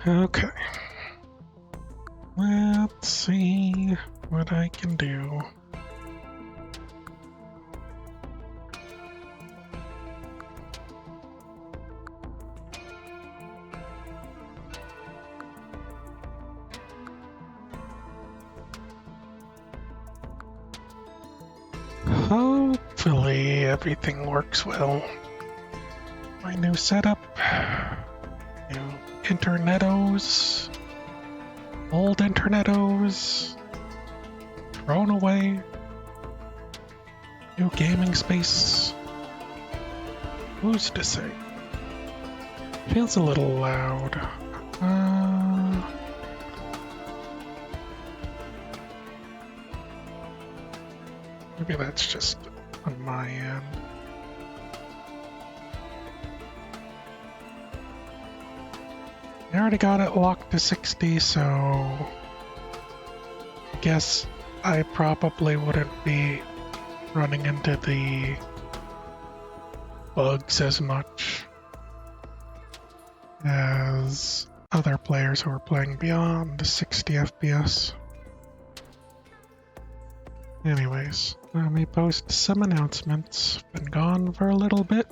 Okay. Let's see what I can do. Hopefully everything works well. My new setup, new internetos, old internetos, thrown away, new gaming space. Who's to say? Feels a little loud. Maybe that's just on my end. I already got it locked to 60, so I guess I probably wouldn't be running into the bugs as much as other players who are playing beyond 60 FPS. Anyways, let me post some announcements. Been gone for a little bit.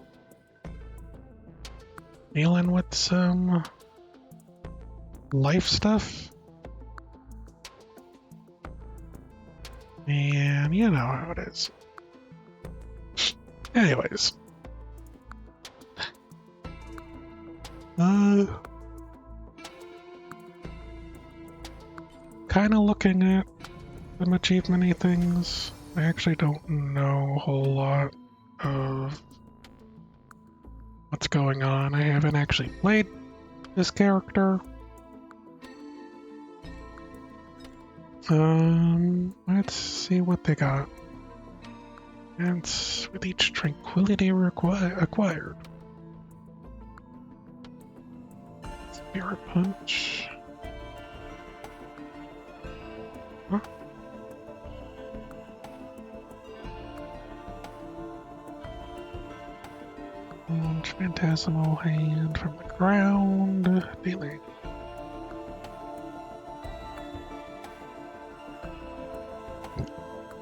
Dealing with some life stuff. And you know how it is. Anyways. Kind of looking at some achievement-y things. I actually don't know a whole lot of what's going on. I haven't actually played this character. Let's see what they got. And with each tranquility acquired. Spirit Punch. Huh? And Phantasmal Hand from the ground. Dealing.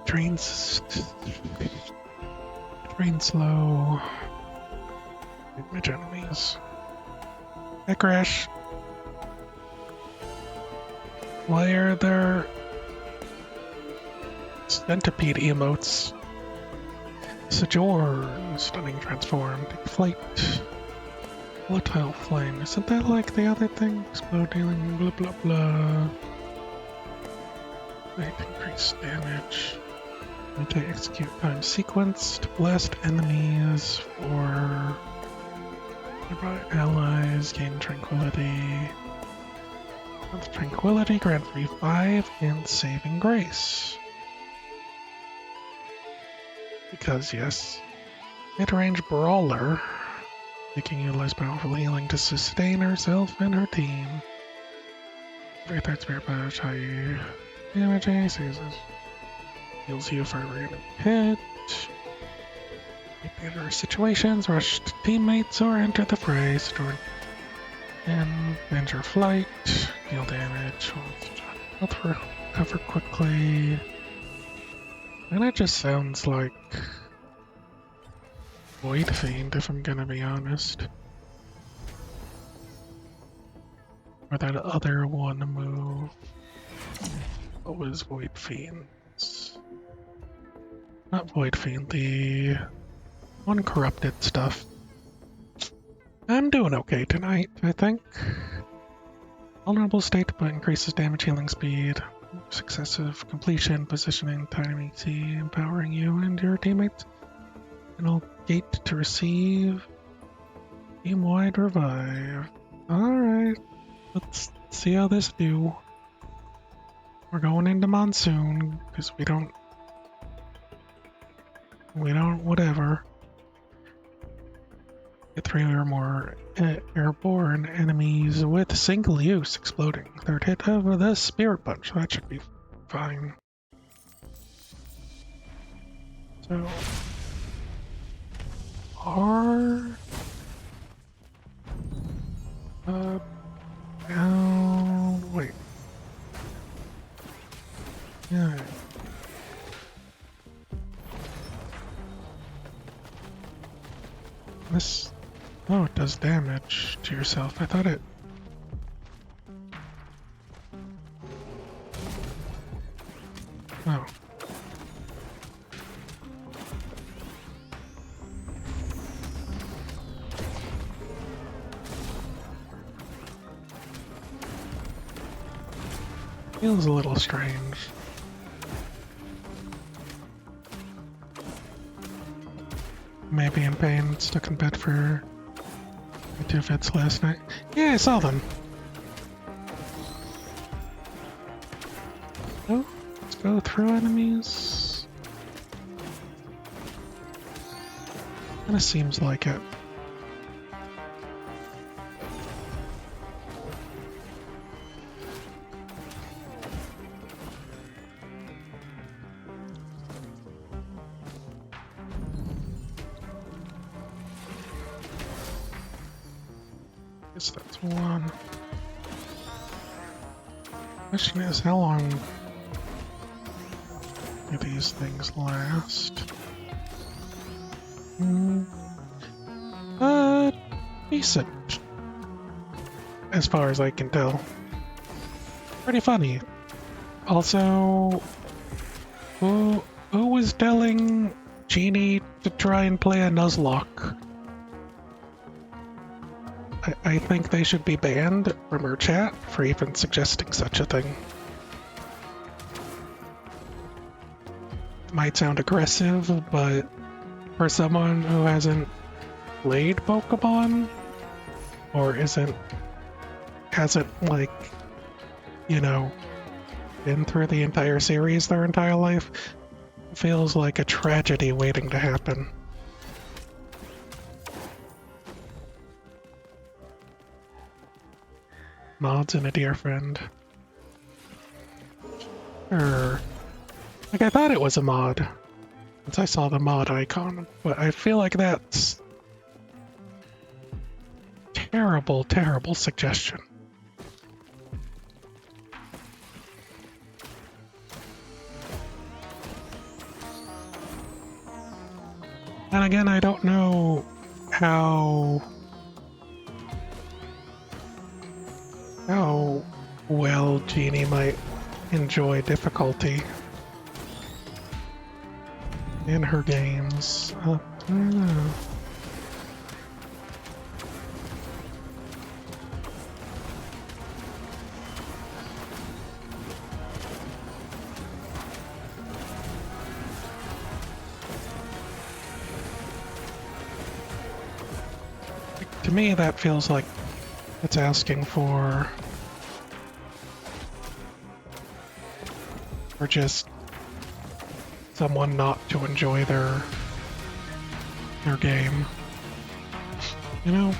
Drain slow. Damage enemies. Hey Crash. Why are there centipede emotes? Sojourn, stunning transform, take flight. Volatile flame. Isn't that like the other thing? Explode dealing blah blah blah. Wait, increase damage. Okay, execute time sequence to blast enemies or nearby allies, gain tranquility. With tranquility, grant free 5 and saving grace. Because yes, mid-range brawler, making utilize powerful healing to sustain herself and her team. Every third spirit punch, high damage, seasons. Heals you for every hit. Better situations, rush to teammates, or enter the fray. Store and enter flight. Deal damage. Health recover quickly. And it just sounds like Void Fiend, if I'm gonna be honest. Or that other one move. What was Void Fiend's? Not Void Fiend, the uncorrupted stuff. I'm doing okay tonight, I think. Vulnerable state, but increases damage, healing speed, successive completion, positioning, timing, empowering you and your teammates. Final gate to receive. Team-wide revive. Alright, let's see how this do. We're going into monsoon, because we don't whatever. Get 3 or more airborne enemies with single use exploding. Third hit of the Spirit Punch. That should be fine. So, R. Down. Yeah. This... Oh, it does damage to yourself. I thought it... Oh. Feels a little strange. Maybe in pain, stuck in bed for 2 fits last night. Yeah, I saw them. Oh, let's go through enemies. Kinda seems like it. Guess that's one. Question is, how long do these things last? Decent. As far as I can tell. Pretty funny. Also, who was telling Genie to try and play a Nuzlocke? I think they should be banned from her chat for even suggesting such a thing. Might sound aggressive, but for someone who hasn't played Pokemon, or hasn't, like, you know, been through the entire series their entire life, feels like a tragedy waiting to happen. Mods and a dear friend. Like, I thought it was a mod once I saw the mod icon, but I feel like that's terrible, terrible suggestion. And again, I don't know how well Genie might enjoy difficulty in her games. I don't know. To me, that feels like it's asking for just someone not to enjoy their game. You know?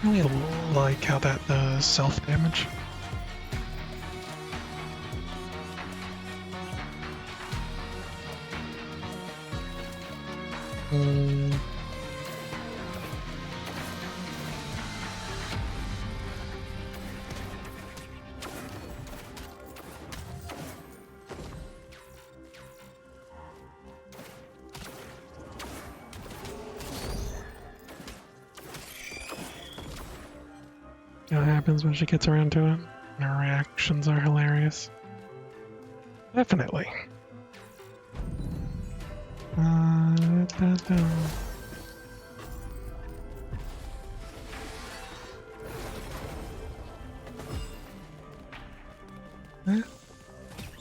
I really like how that does self-damage. What happens when she gets around to it? Her reactions are hilarious. Definitely.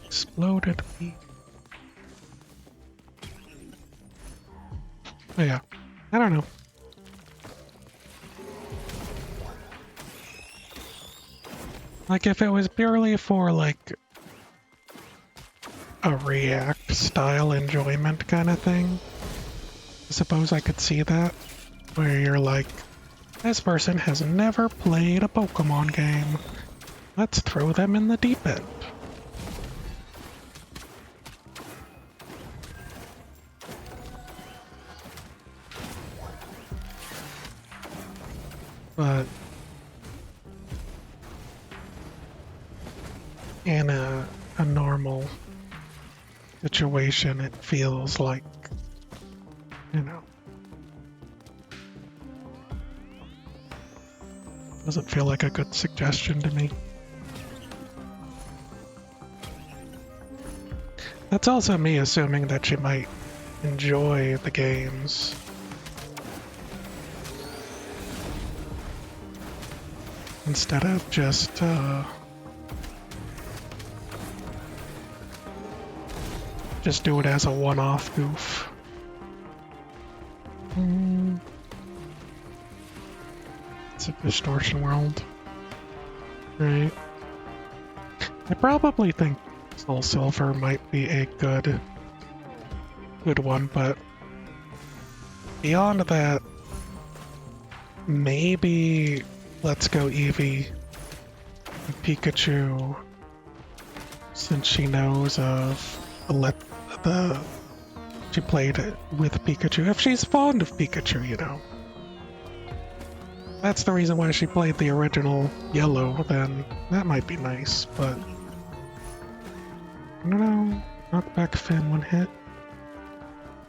Exploded me. Oh yeah. I don't know. Like, if it was purely for, like, a React style enjoyment kind of thing, I suppose I could see that. Where you're like, this person has never played a Pokemon game. Let's throw them in the deep end. but in a normal situation, it feels like, you know, doesn't feel like a good suggestion to me. That's also me assuming that she might enjoy the games. Instead of just do it as a one-off goof. It's a distortion world. Right. I probably think Soul Silver might be a good one, but beyond that, maybe Let's Go Eevee and Pikachu, since she knows of she played it with Pikachu. If she's fond of Pikachu, you know. That's the reason why she played the original Yellow, then that might be nice, but I don't know. Knockback Fin one hit.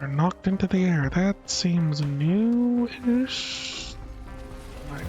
Or knocked into the air. That seems new-ish. Right.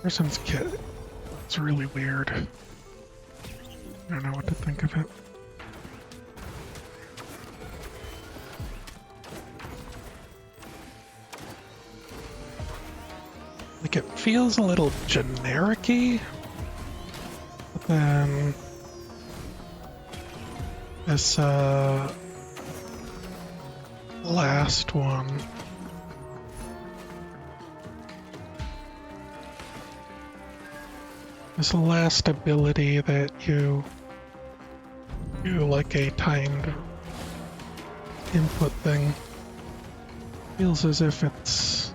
Person's kit. It's really weird. I don't know what to think of it. Like, it feels a little generic-y, but then this last one, this last ability that you do like a timed input thing, feels as if it's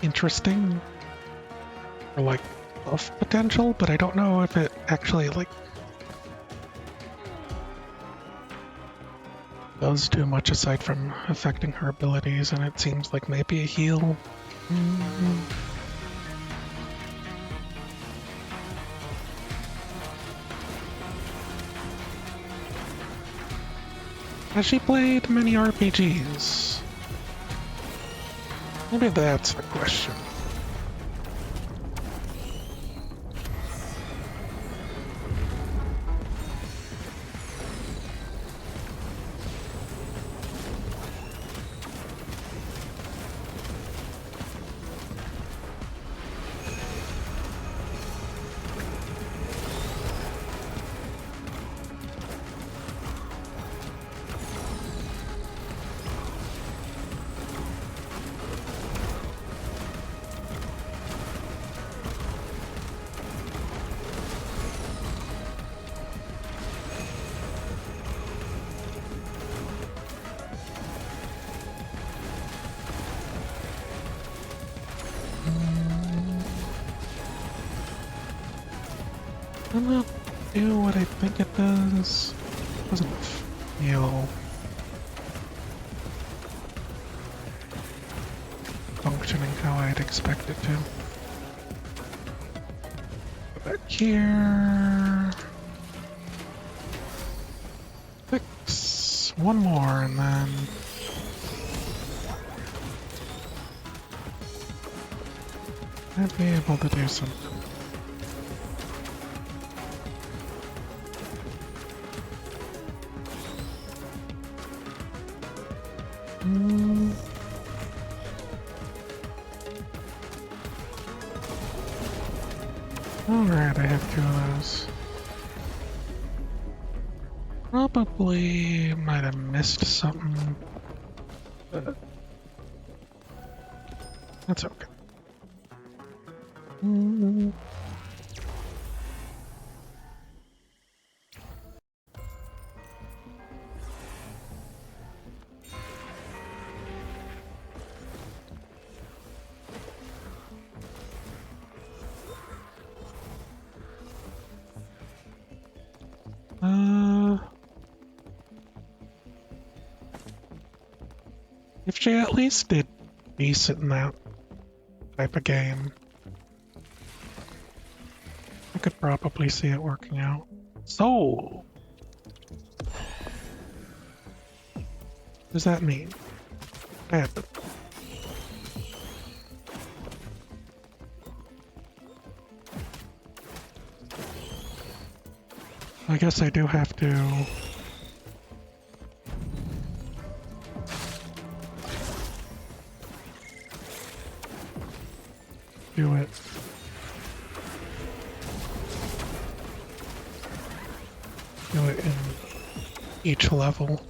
interesting or like buff potential, but I don't know if it actually like does too much aside from affecting her abilities, and it seems like maybe a heal. Has she played many RPGs? Maybe that's the question. Does not do what I think it does. Doesn't feel functioning how I'd expect it to. Go back here. Fix one more and then I'd be able to do something. Alright, I have two of those. Probably might have missed something. But that's okay. Mm. If she at least did decent in that type of game, I could probably see it working out. So, what does that mean? I have to. I guess I do have to. Do it. Do it in each level.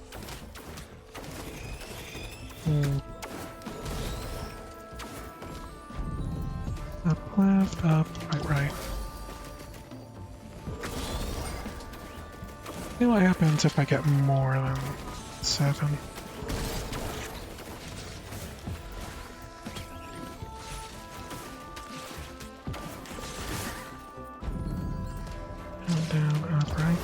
Up, left, up, right. See what happens if I get more than 7. Down, up, right.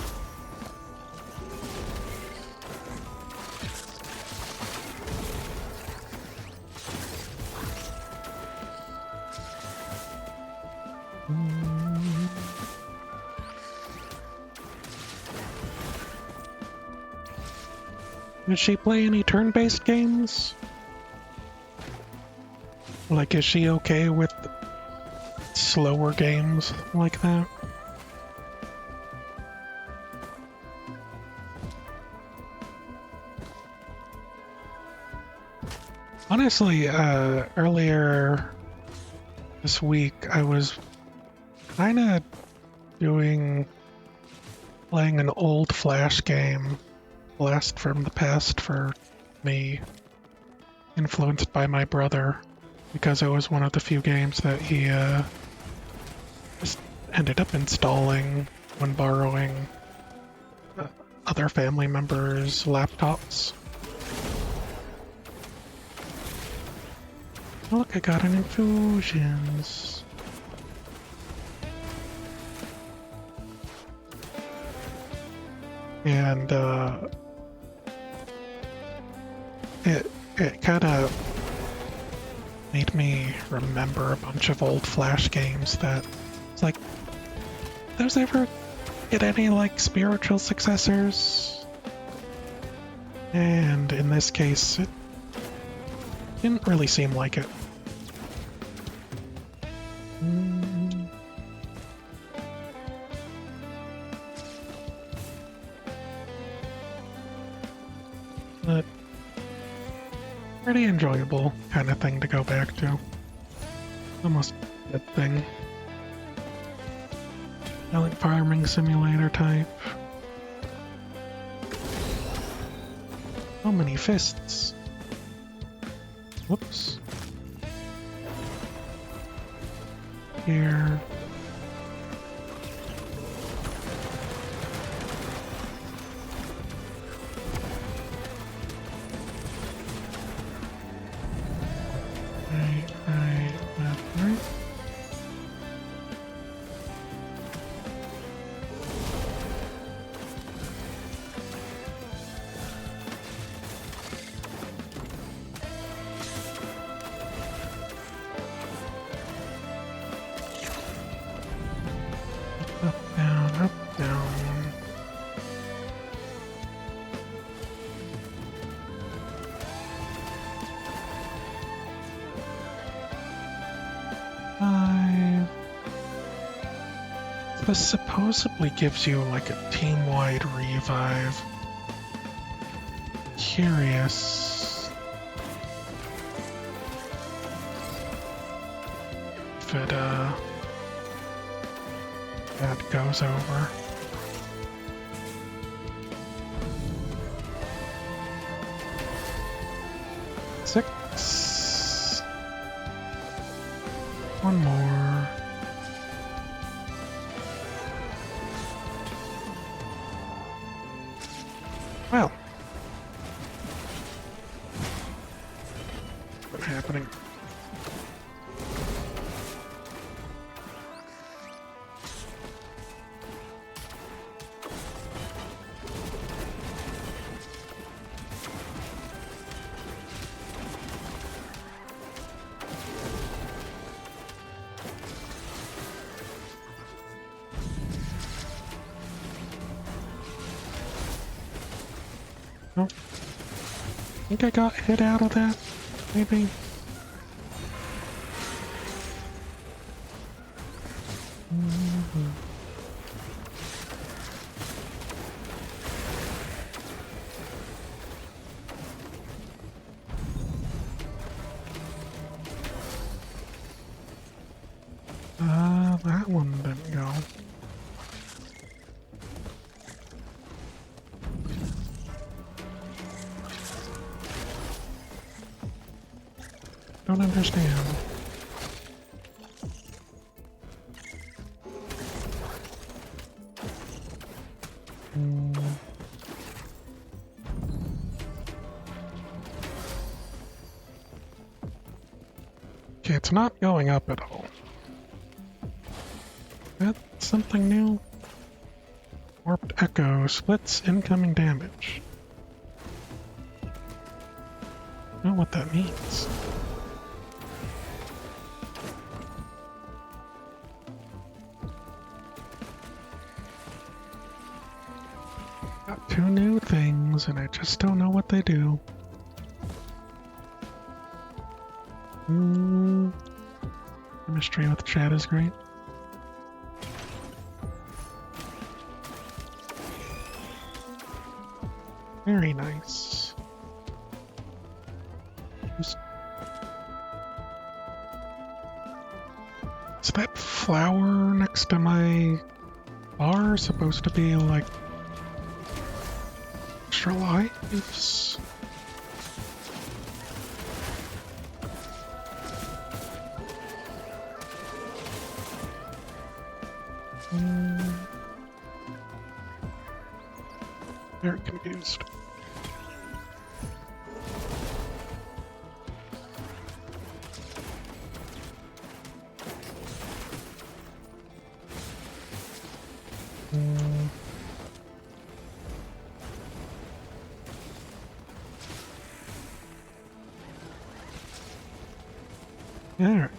Does she play any turn-based games? Like, is she okay with slower games like that? Honestly, earlier this week, I was kinda playing an old Flash game, Blast from the Past for me, influenced by my brother, because it was one of the few games that he just ended up installing when borrowing other family members' laptops. Oh, look, I got an infusions. And it kind of made me remember a bunch of old Flash games that it's like, does ever get any like spiritual successors? And in this case, it didn't really seem like it. But pretty enjoyable kind of thing to go back to. Almost a good thing. I like farming simulator type. How many fists? Whoops. Here. Right, left, right. Up, down, up, down. Five. This supposedly gives you like a team-wide revive. Curious if it That goes over. Six. One more. Well. What's happening? Oh. I think I got hit out of that, maybe? That one didn't go. Don't understand. Okay, it's not going up at all. That's something new. Warped Echo splits incoming damage. I don't know what that means. Got two new things, and I just don't know what they do. Chemistry with chat is great. Very nice. Is that flower next to my bar supposed to be like extra lives? Very confused. Alright.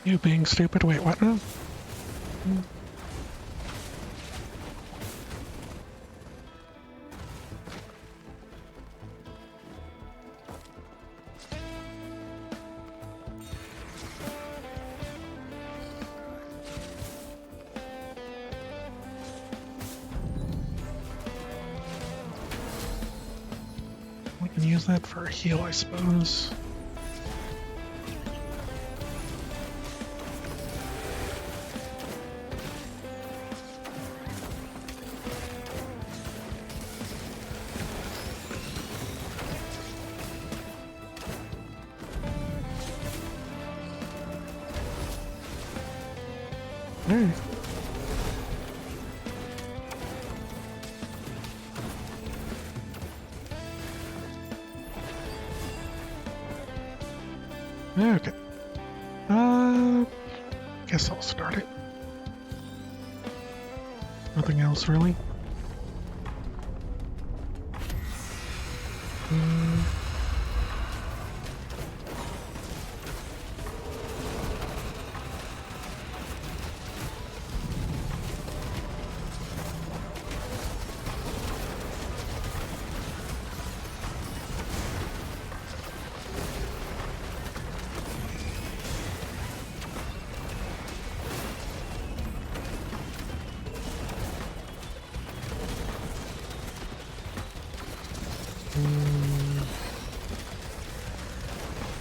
You being stupid? Wait, what now? We can use that for a heal, I suppose. Alright. Okay. Guess I'll start it. Nothing else really.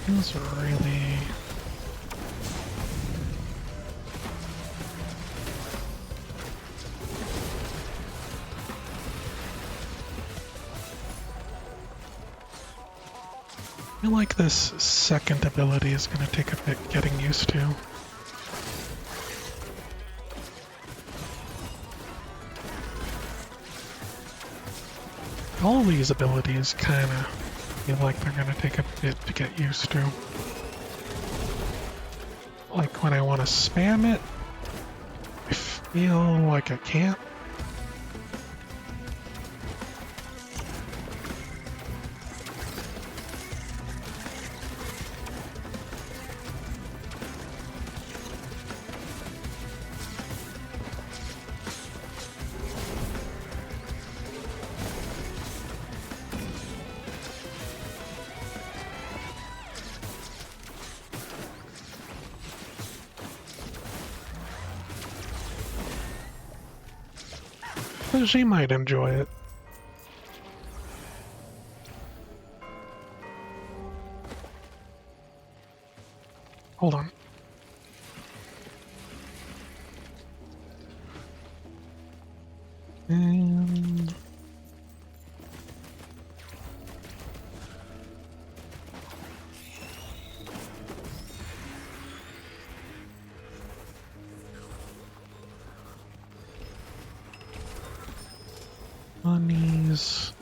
Feels really I feel like this second ability is going to take a bit getting used to. All these abilities kind of feel like they're going to take a bit to get used to. Like when I want to spam it, I feel like I can't. But she might enjoy it. Hold on. And monies.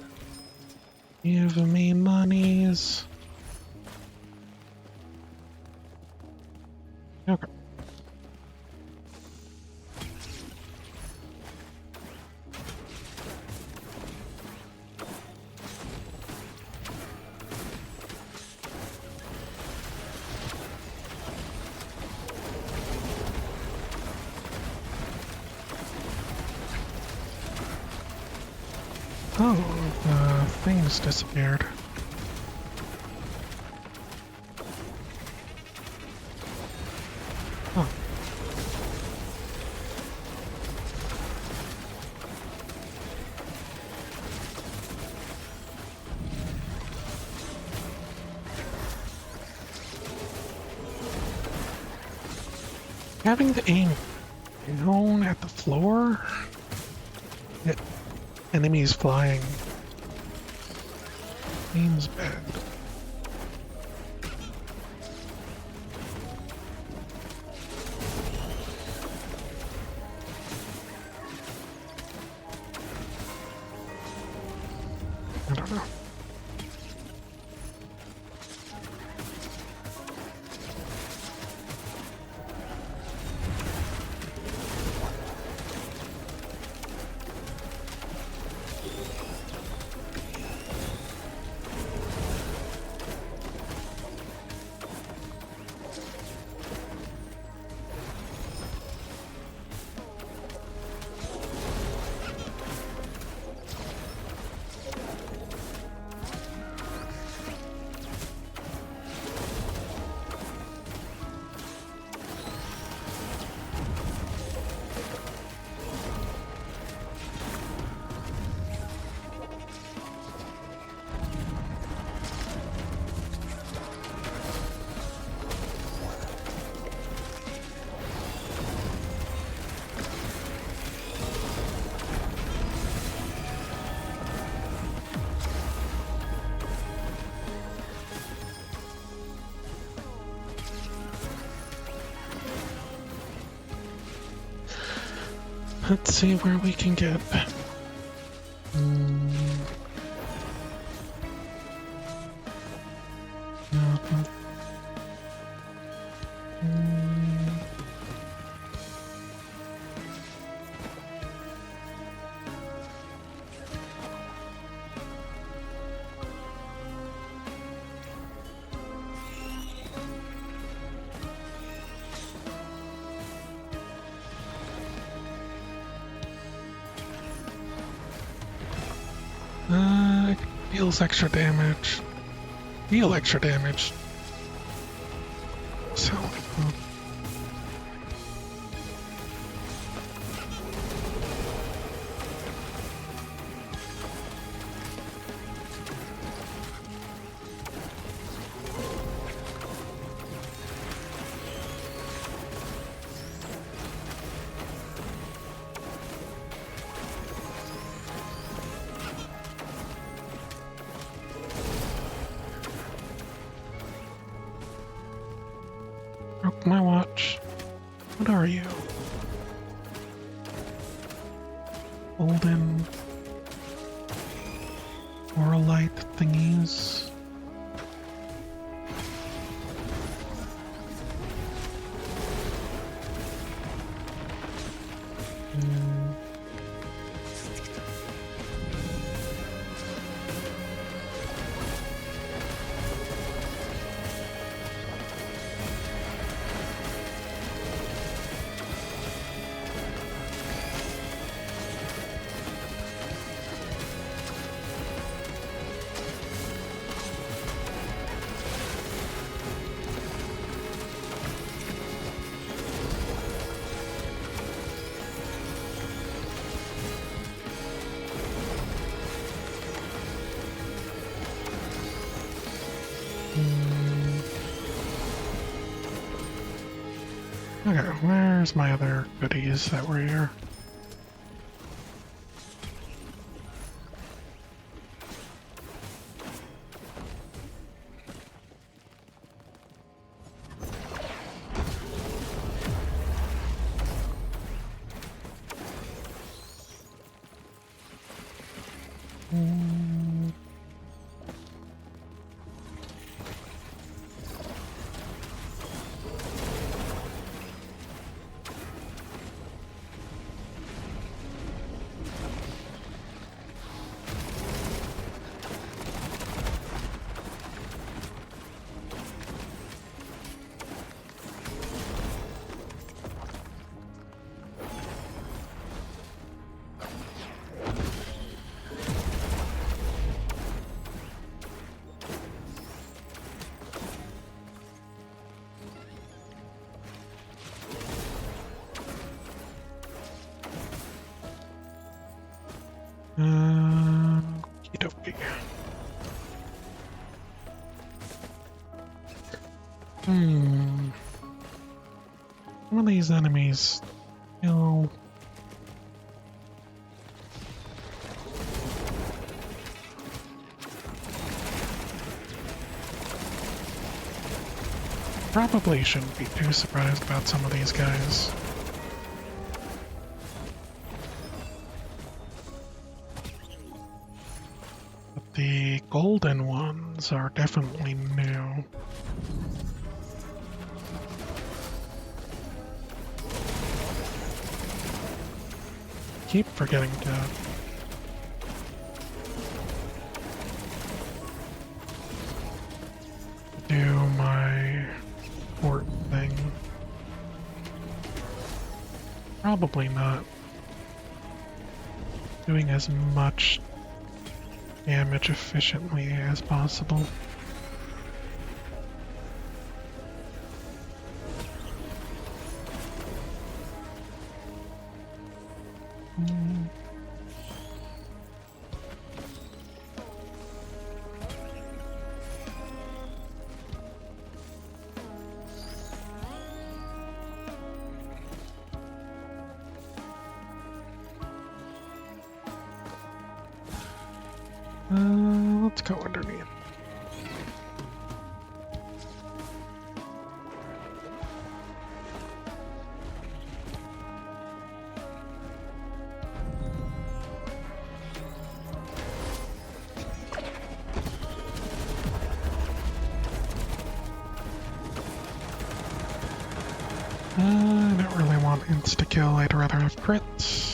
Give me monies. Okay. Oh, the things disappeared. Huh. Having the aim down at the floor? It, enemies flying. Seems bad. I don't know. Let's see where we can get. Deals extra damage. Deal extra damage. So. my watch. What are you? Golden Oralite thingies. Okay, where's my other goodies that were here? Okey-dokey. Some of these enemies, you know, probably shouldn't be too surprised about some of these guys. But the golden ones are definitely new. Keep forgetting to do my port thing. Probably not doing as much damage efficiently as possible. Let's go underneath. I don't really want insta-kill, I'd rather have crits.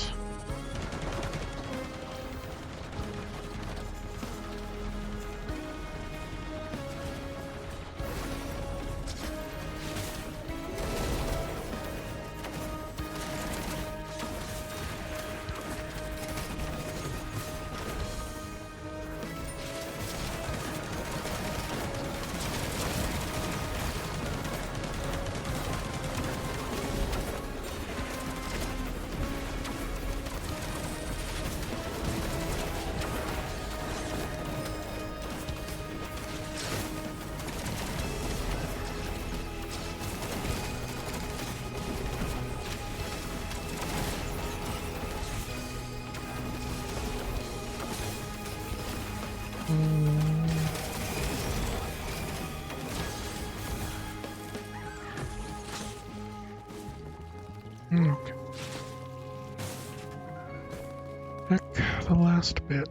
the last bit.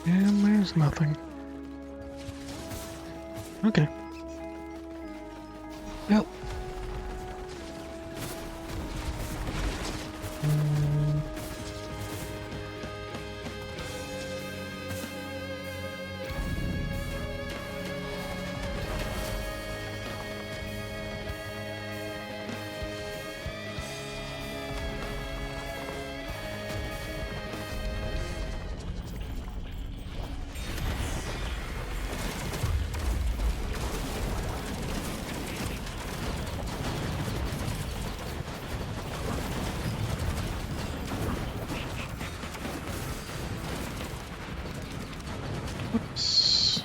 And there's nothing. Okay. Yep. Whoops.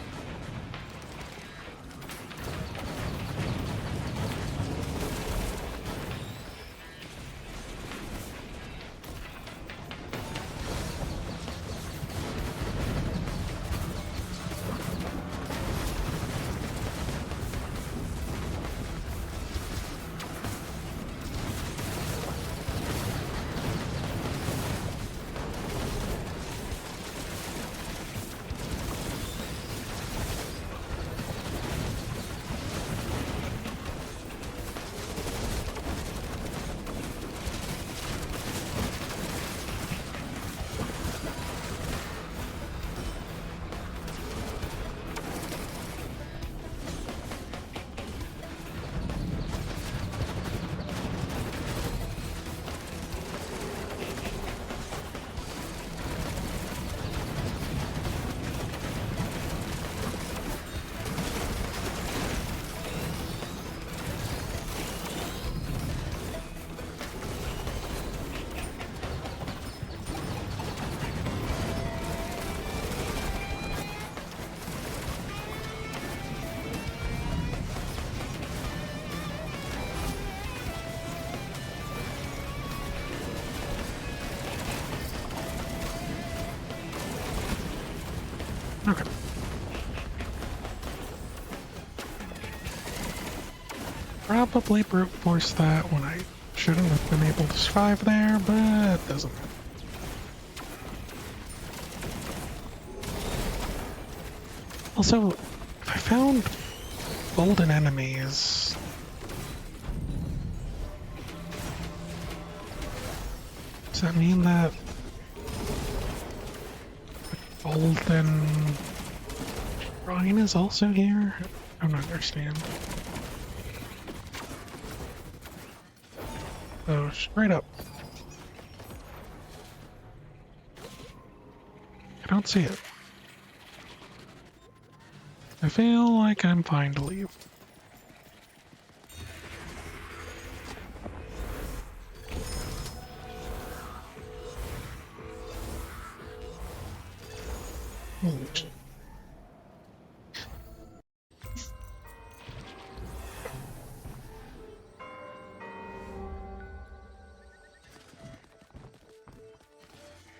Okay. Probably brute force that when I shouldn't have been able to survive there, but it doesn't matter. Also, if I found golden enemies, does that mean that the golden shrine is also here? I don't understand. So, straight up. I don't see it. I feel like I'm fine to leave.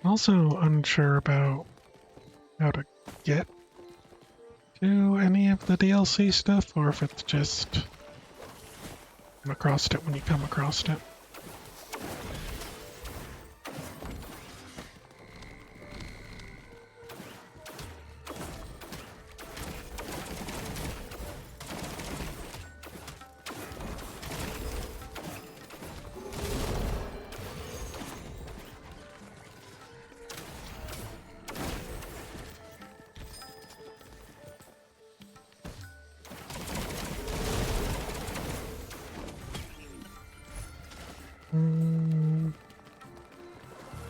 Also unsure about how to get to any of the DLC stuff, or if it's just come across it when you come across it.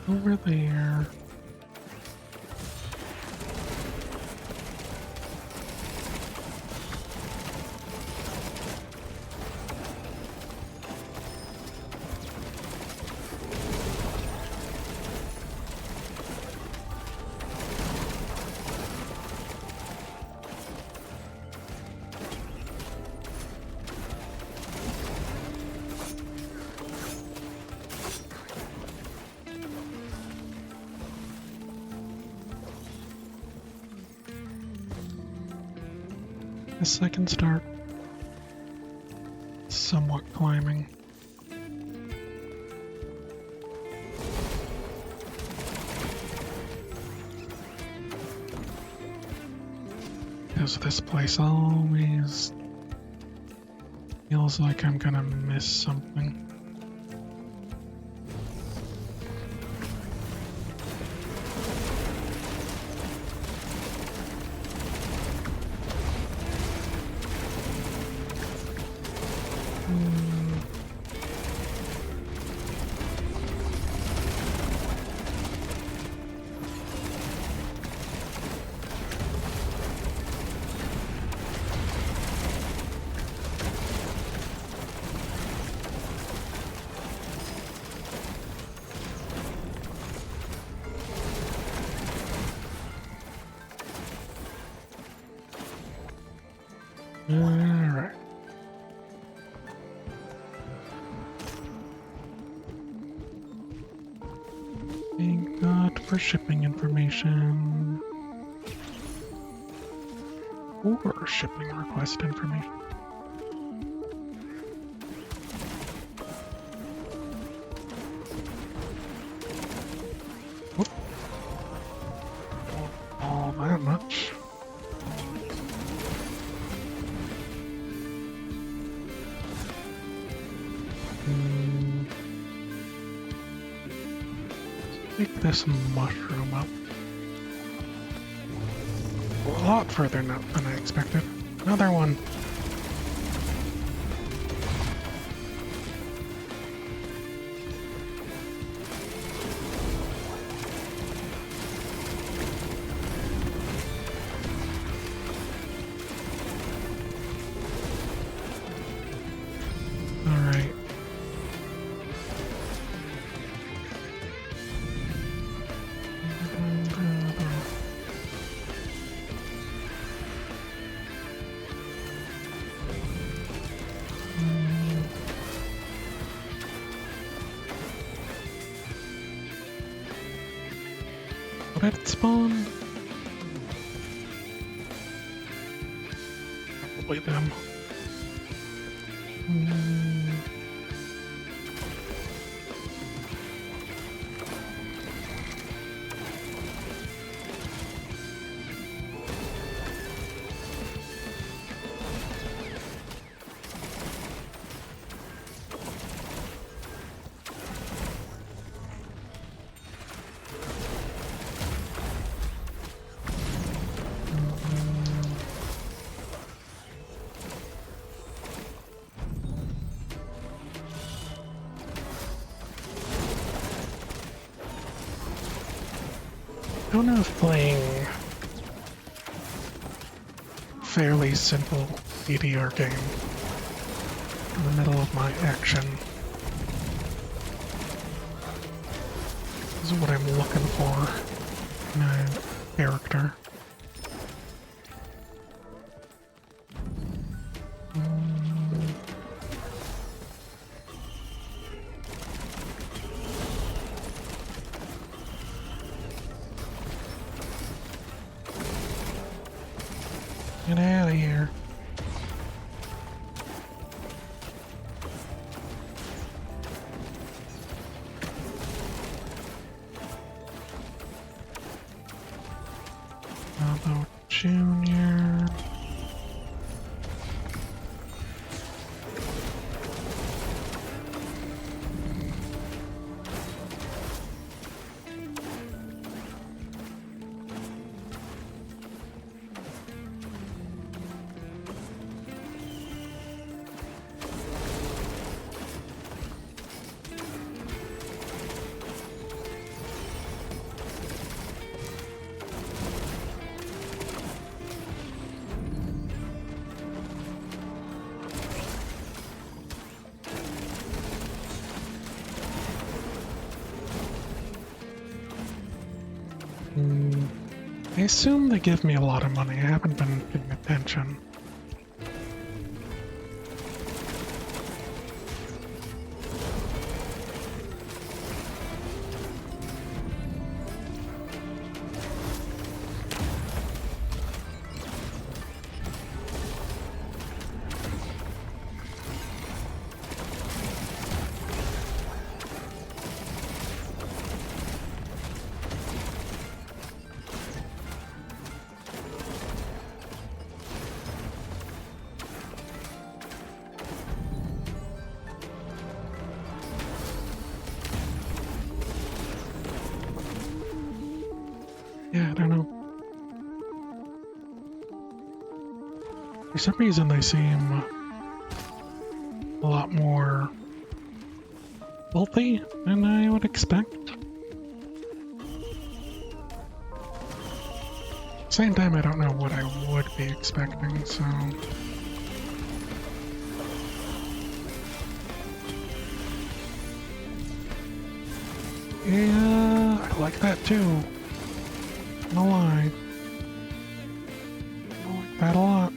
Over there. Guess I can start somewhat climbing. Because this place always feels like I'm gonna miss something. Alright. Thank God for shipping information. Or shipping request information. Whoop. All that much. Pick this mushroom up. A lot further now than I expected. Another one. All right. Where did it spawn? Probably them. I don't know if playing fairly simple DDR game in the middle of my action is what I'm looking for in a character. Get out of here. Bravo Junior. I assume they give me a lot of money. I haven't been paying attention. Yeah, I don't know. For some reason, they seem a lot more healthy than I would expect. Same time, I don't know what I would be expecting, so... Yeah, I like that too. No lie. I like that a lot.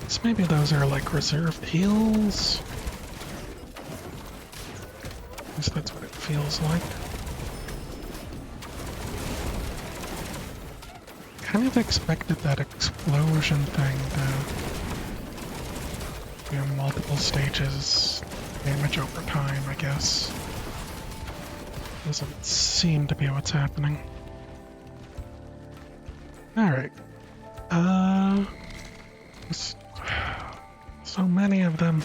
So maybe those are like reserved heals? At least that's what it feels like. Kind of expected that explosion thing to do multiple stages damage over time, I guess. Doesn't seem to be what's happening. Alright. So many of them.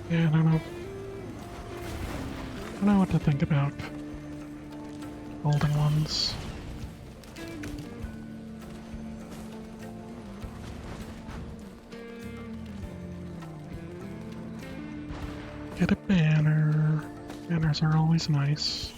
Yeah, I don't know. I don't know what to think about golden ones. Get a banner. Banners are always nice.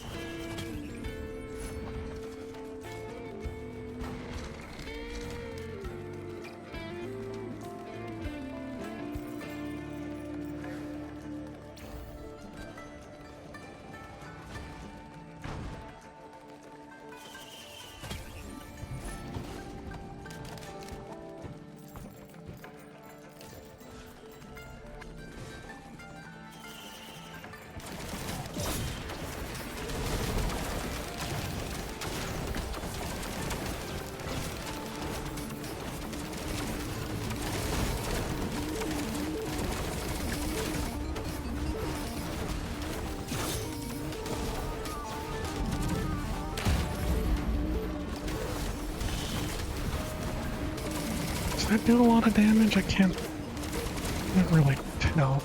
Does that do a lot of damage? I can't really tell.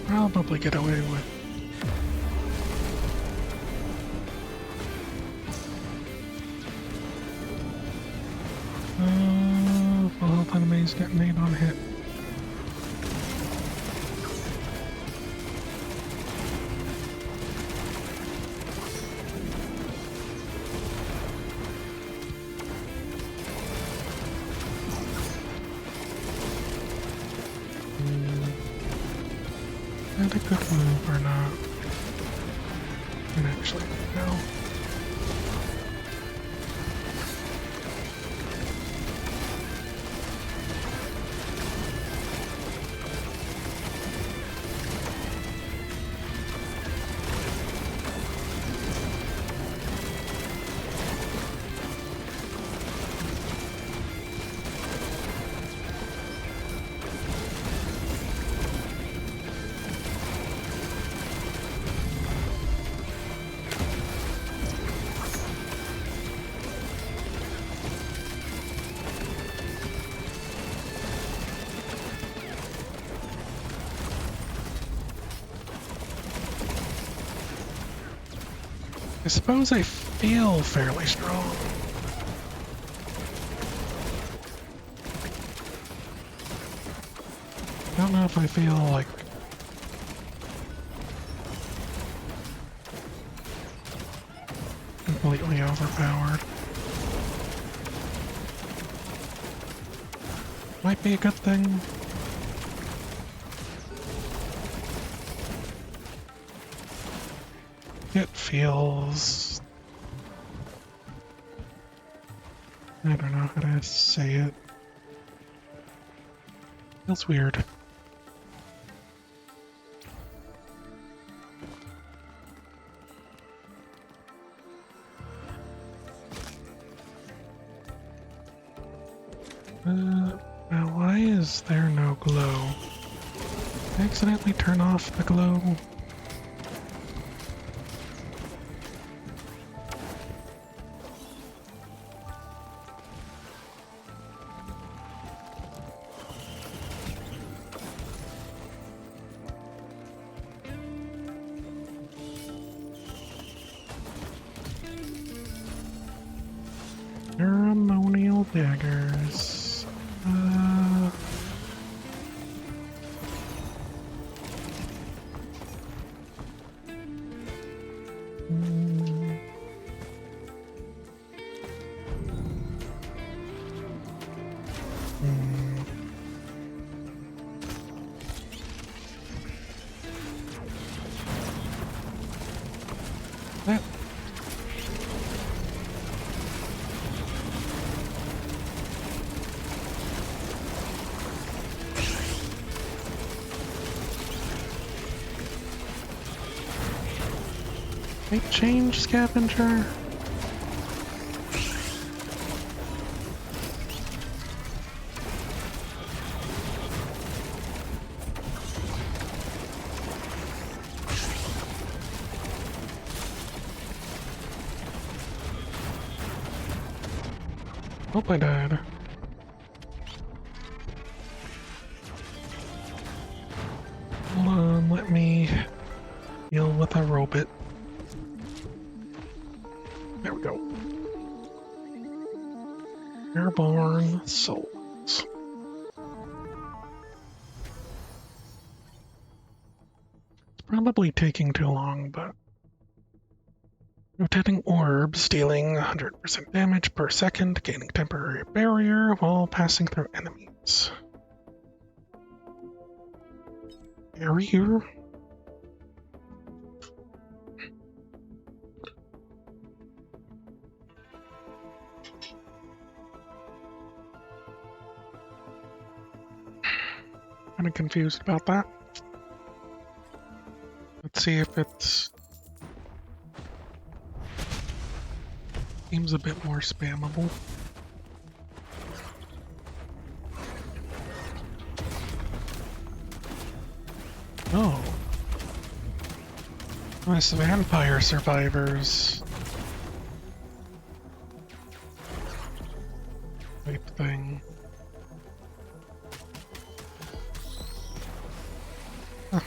Probably get away with. Full health enemies getting 8 on hit. Is that a good move or not? And actually, no. I suppose I feel fairly strong. I don't know if I feel like completely overpowered. Might be a good thing. It feels... I don't know how to say it. Feels weird. Now why is there no glow? Did I accidentally turn off the glow? Ceremonial daggers. That. They change scavenger. Hope I died. Hold on, let me deal with a robot. There we go. Airborne souls. It's probably taking too long, but rotating orbs dealing 100% damage per second, gaining temporary barrier while passing through enemies. Barrier? Kind of confused about that. Let's see if it's... Seems a bit more spammable. Oh. Nice vampire survivors. Type thing. Huh.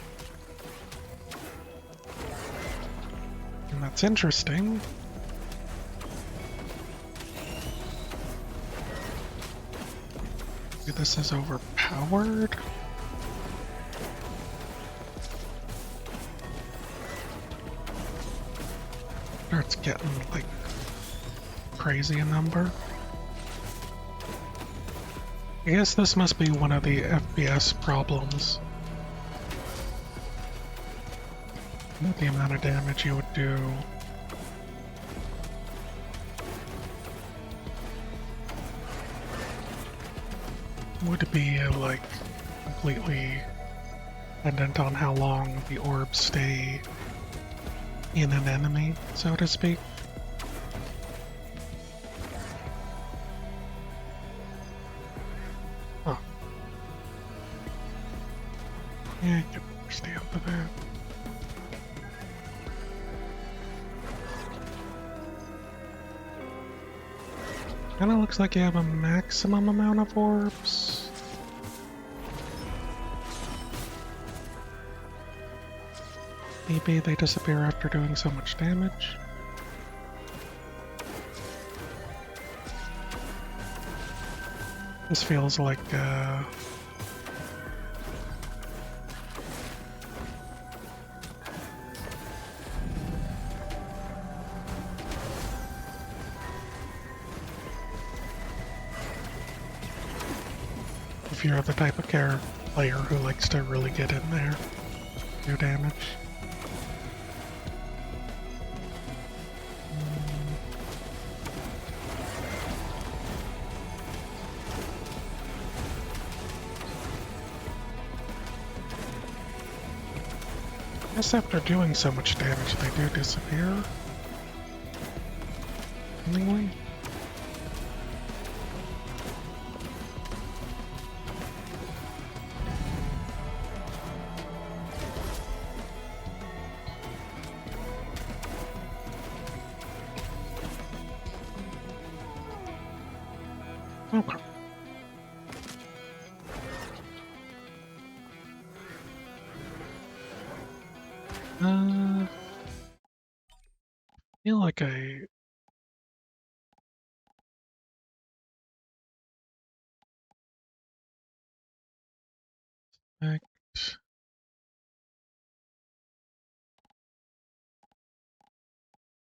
And that's interesting. Maybe this is overpowered? Starts getting, like, crazy a number. I guess this must be one of the FPS problems. Not the amount of damage you would do. Would be like completely dependent on how long the orbs stay in an enemy, so to speak. Huh. Yeah, I can understand that. Kinda looks like you have a maximum amount of orbs. Maybe they disappear after doing so much damage. This feels like if you're the type of player who likes to really get in there, do damage. I guess after doing so much damage, they do disappear. Anyway. Okay. Feel like I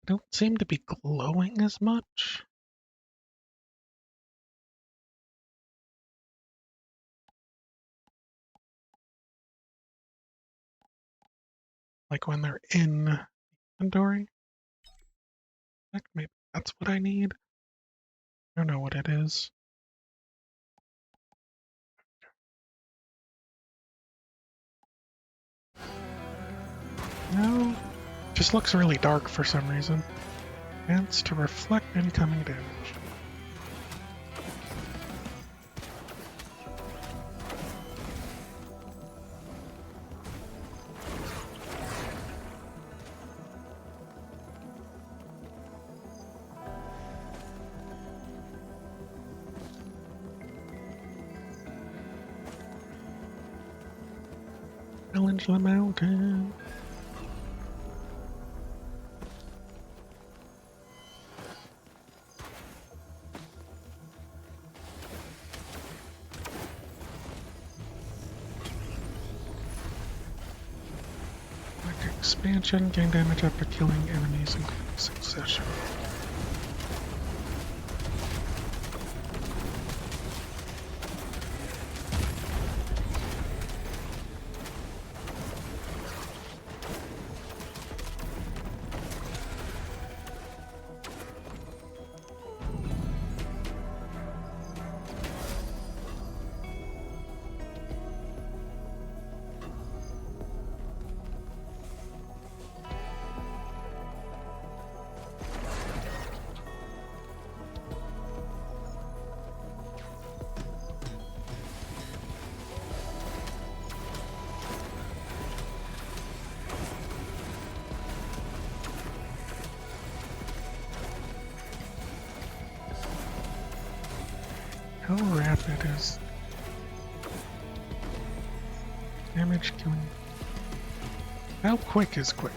don't seem to be glowing as much. Like when they're in inventory. Heck, maybe that's what I need. I don't know what it is. No, just looks really dark for some reason. Chance to reflect incoming damage. Challenge the mountain. Expansion, gain damage after killing enemies in quick succession. How rapid is damage killing? How quick is quick?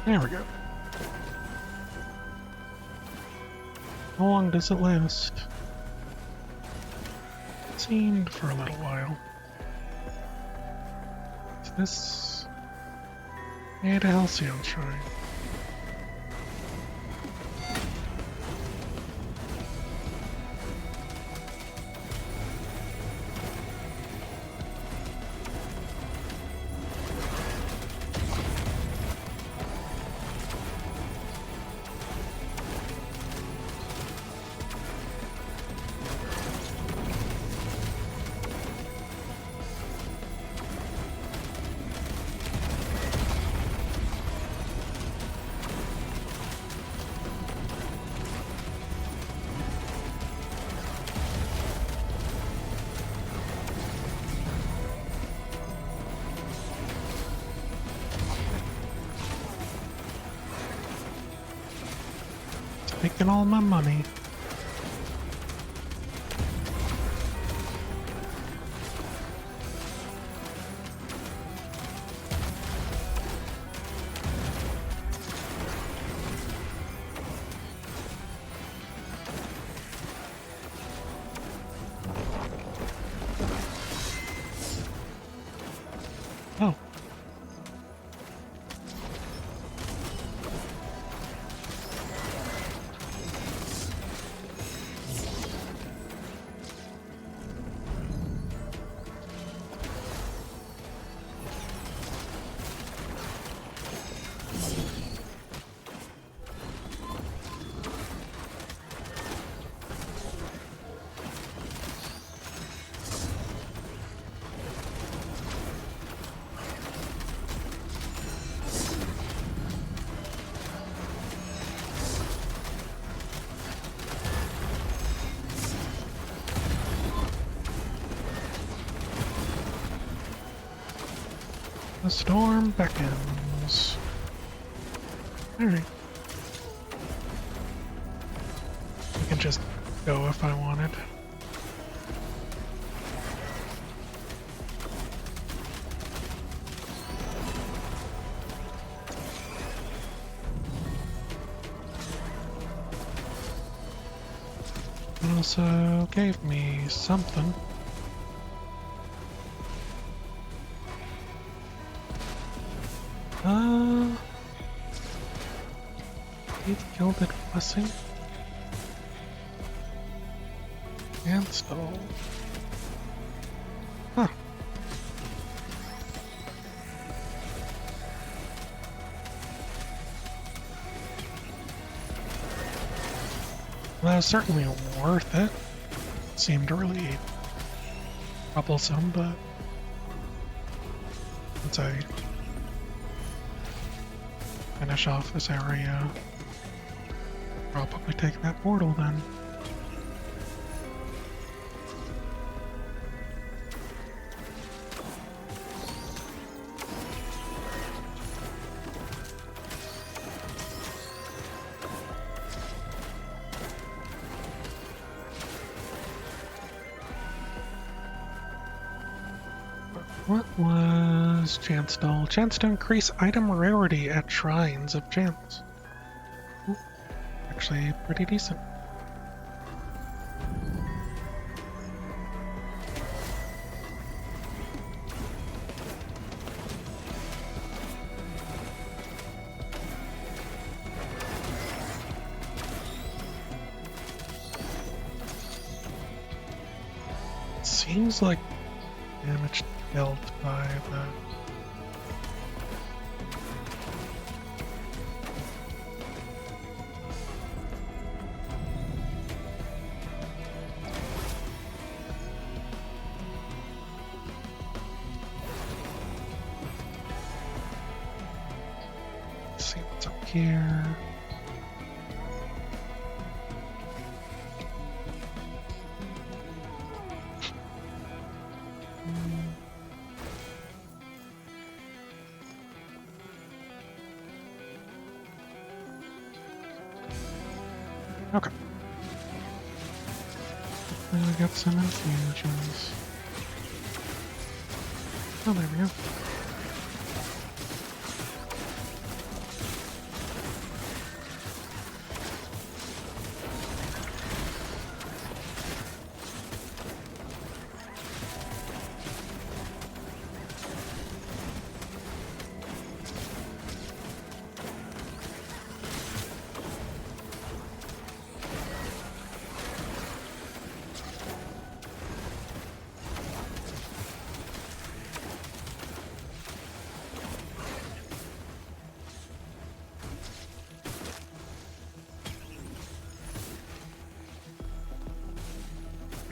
There we go. How long does it last? It seemed for a little while. Is this... Made a Halcyon Shrine. Taking all my money. Oh. The storm beckons. Alright. I can just go if I wanted. It also gave me something. Gilded Blessing. And so... Huh. Well, that was certainly worth it. Seemed really troublesome, but... once I finish off this area, probably take that portal then. What was chance doll? Chance to increase item rarity at shrines of chance. Ooh, actually pretty decent. Seems like damage dealt by the... Let's see what's up here. Okay. I got some infusions. Oh, there we go.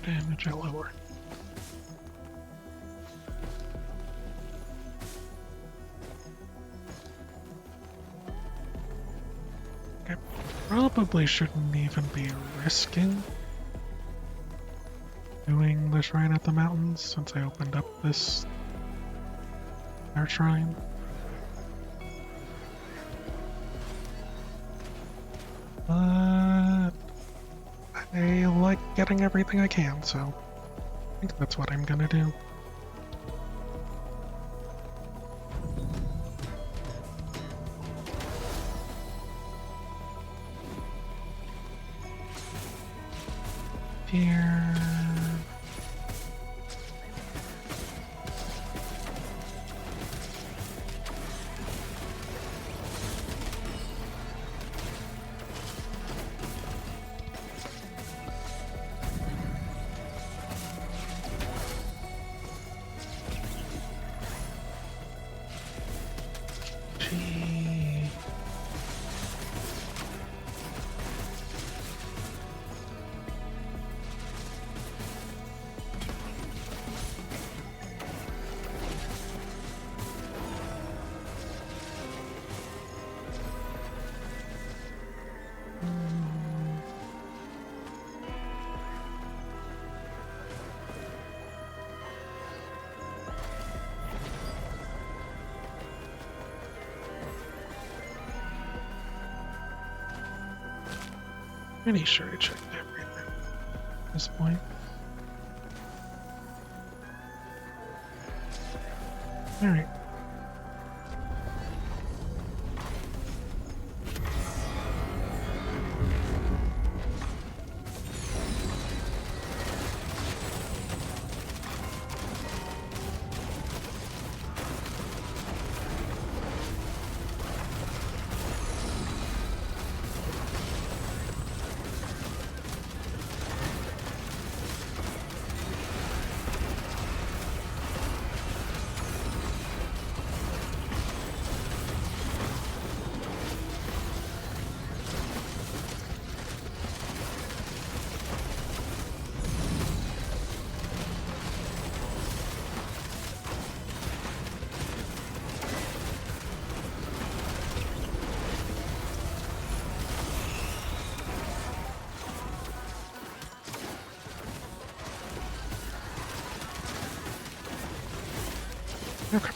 damage at lower. I probably shouldn't even be risking doing the Shrine at the Mountains since I opened up this our shrine. But I like getting everything I can, so I think that's what I'm gonna do. Here. Gee. Pretty sure I checked everything at this point. Alright. Okay.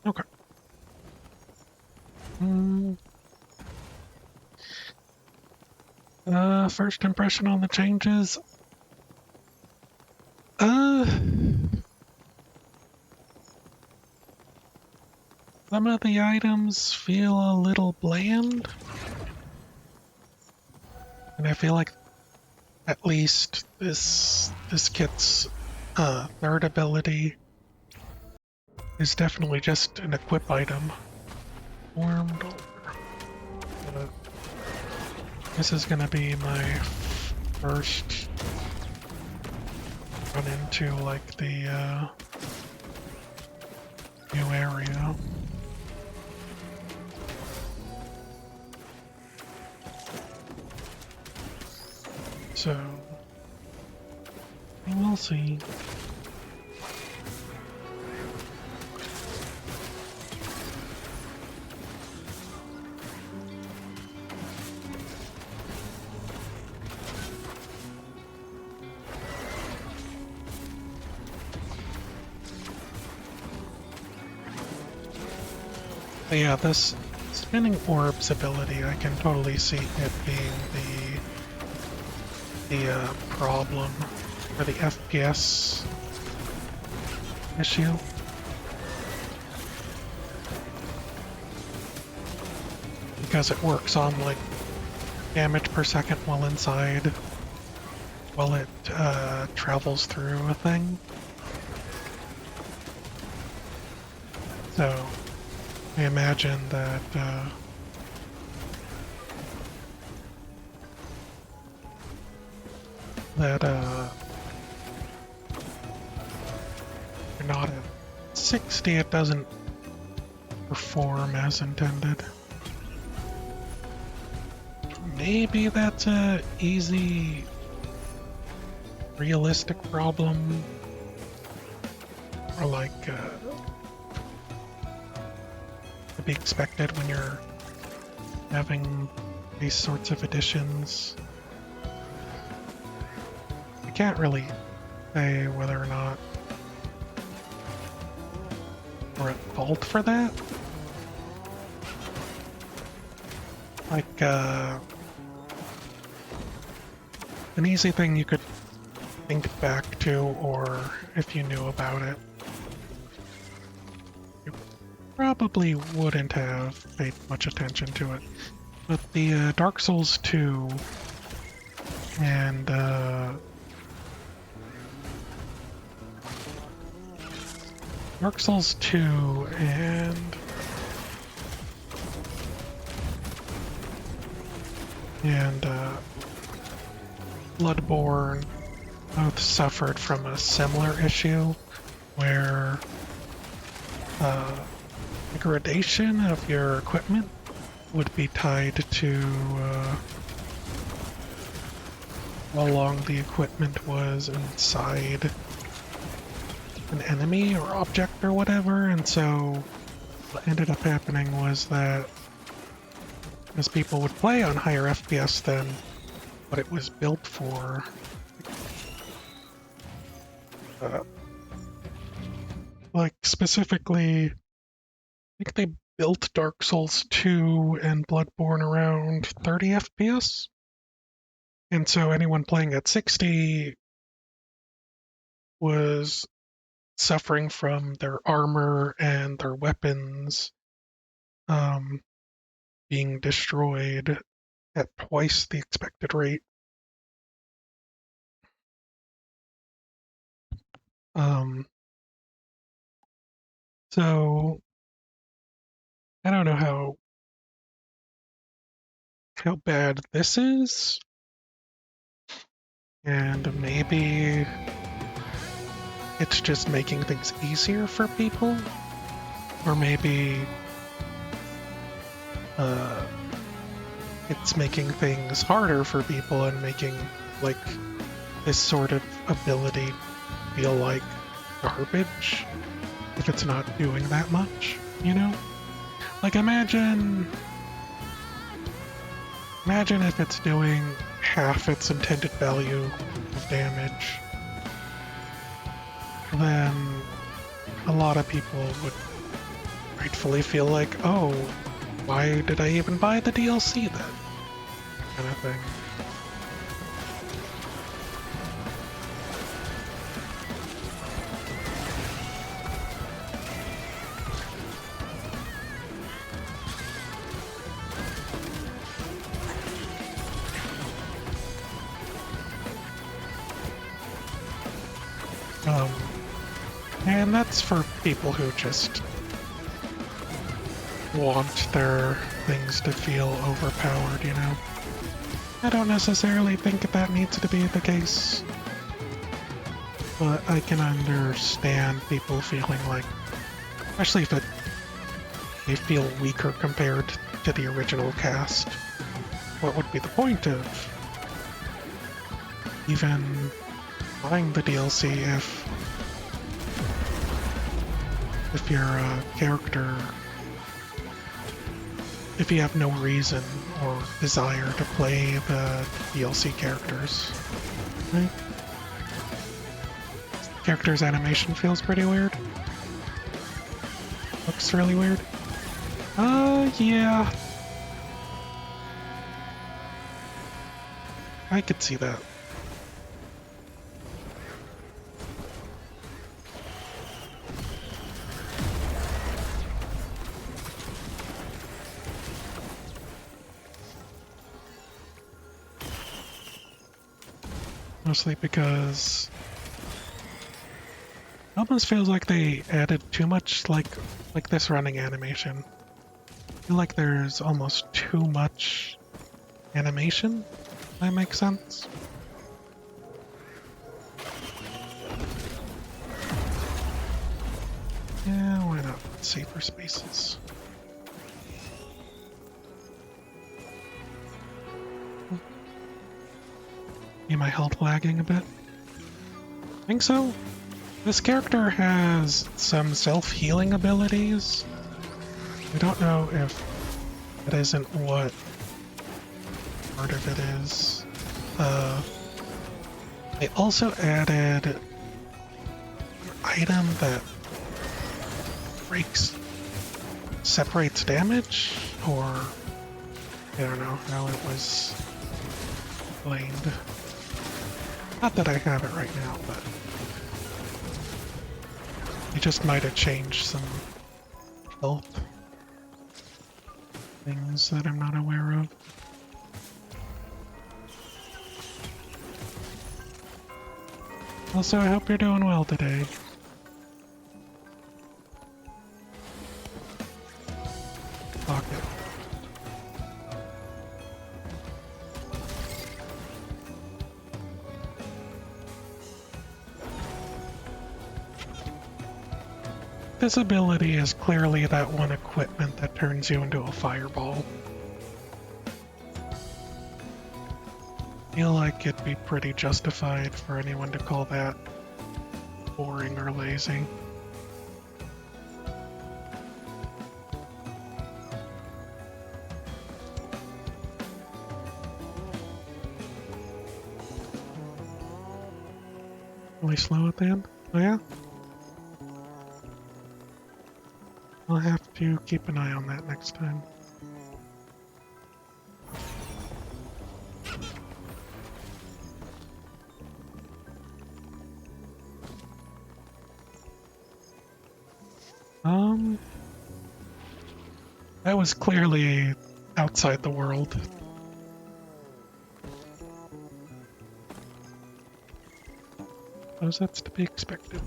Okay. First impression on the changes. Some of the items feel a little bland. And I feel like at least this kit's third ability is definitely just an equip item. Formed over. This is gonna be my first run into like the new area. So we'll see. But yeah, this spinning orbs ability, I can totally see it being the the problem, or the FPS issue. Because it works on like damage per second while inside, while it travels through a thing. So I imagine that you're not at 60, it doesn't perform as intended. Maybe that's a easy, realistic problem, or like to be expected when you're having these sorts of additions. I can't really say whether or not we're at fault for that. Like, an easy thing you could think back to, or if you knew about it, you probably wouldn't have paid much attention to it. But the Dark Souls 2 and Dark Souls 2 and Bloodborne both suffered from a similar issue where the gradation of your equipment would be tied to how long the equipment was inside an enemy or object or whatever, and so what ended up happening was that as people would play on higher FPS than what it was built for, like specifically, I think they built Dark Souls 2 and Bloodborne around 30 FPS, and so anyone playing at 60 was suffering from their armor and their weapons being destroyed at twice the expected rate. So I don't know how bad this is, and maybe it's just making things easier for people, or maybe it's making things harder for people and making like this sort of ability feel like garbage if it's not doing that much, you know? Like imagine if it's doing half its intended value of damage, then a lot of people would rightfully feel like, oh, why did I even buy the DLC then? Kind of thing. And that's for people who just want their things to feel overpowered, you know? I don't necessarily think that needs to be the case, but I can understand people feeling like, especially if they feel weaker compared to the original cast, what would be the point of even buying the DLC if your character, if you have no reason or desire to play the DLC characters, right? Character's animation feels pretty weird. Looks really weird. Yeah. I could see that. Mostly because it almost feels like they added too much, like this running animation. I feel like there's almost too much animation, if that makes sense. Yeah, why not? Safer spaces. Am I health lagging a bit? I think so. This character has some self-healing abilities. I don't know if that isn't what part of it is. They also added an item that separates damage, or I don't know how it was explained. Not that I have it right now, but they just might have changed some health things that I'm not aware of. Also, I hope you're doing well today. Pocket. This ability is clearly that one equipment that turns you into a fireball. I feel like it'd be pretty justified for anyone to call that boring or lazy. Really slow at the end? Oh yeah? I'll have to keep an eye on that next time. That was clearly outside the world. Suppose that's to be expected.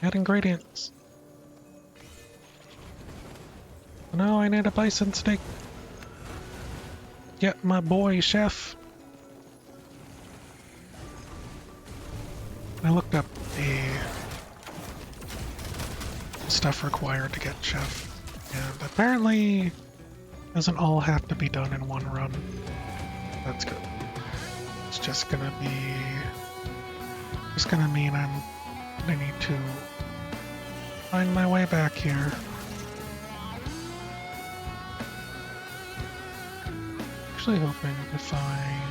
Add ingredients. No, I need a bison steak. Get my boy, chef. I looked up the stuff required to get chef, and apparently doesn't all have to be done in one run. That's good. It's just gonna mean I need to find my way back here. Actually hoping to find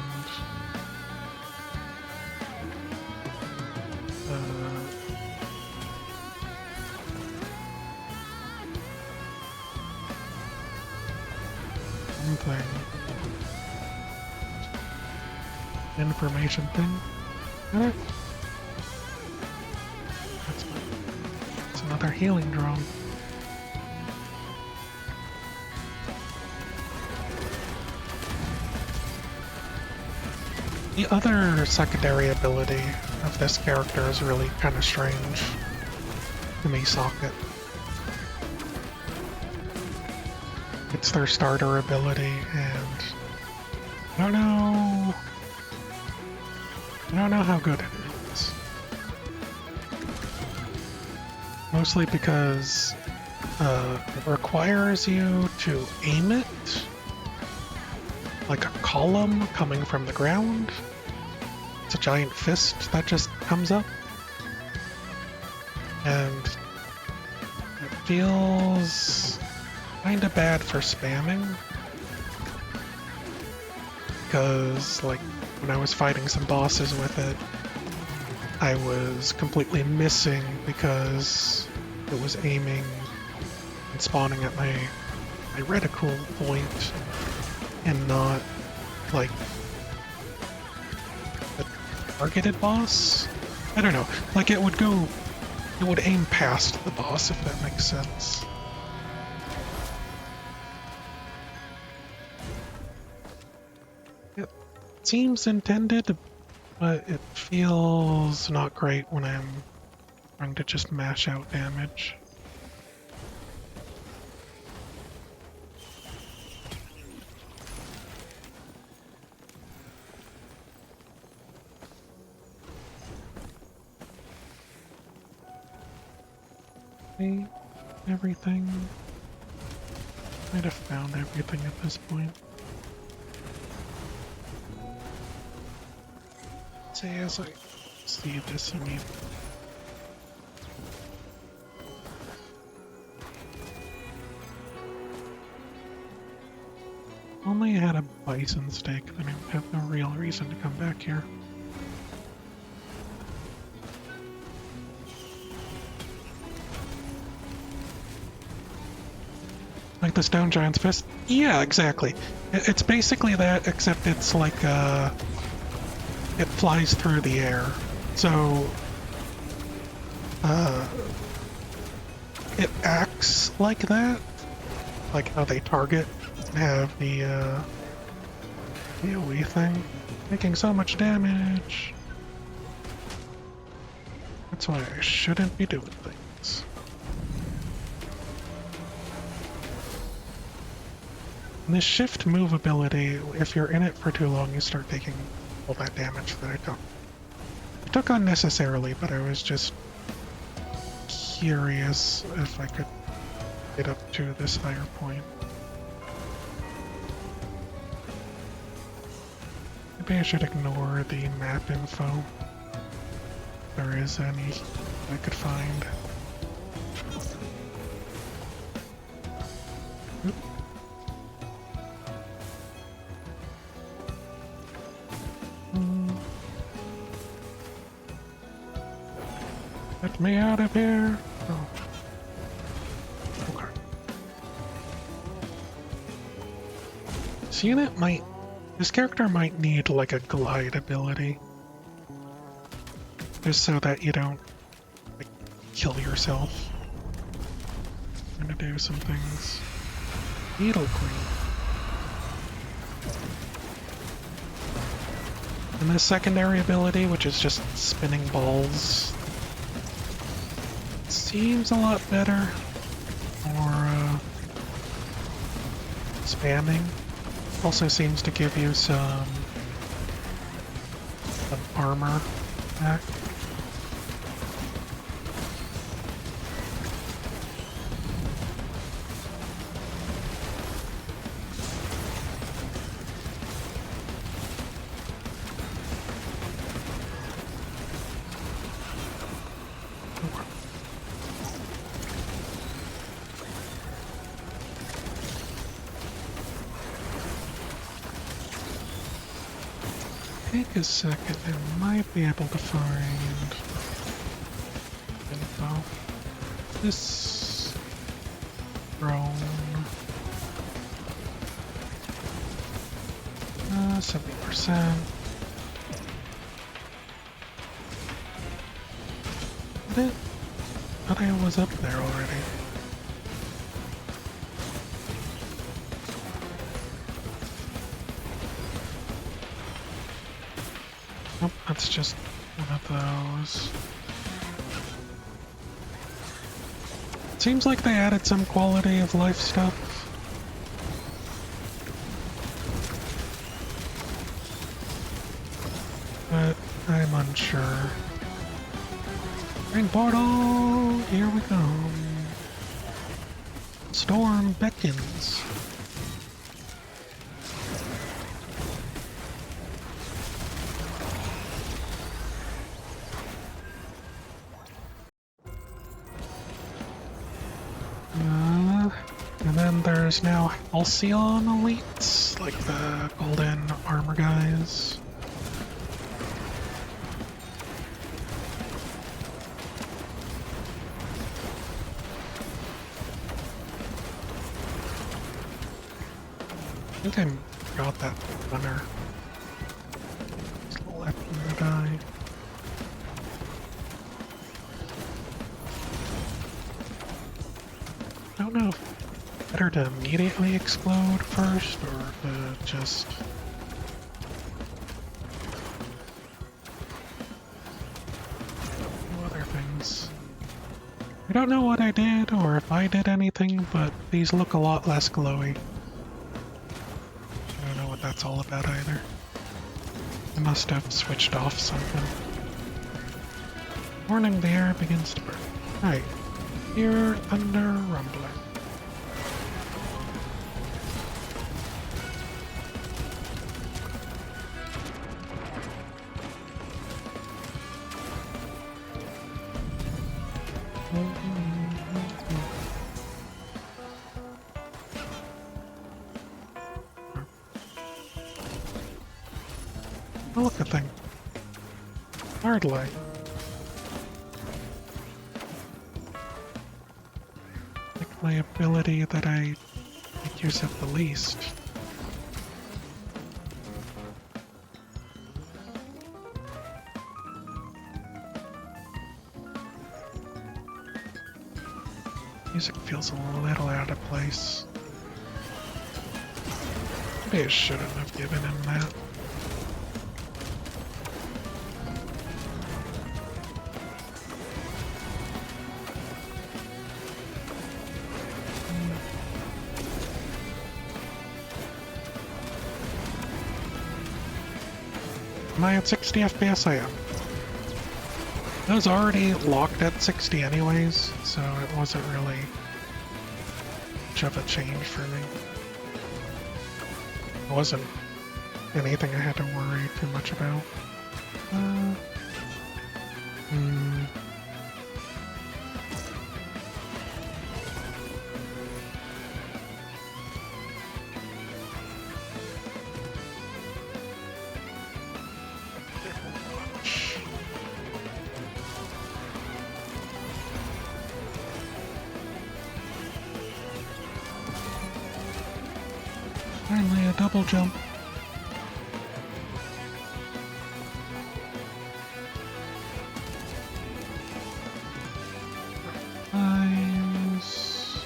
something. Information thing. That's another healing drone. The other secondary ability of this character is really kind of strange to me, Socket. It's their starter ability, and I don't know how good it is. Mostly because it requires you to aim it like a column coming from the ground. It's a giant fist that just comes up. And it feels kinda bad for spamming. Because, like, when I was fighting some bosses with it, I was completely missing because it was aiming and spawning at my reticle point and not, like, targeted boss. I don't know. Like it would go, it would aim past the boss if that makes sense. It seems intended, but it feels not great when I'm trying to just mash out damage. Everything. Might have found everything at this point. Say as I see this, I mean. Only I had a bison steak, then I would have no real reason to come back here. Like the Stone Giant's Fist? Yeah, exactly. It's basically that, except it's like, it flies through the air. So, it acts like that. Like how they target and have the, AoE thing. Making so much damage. That's why I shouldn't be doing things. And this shift move ability, if you're in it for too long, you start taking all that damage that I took. I took unnecessarily, but I was just curious if I could get up to this higher point. Maybe I should ignore the map info. If there is any I could find. Oop. Get me out of here! Oh. Okay. Seeing it might... This character might need like a glide ability. Just so that you don't like kill yourself. I'm gonna do some things. Needle Queen. And the secondary ability, which is just spinning balls, seems a lot better. Or spamming. Also seems to give you some armor back. Take a second, I might be able to find info. This drone, 70%. I thought I was up there already. Nope, that's just one of those. Seems like they added some quality of life stuff. But I'm unsure. Rain portal! Here we go. Storm beckons. And then there's now Halcyon elites, like the golden armor guys. I think I got that runner. Just let him die. know if better to immediately explode first or to just do other things. I don't know what I did or if I did anything, but these look a lot less glowy. I don't know what that's all about either. I must have switched off something. Warning, the air begins to burn. Right. Hear thunder rumbling. Oh, look, a thing. Hard light. Like my ability that I make use of the least. Music feels a little out of place. Maybe I shouldn't have given him that. Am I at 60 FPS? I am. I was already locked at 60 anyways, so it wasn't really much of a change for me. It wasn't anything I had to worry too much about. Finally, a double jump. Nice.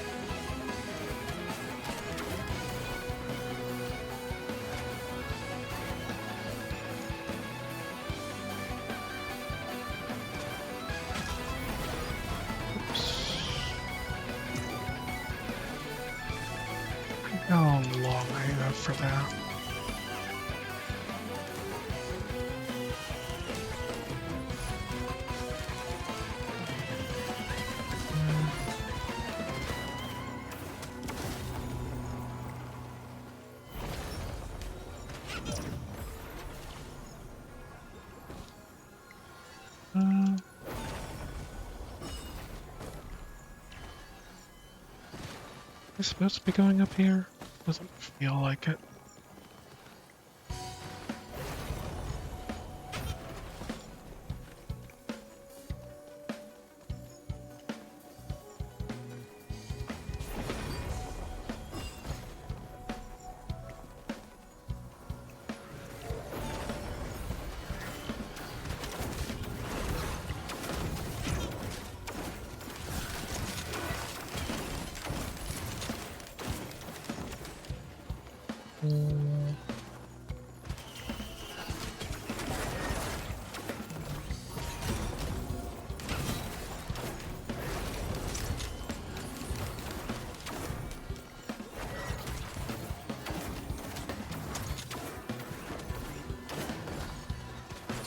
How long I have for that? Am I supposed to be going up here? Doesn't feel like it.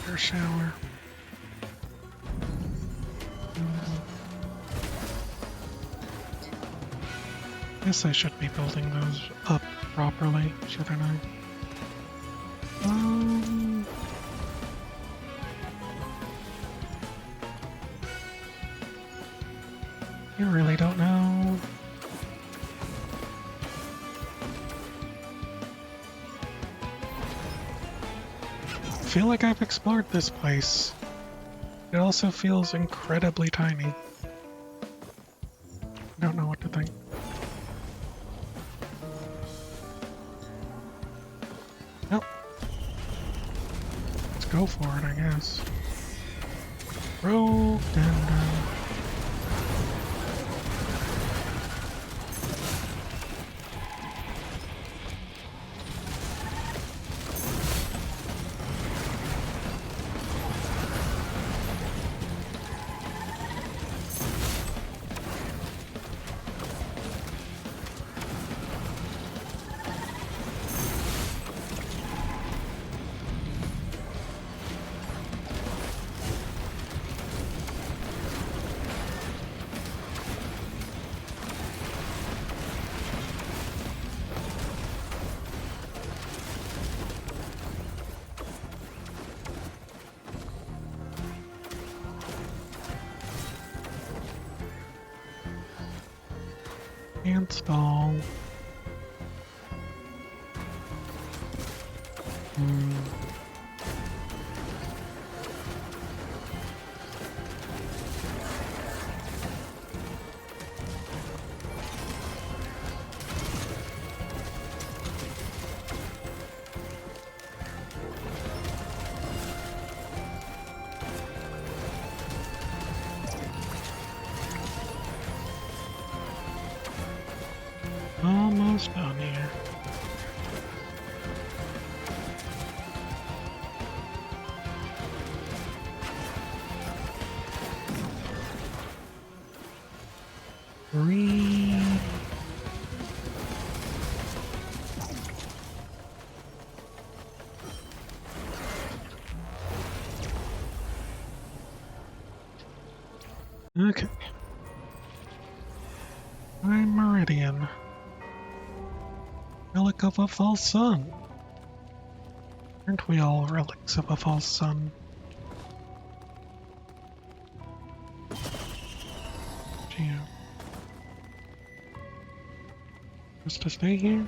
Air shower. Guess I should be building those up properly, shouldn't I? You really don't know. I feel like I've explored this place. It also feels incredibly tiny. I don't know what to think. Nope. Let's go for it, I guess. Rhododendron. Cancel. Almost done here. Okay. I'm Meridian. Relic of a false sun. Aren't we all relics of a false sun? Gee. Just to stay here?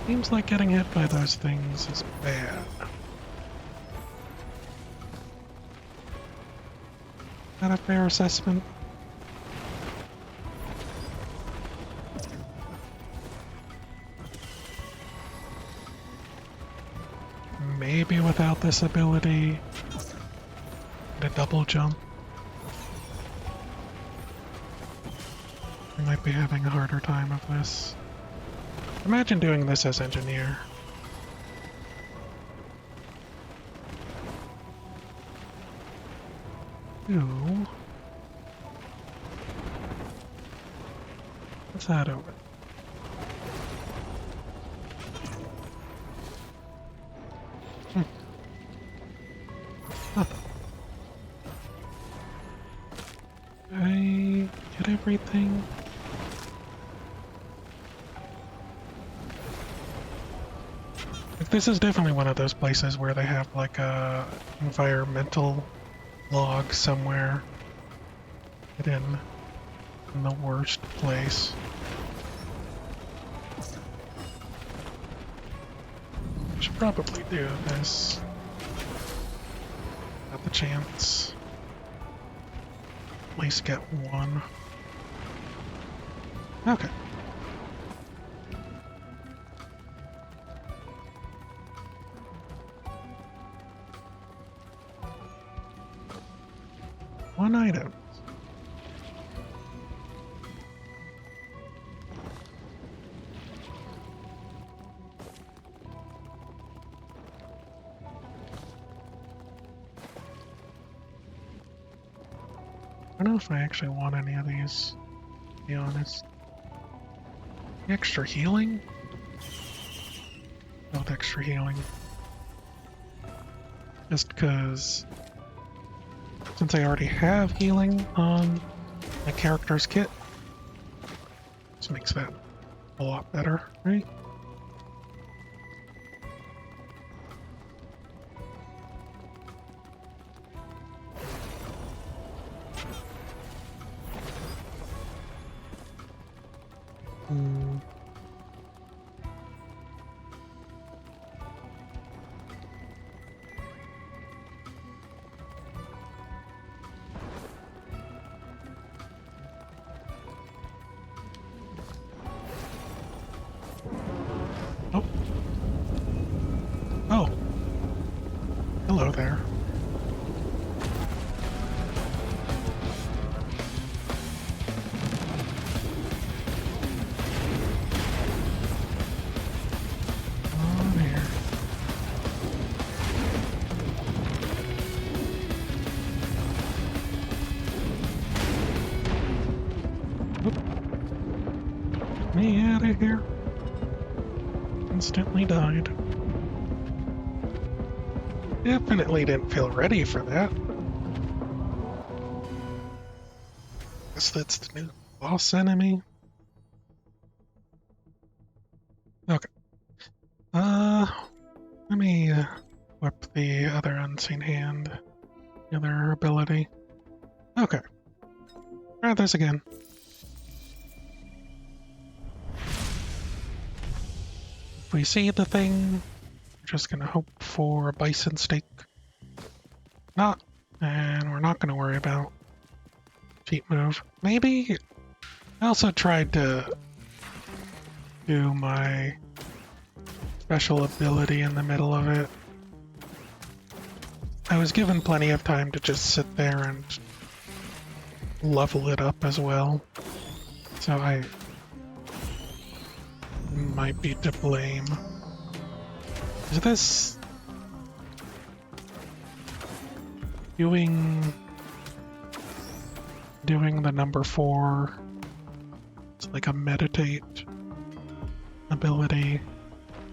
Seems like getting hit by those things is bad. Is that a fair assessment? Maybe without this ability, the double jump, I might be having a harder time of this. Imagine doing this as engineer. Ooh. What's that over? Nothing. I get everything. Like, this is definitely one of those places where they have like a environmental log somewhere hidden in the worst place. I should probably do this. Got the chance. At least get one. Okay. One item. I don't know if I actually want any of these, to be honest. Extra healing? Not extra healing. Just because, since I already have healing on my character's kit, this makes that a lot better, right? Oh. Oh. Hello there. On here. Oop. Me out of here. Instantly died. Definitely didn't feel ready for that. Guess that's the new boss enemy. Okay. Let me whip the other unseen hand, the other ability. Okay. Try this again. If we see the thing, we're just gonna hope for a bison steak. Not, and we're not gonna worry about cheat move. Maybe I also tried to do my special ability in the middle of it. I was given plenty of time to just sit there and level it up as well. So I might be to blame. Is this doing the number 4? It's like a meditate ability.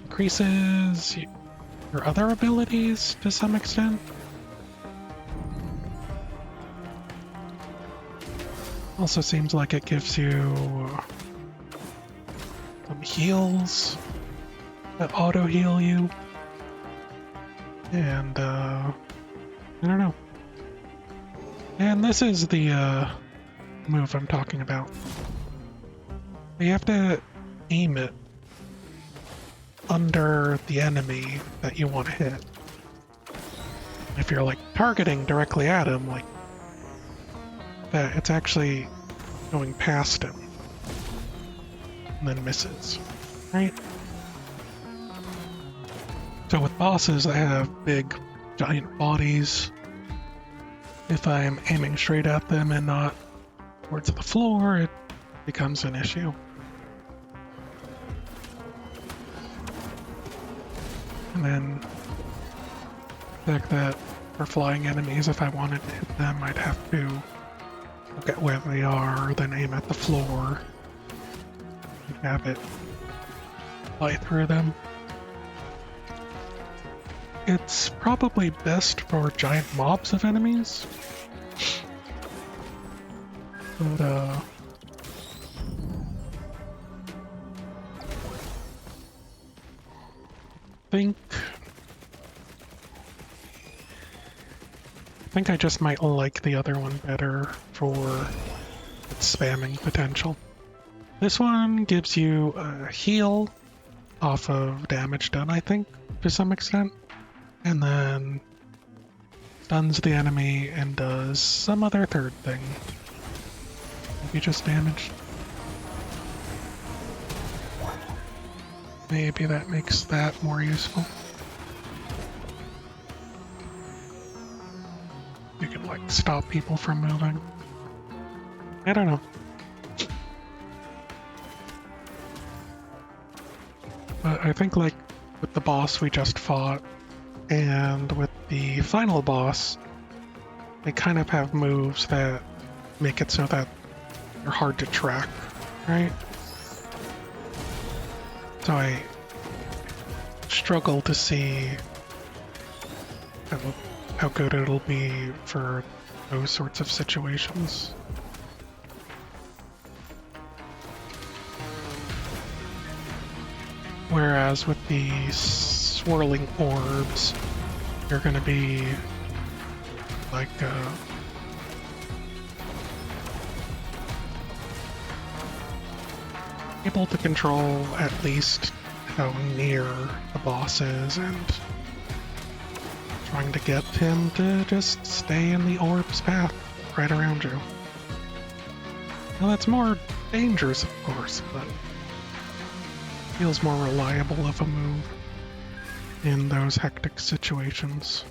Increases your other abilities to some extent. Also seems like it gives you some heals that auto heal you. And I don't know. And this is the move I'm talking about. You have to aim it under the enemy that you want to hit. If you're like targeting directly at him, like that, it's actually going past him and then misses, right? So with bosses that have big giant bodies, if I'm aiming straight at them and not towards the floor, it becomes an issue. And then the fact that for flying enemies, if I wanted to hit them, I'd have to look at where they are, then aim at the floor, and have it fly through them. It's probably best for giant mobs of enemies. But, I think I just might like the other one better for its spamming potential. This one gives you a heal off of damage done, I think, to some extent. And then stuns the enemy and does some other third thing. Maybe just damage. Maybe that makes that more useful. You can like stop people from moving. I don't know. But I think like with the boss we just fought and with the final boss, they kind of have moves that make it so that they're hard to track, right? So I struggle to see how good it'll be for those sorts of situations. Whereas with the swirling orbs, you're gonna be like able to control at least how near the boss is and trying to get him to just stay in the orb's path right around you. Now that's more dangerous, of course, but feels more reliable of a move in those hectic situations.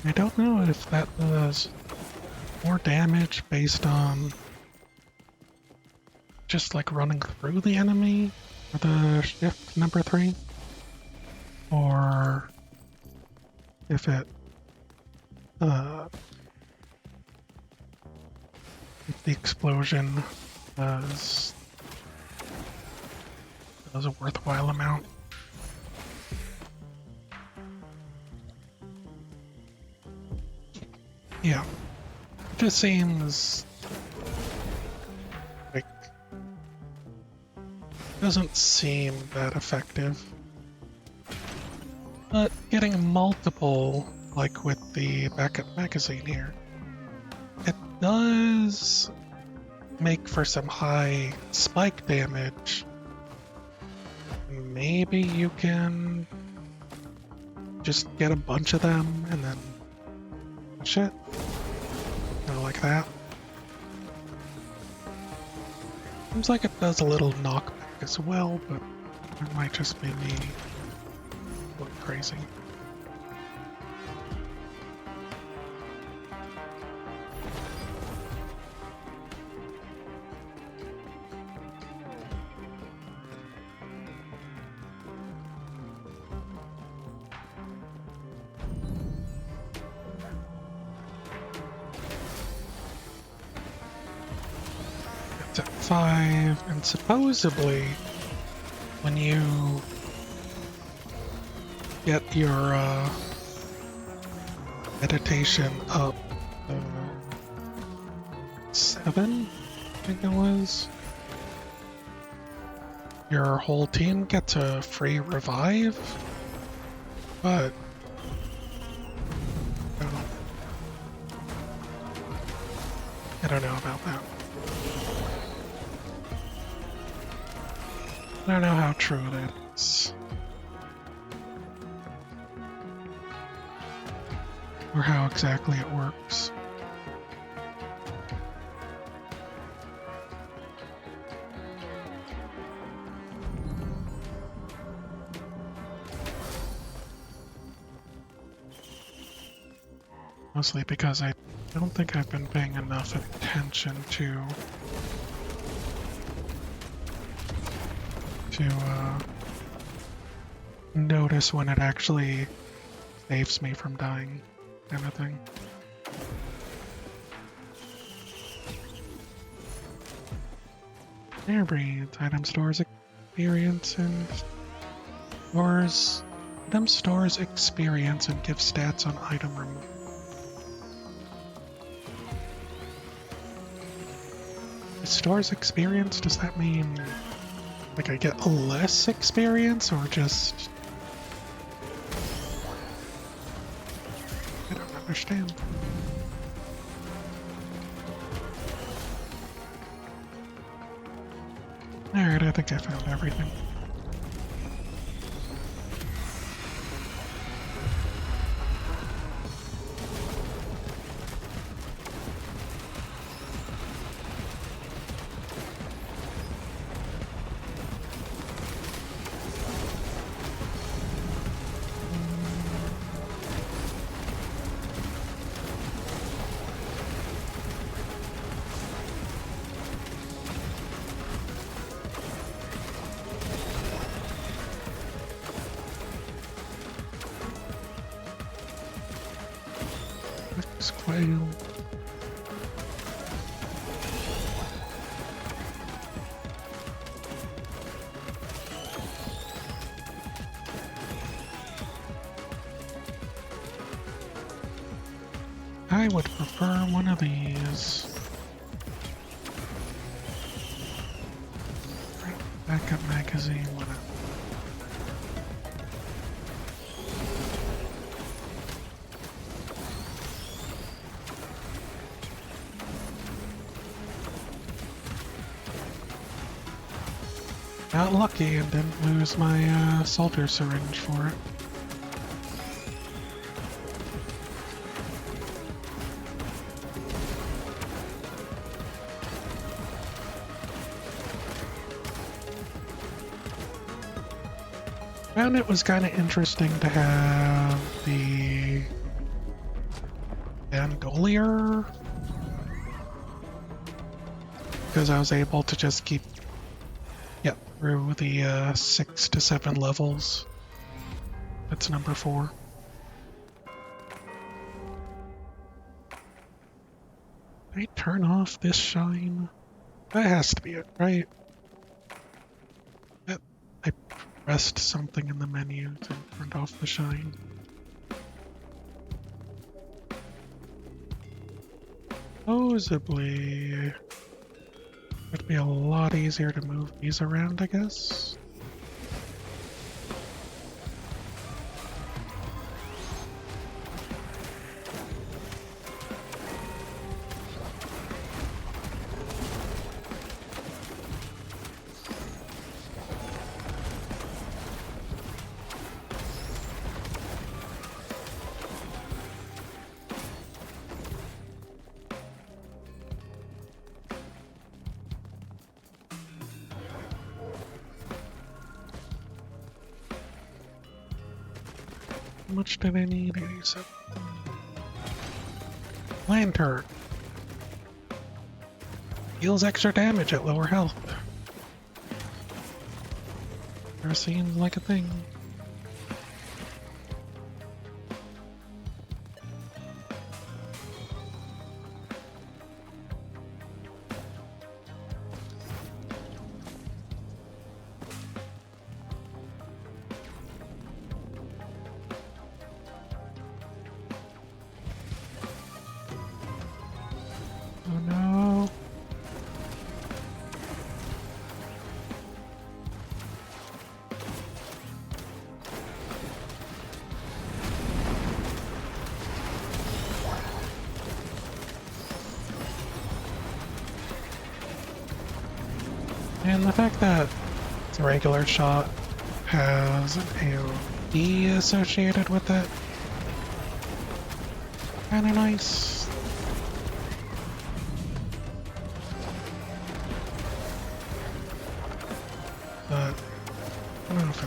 I don't know if that does more damage based on just like running through the enemy for the shift number 3, or if it if the explosion does a worthwhile amount. Yeah, it just seems like doesn't seem that effective. But getting multiple, like with the backup magazine here, it does make for some high spike damage. Maybe you can just get a bunch of them and then push it. Kind of like that. Seems like it does a little knockback as well, but it might just be me going crazy. It's at 5, and supposedly when you get your meditation up 7, I think it was, your whole team gets a free revive, but I don't know about that. I don't know how true that is. Or how exactly it works. Mostly because I don't think I've been paying enough attention to notice when it actually saves me from dying, kind of thing. Air breeds, item stores experience and stores. Item stores experience and give stats on item removal. Stores experience, does that mean like I get less experience or just... I don't understand. Alright, I think I found everything. Quail. I would prefer one of these. Backup magazine, whatever. Got lucky and didn't lose my salter syringe for it. Found it was kind of interesting to have the Bandolier. Because I was able to just keep through the 6 to 7 levels. That's number 4. Did I turn off this shine? That has to be it, right? I pressed something in the menu to turn off the shine. Supposedly, it'd be a lot easier to move these around, I guess. How much did I need? 87. Lantern. Deals extra damage at lower health. Never seems like a thing. Oh no. And the fact that the regular shot has an AoE associated with it, kinda nice. But I don't know if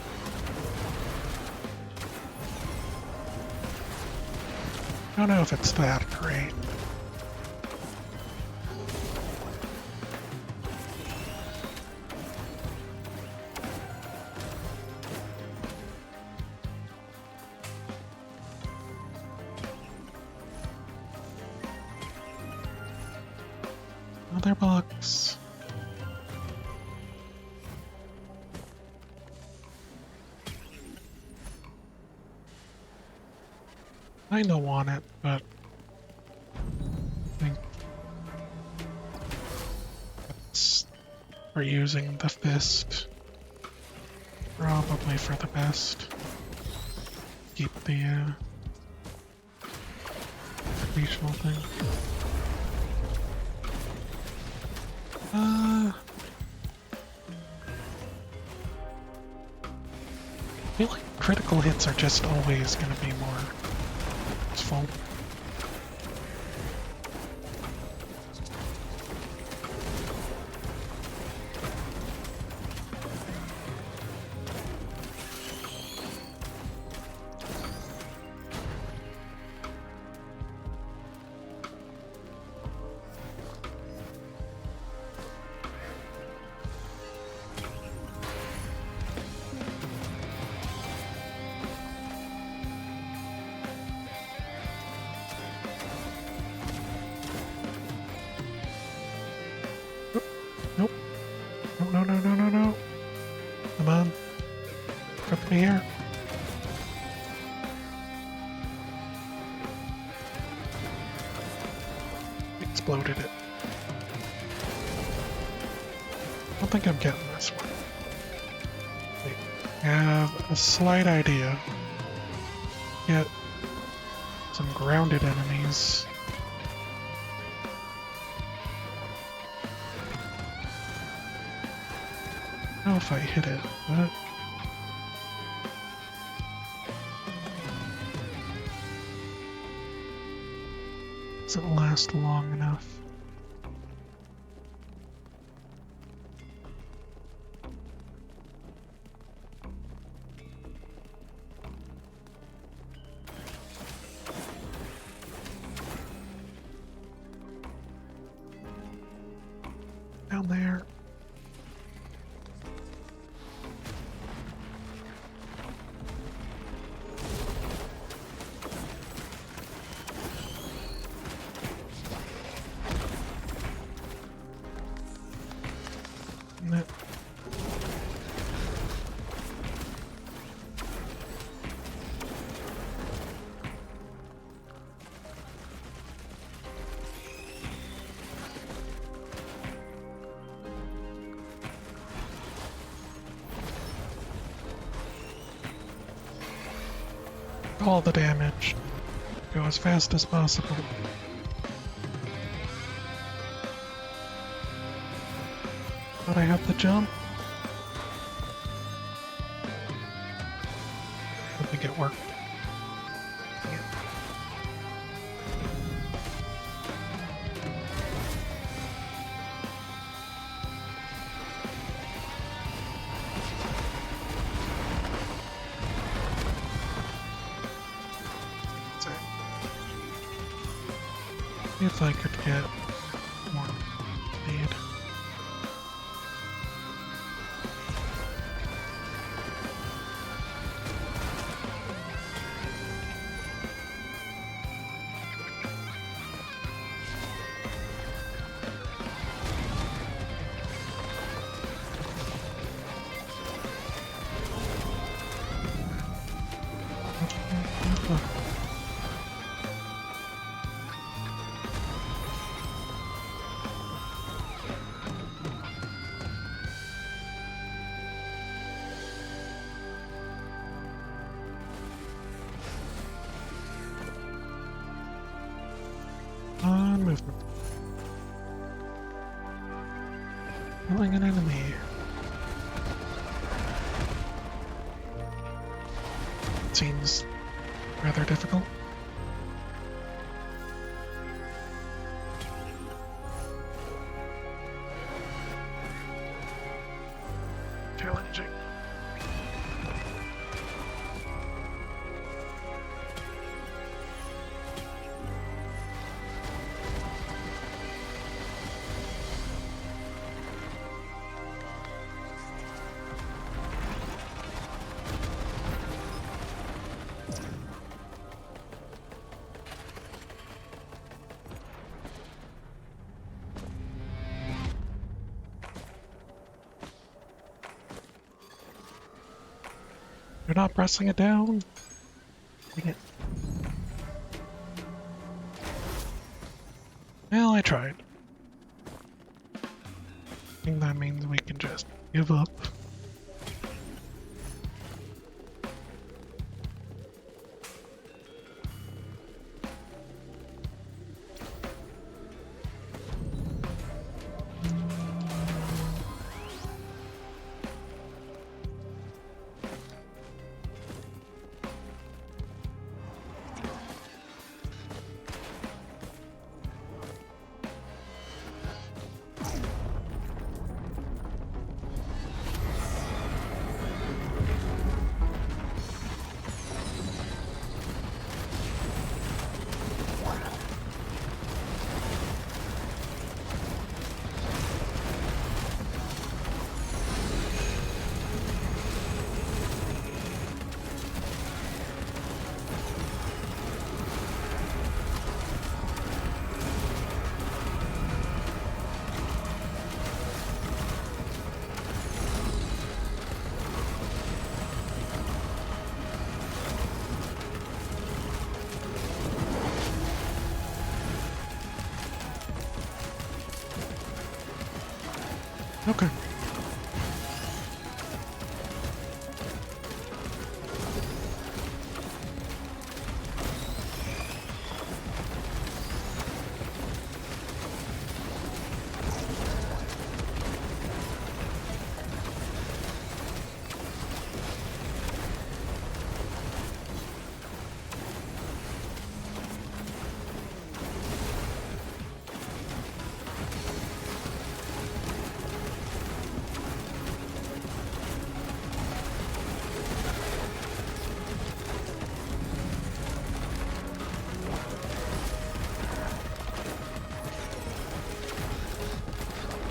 I don't know if it's that great. Another box. I don't want it, but I think it's for using the fist. Probably for the best. Keep the recreational thing. I feel like critical hits are just always going to be more useful. Nope. No, no, no, no, no, no. Come on. Put me here. Exploded it. I don't think I'm getting this one. Wait. I have a slight idea. Get some grounded enemies. I don't know if I hit it, but doesn't last long enough. all the damage. Go as fast as possible. But I have the jump. I think it worked. If I could get more speed. On movement. Killing an enemy. Seems rather difficult. Challenging. You're not pressing it down. Dang it. Well, I tried. I think that means we can just give up. Okay.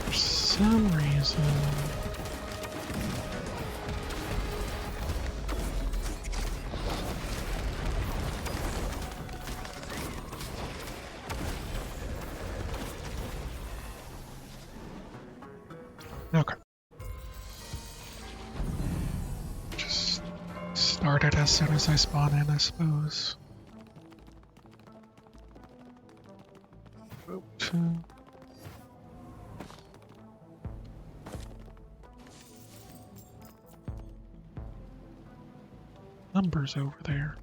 For some reason. Okay. Just start it as soon as I spawn in, I suppose. Oops. Numbers over there.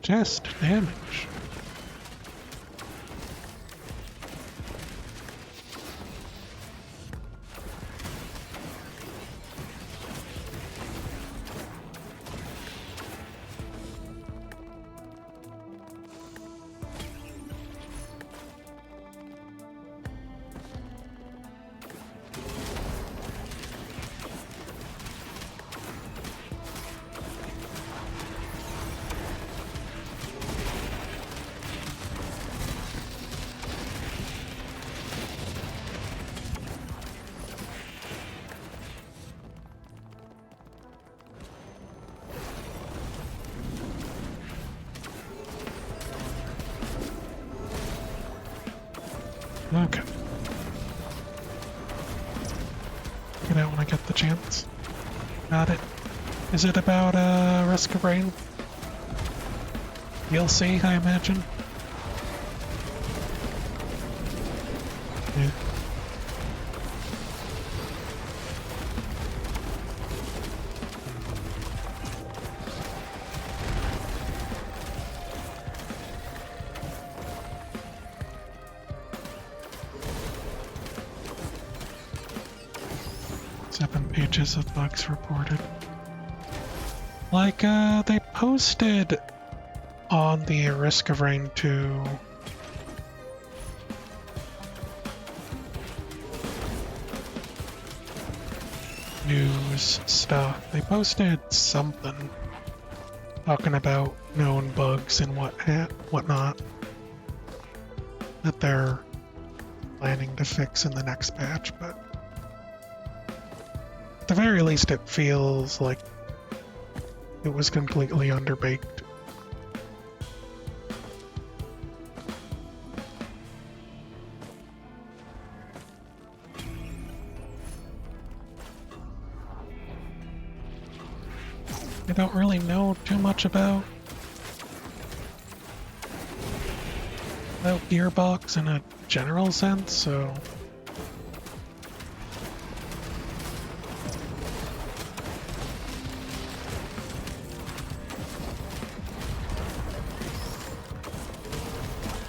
Just damage. Okay. Get out when I get the chance. Got it. Is it about Risk of Rain? DLC, I imagine? Yeah. Pages of bugs reported. Like, they posted on the Risk of Rain 2 news stuff. They posted something talking about known bugs and whatnot that they're planning to fix in the next patch, but at the very least it feels like it was completely underbaked. I don't really know too much about Gearbox in a general sense, so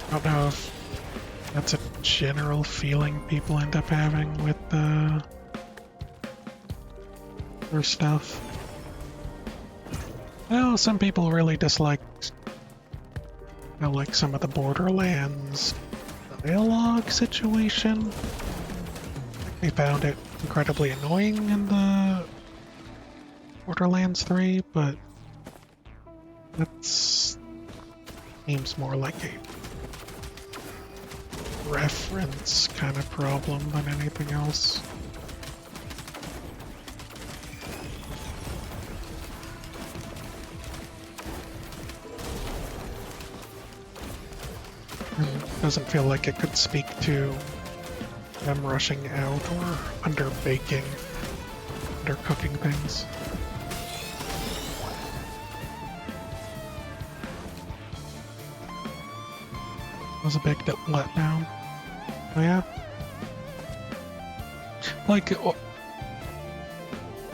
I don't know if that's a general feeling people end up having with their stuff. Well, some people really disliked, like some of the Borderlands dialogue situation. They found it incredibly annoying in the Borderlands 3, but that seems more like a reference kind of problem than anything else. Doesn't feel like it could speak to them rushing out or underbaking, undercooking things. It was a big letdown. Oh yeah? Like,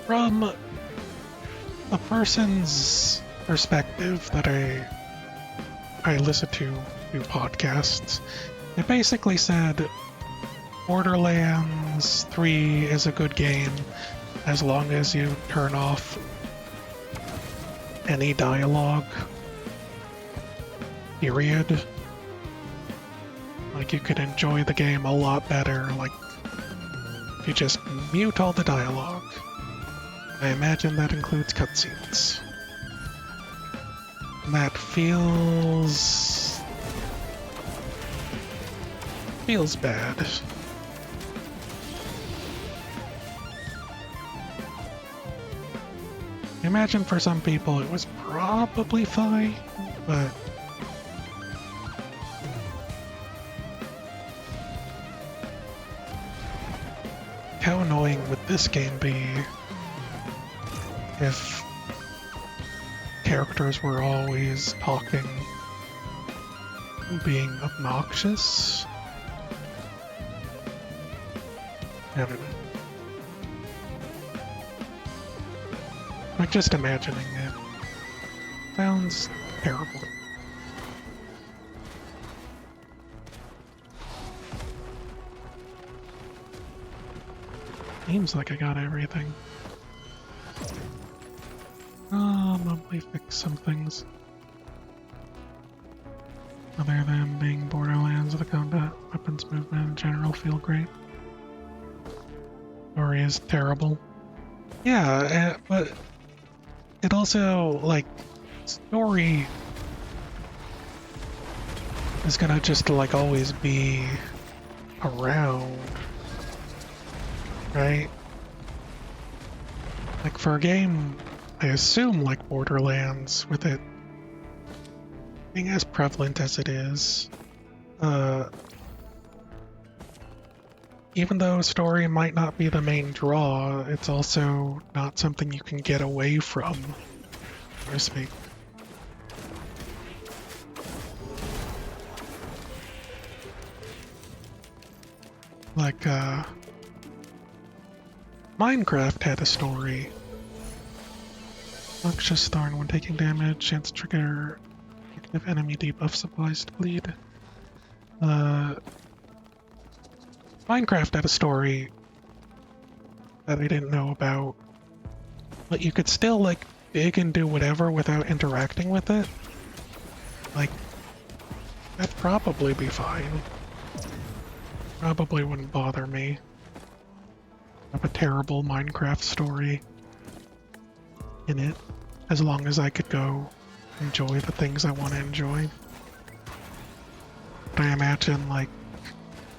from a person's perspective that I listen to podcasts, it basically said Borderlands 3 is a good game as long as you turn off any dialogue, period. Like, you could enjoy the game a lot better, like, if you just mute all the dialogue. I imagine that includes cutscenes. And that feels bad. I imagine for some people it was probably fine, but how annoying would this game be if characters were always talking, being obnoxious? I don't know. Like, just imagining it sounds terrible. Seems like I got everything. Probably fix some things. Other than being Borderlands, the combat, weapons movement in general feel great. Story is terrible. Yeah, but it also, like, story is gonna just, like, always be around, right? Like, for a game, I assume, like Borderlands, with it being as prevalent as it is, even though story might not be the main draw, it's also not something you can get away from, so to speak. Like, Minecraft had a story. Noxious Thorn, when taking damage, chance to trigger active enemy debuff supplies to bleed. Minecraft had a story that I didn't know about, but you could still, like, dig and do whatever without interacting with it. Like, that'd probably be fine. Probably wouldn't bother me. I have a terrible Minecraft story in it, as long as I could go enjoy the things I want to enjoy. But I imagine, like,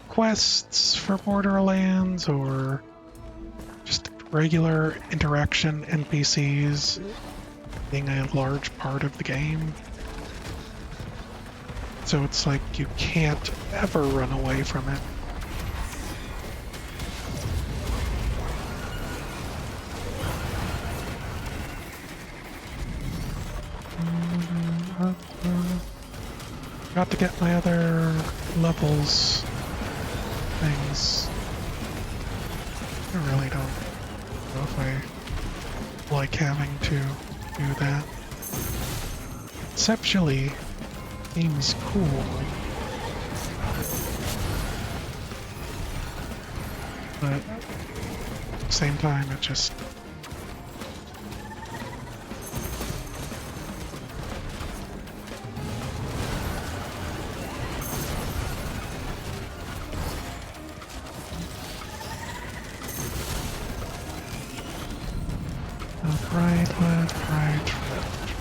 quests for Borderlands or just regular interaction NPCs being a large part of the game. So it's like you can't ever run away from it. Got to get my other levels things. I really don't know if I like having to do that. Conceptually, seems cool. But at the same time, it just... Right, left, right, left.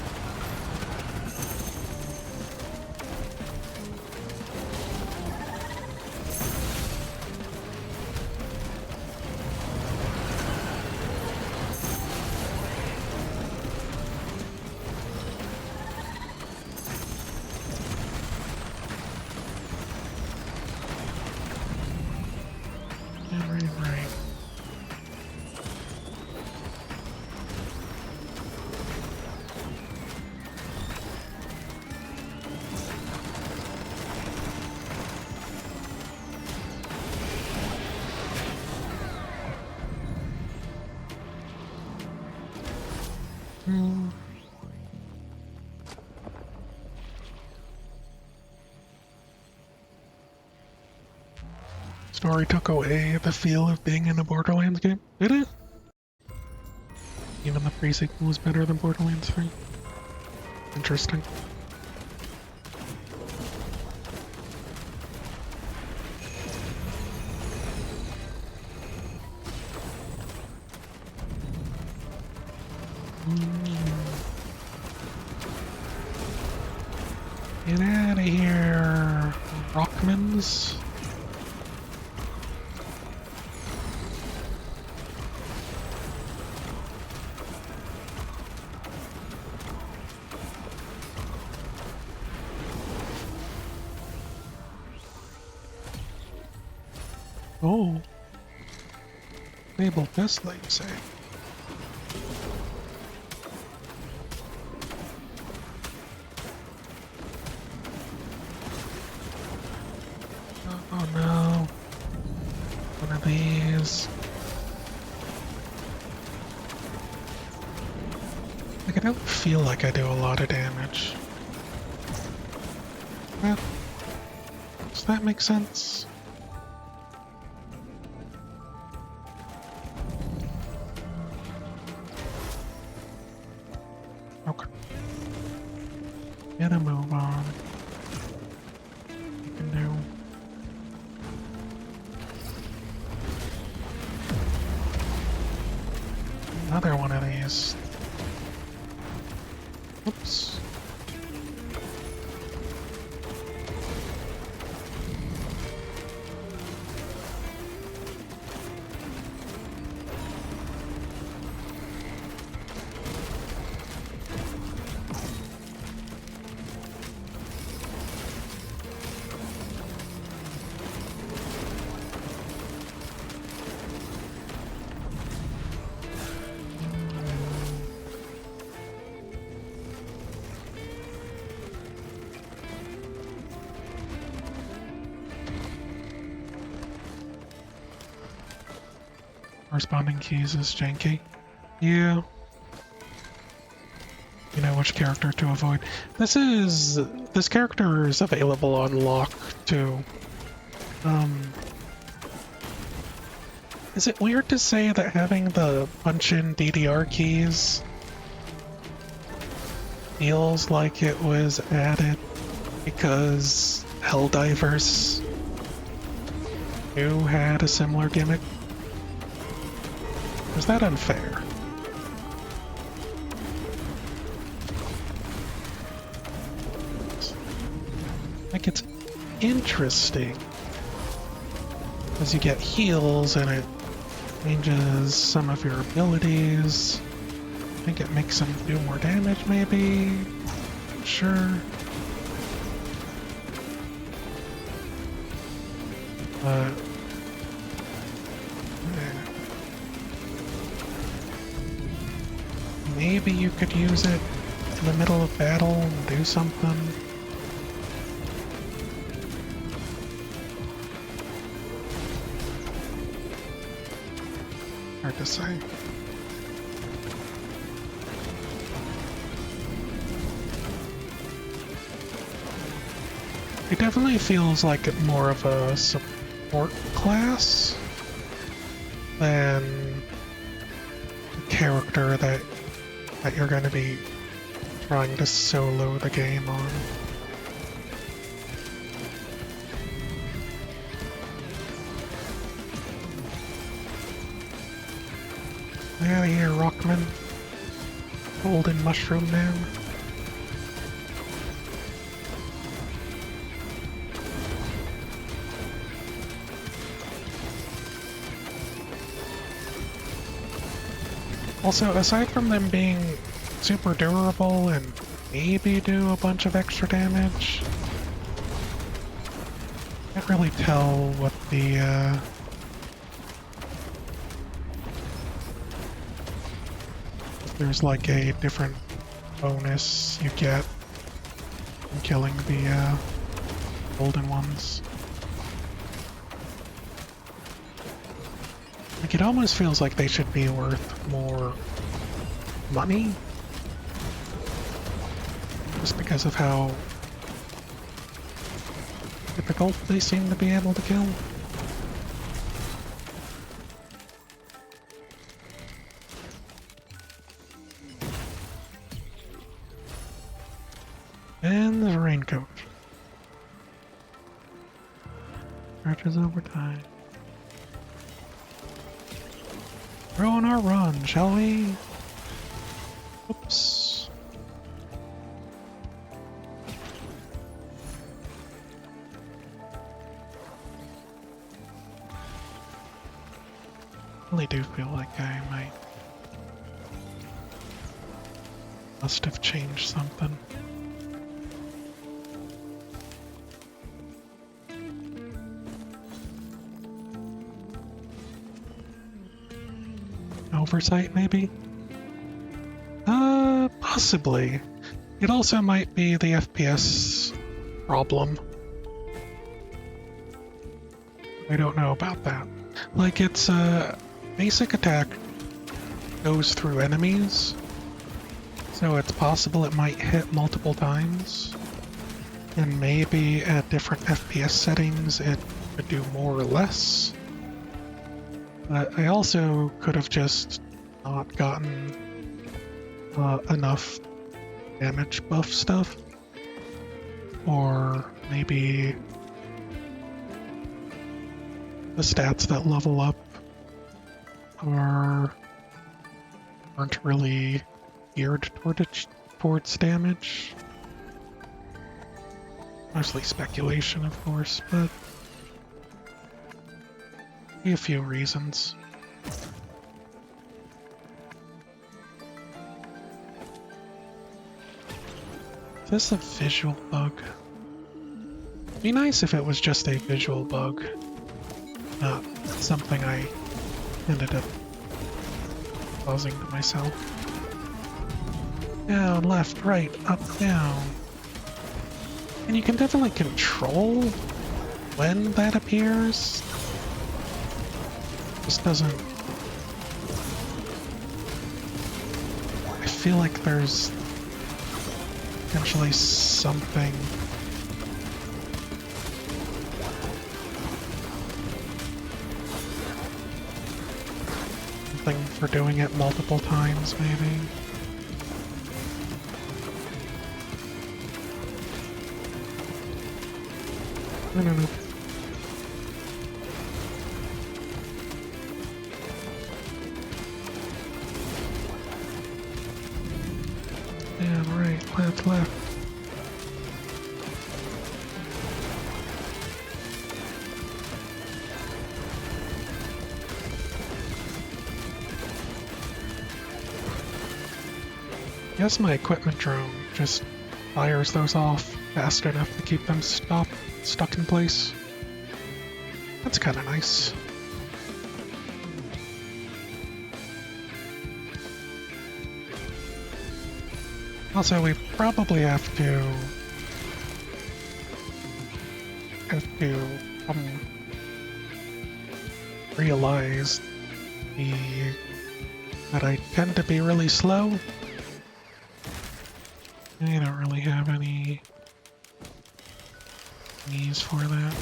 Right. Story took away the feel of being in a Borderlands game, did it? Even the pre-sequel was better than Borderlands 3. Interesting. Get out of here, Rockmans. Oh. Enable Tesla, you say? Oh no. One of these. Like, I don't feel like I do a lot of damage. That, does that make sense? Okay. Gotta move on. You can do. Another one of these. Oops. Responding keys is janky. Yeah. You know which character to avoid. This character is available on lock too. Is it weird to say that having the punch-in DDR keys feels like it was added because Helldivers 2 had a similar gimmick? Is that unfair? Like, it's interesting as you get heals and it changes some of your abilities. I think it makes them do more damage, maybe? Sure. But maybe you could use it in the middle of battle and do something. Hard to say. It definitely feels like more of a support class than a character that you're going to be trying to solo the game on. Yeah, here, Rockman. Golden Mushroom Man. Also, aside from them being super durable and maybe do a bunch of extra damage, I can't really tell what the, if there's like a different bonus you get from killing the, golden ones. Like, it almost feels like they should be worth more money. Just because of how difficult they seem to be able to kill. And the raincoat. Stretches over time. We're on our run, shall we? Oops. Really do feel like I must have changed something. Oversight, maybe? Possibly. It also might be the FPS problem. I don't know about that. Like, its basic attack goes through enemies, So it's possible it might hit multiple times, and maybe at different FPS settings it could do more or less. But I also could have just not gotten enough damage buff stuff, or maybe the stats that level up aren't really geared towards damage. Mostly speculation, of course, but a few reasons. Is this a visual bug? It'd be nice if it was just a visual bug, not something I ended up causing to myself. Down, left, right, up, down. And you can definitely control when that appears. Just doesn't... I feel like there's potentially something for doing it multiple times, maybe. I don't know. Yeah, right, left, left. I guess my equipment drone just fires those off fast enough to keep them stuck in place. That's kind of nice. Also, we probably have to realize that I tend to be really slow. I don't really have any needs for that.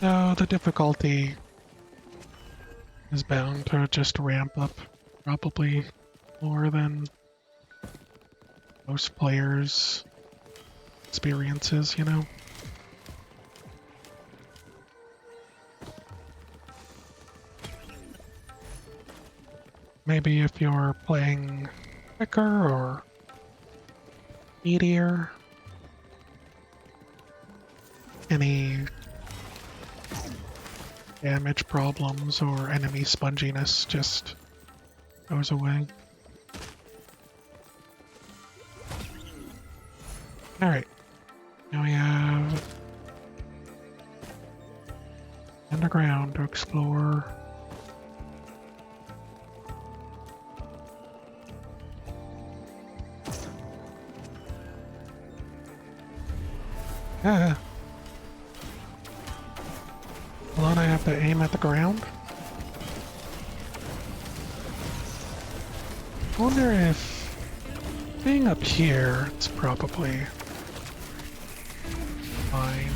So the difficulty is bound to just ramp up, probably more than most players' experiences, you know? Maybe if you're playing quicker or speedier, any damage problems or enemy sponginess just goes away. Alright, now we have underground to explore. Ah. Well, then I have to aim at the ground. I wonder if being up here, it's probably fine.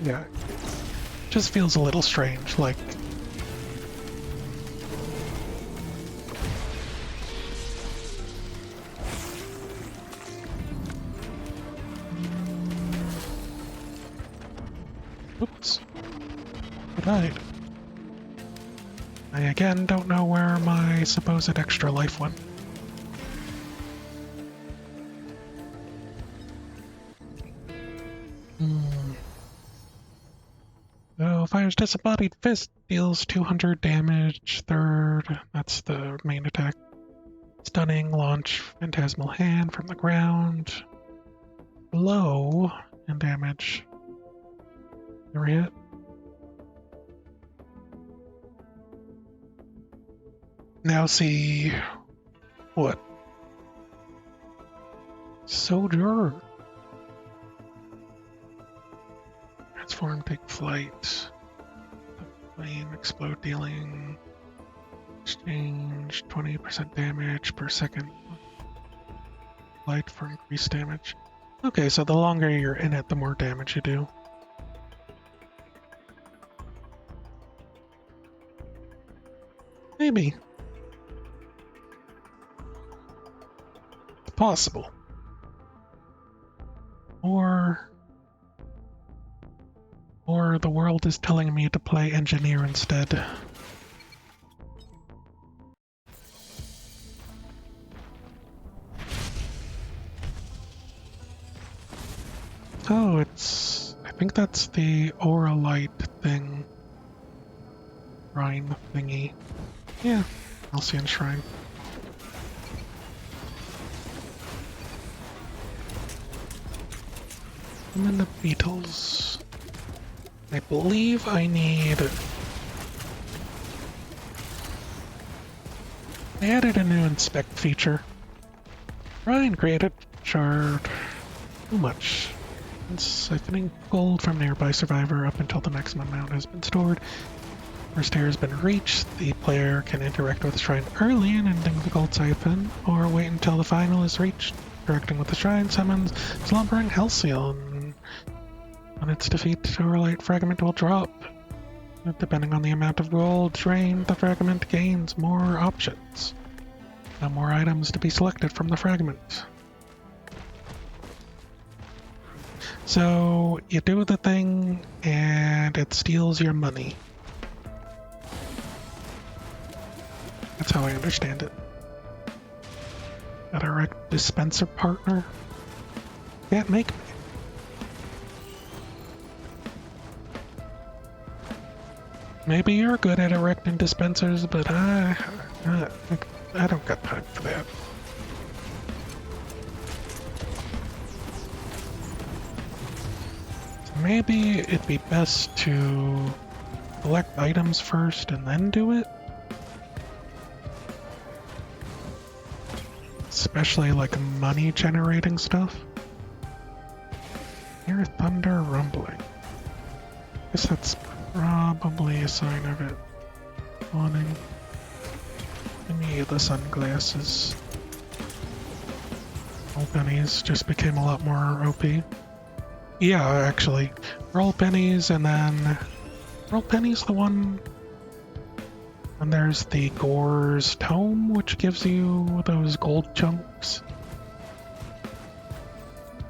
Yeah, just feels a little strange, like oops. I died. I again don't know where my supposed extra life went. So, fires disembodied fist, deals 200 damage. Third, that's the main attack. Stunning, launch phantasmal hand from the ground. Blow and damage. Never hit. Now see what? Soldier. transform, take flight. Plane, explode, dealing. Exchange, 20% damage per second. Flight for increased damage. Okay, so the longer you're in it, the more damage you do. Maybe. It's possible. Or the world is telling me to play engineer instead. Oh, I think that's the aura light thing. Shrine thingy. Yeah, Halcyon Shrine. And then the beetles. I believe I need... I added a new inspect feature. Shrine created shard. Too much. Siphoning gold from nearby survivor up until the maximum amount has been stored. First tier has been reached. The player can interact with the shrine early and ending the gold siphon, or wait until the final is reached. Interacting with the shrine summons Slumbering Halcyon. On its defeat, a light fragment will drop. Depending on the amount of gold drained, the fragment gains more options. Now more items to be selected from the fragment. So you do the thing and it steals your money. That's how I understand it. Got a dispenser partner? Can't make me. Maybe you're good at erecting dispensers, but I don't got time for that. Maybe it'd be best to collect items first and then do it? Especially like money generating stuff. Hear thunder rumbling. Guess that's probably a sign of it spawning. Give me the sunglasses. All pennies just became a lot more OP. Yeah, actually. Roll pennies and then... Roll pennies the one... And there's the Gore's Tome, which gives you those gold chunks.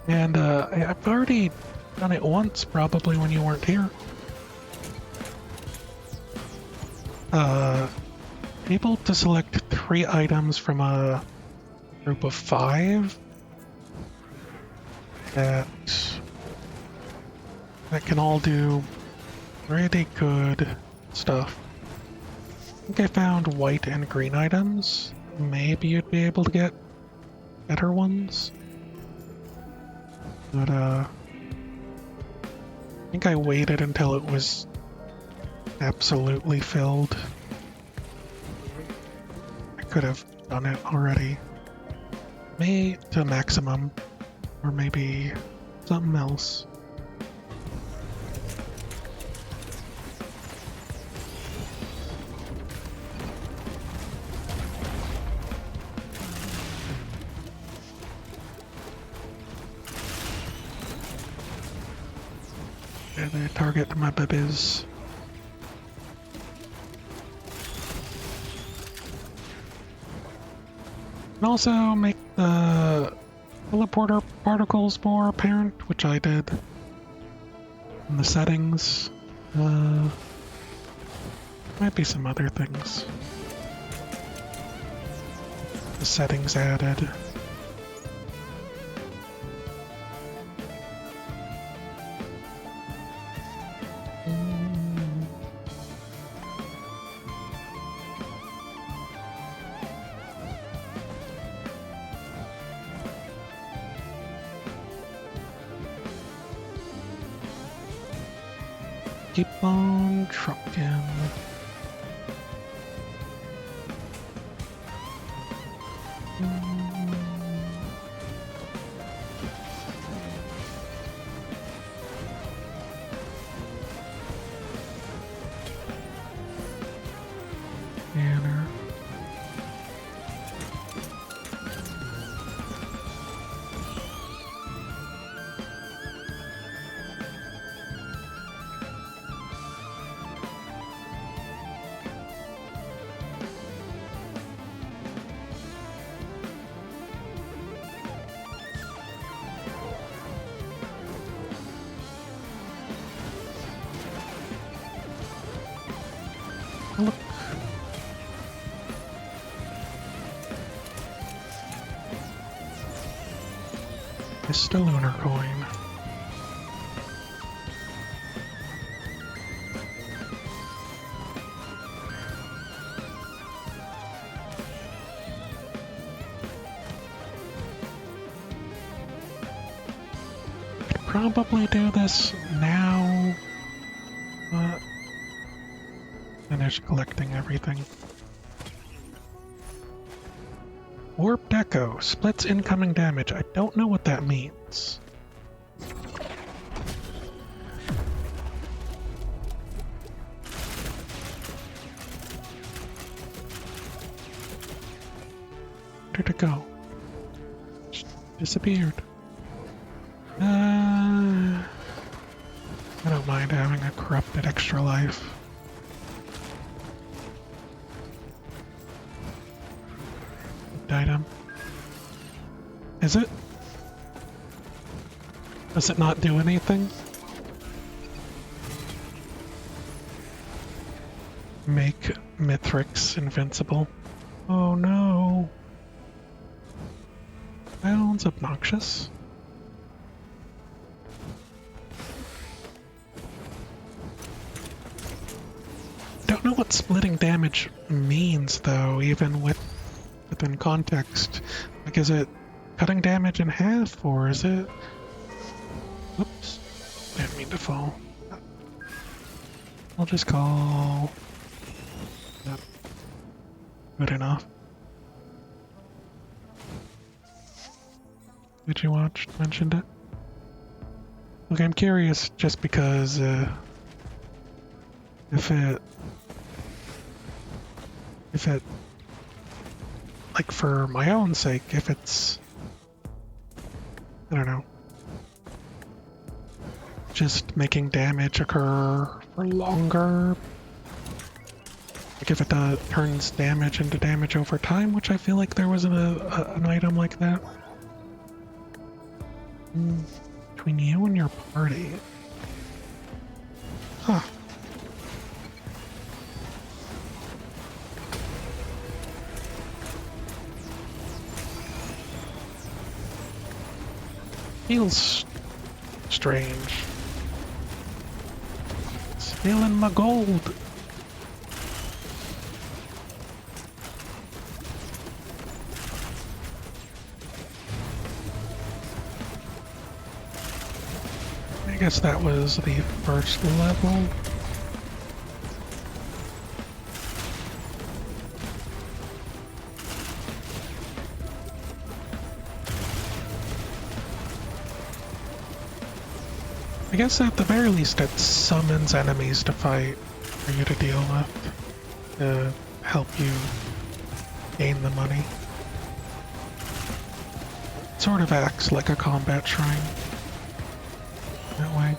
And I've already done it once, probably when you weren't here. Able to select 3 items from a group of 5 that can all do pretty good stuff. I think I found white and green items. Maybe you'd be able to get better ones. But I think I waited until it was absolutely filled. I could have done it already. Maybe to maximum, or maybe something else. And I target my babies. And also make the teleporter particles more apparent, which I did in the settings. Might be some other things. The settings added. Keep on trucking. Look. Missed a lunar coin. Probably do this now, but finish collecting everything. Warped Echo splits incoming damage. I don't know what that means. Where'd it go? Just disappeared. I don't mind having a corrupted extra life. Item. Is it? Does it not do anything? Make Mithrix invincible. Oh no. Sounds obnoxious. Don't know what splitting damage means though, even within context. Like, is it cutting damage in half, or is it... Oops. Didn't mean to fall. I'll just call... Yep. Good enough. Did you watch? Mentioned it? Look, I'm curious just because, if it, like, for my own sake, if it's, I don't know, just making damage occur for longer, like if it turns damage into damage over time, which I feel like there was an item like that. Between you and your party. Huh. Feels strange. Stealing my gold. I guess that was the first level. I guess at the very least it summons enemies to fight for you to deal with, to help you gain the money. It sort of acts like a combat shrine. That way.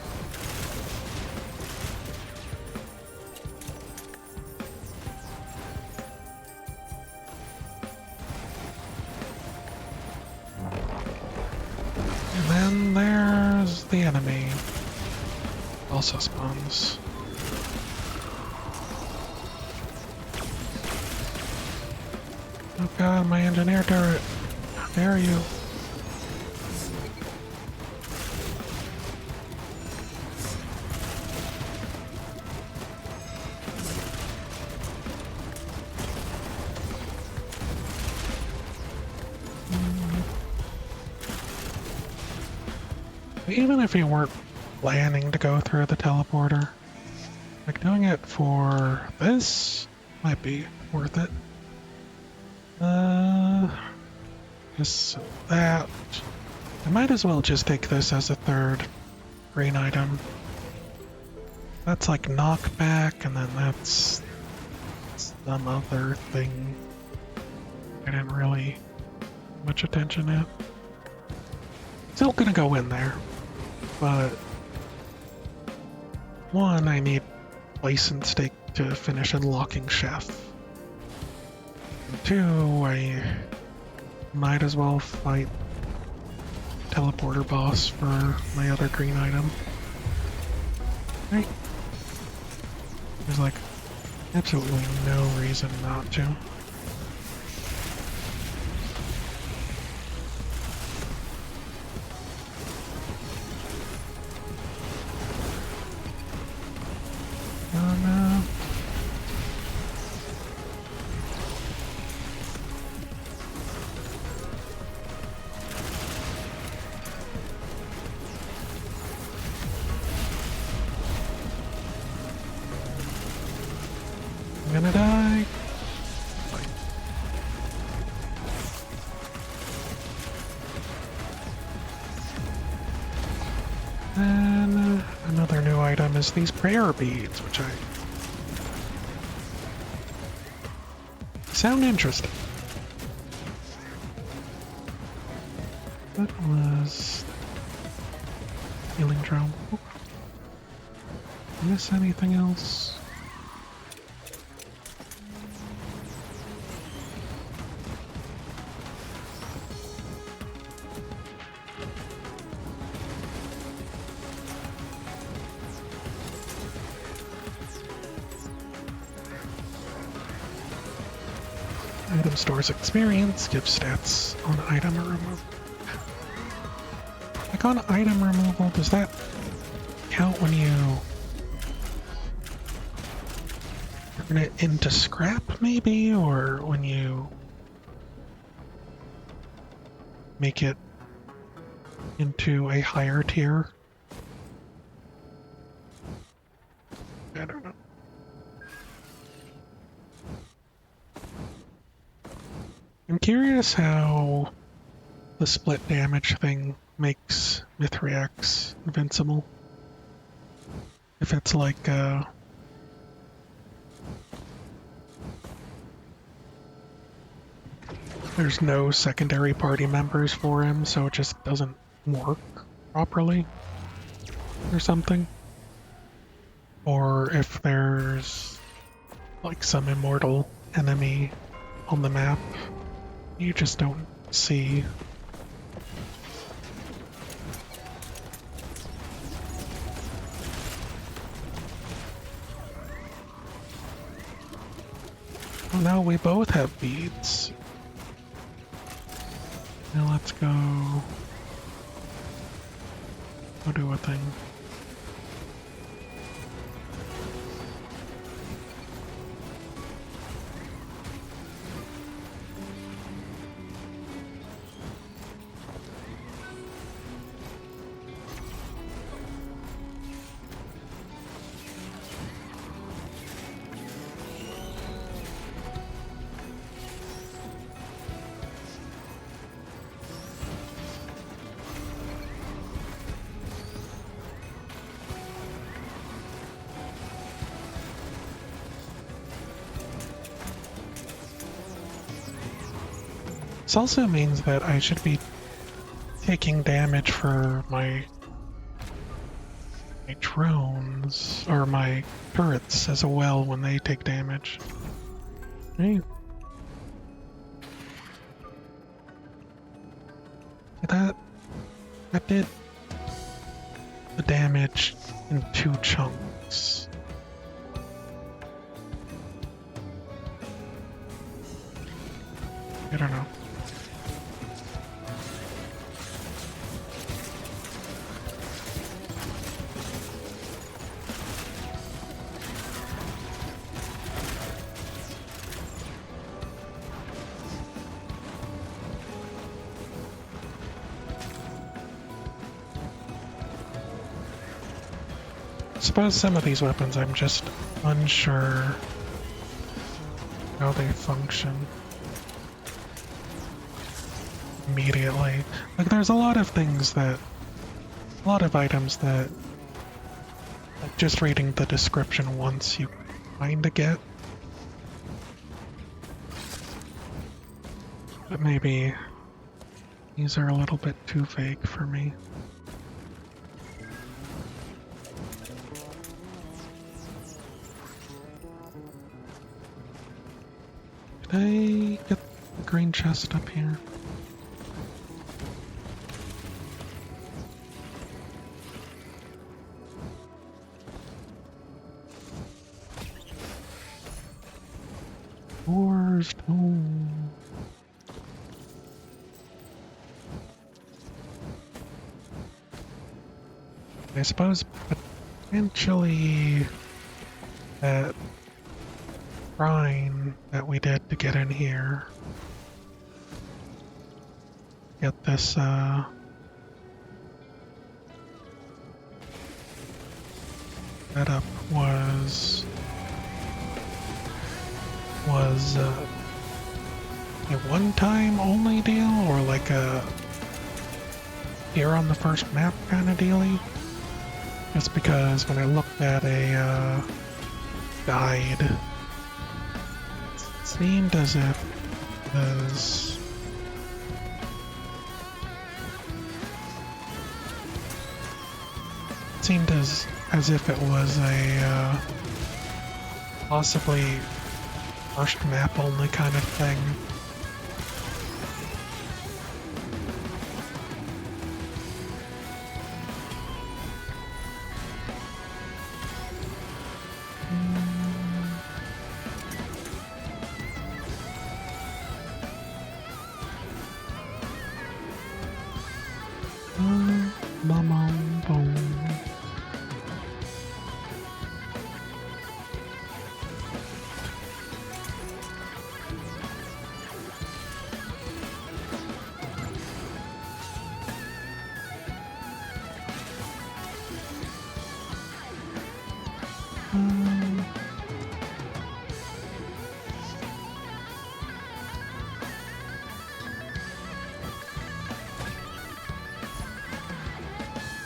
And then there's the enemy. Also spawns. Oh god, my engineer turret. How dare you? Even if you weren't planning to go through the teleporter, like doing it for this might be worth it. This, that. I might as well just take this as a third green item. That's like knockback, and then that's some other thing I didn't really pay much attention at. Still gonna go in there, but one, I need license stake to finish unlocking Chef. And two, I might as well fight teleporter boss for my other green item. Right? There's like Absolutely no reason not to. Oh no. I'm gonna die. And another new item is these prayer beads, which I sound interesting. What was healing drone? Oh. Miss anything else? Item stores experience, gives stats on item removal. Like on item removal, does that count when you turn it into scrap maybe? Or when you make it into a higher tier? I don't know. I'm curious how the split damage thing makes Mithriax invincible. If it's like, there's no secondary party members for him, so it just doesn't work properly or something. Or if there's like some immortal enemy on the map you just don't see. Oh no, we both have beads. Now let's go do a thing. This also means that I should be taking damage for my drones, or my turrets as well when they take damage. Right? That did the damage in 2 chunks. I don't know. I suppose some of these weapons I'm just unsure how they function immediately. Like there's a lot of things that, a lot of items that, like just reading the description once you kinda get. But maybe these are a little bit too vague for me. Did I get the green chest up here? first home. I suppose potentially that shrine that we did to get in here. Get this setup was a one-time only deal, or like a here on the first map kind of dealy. Just because when I looked at a guide, it seemed as if it was as if it was a possibly first map only kind of thing.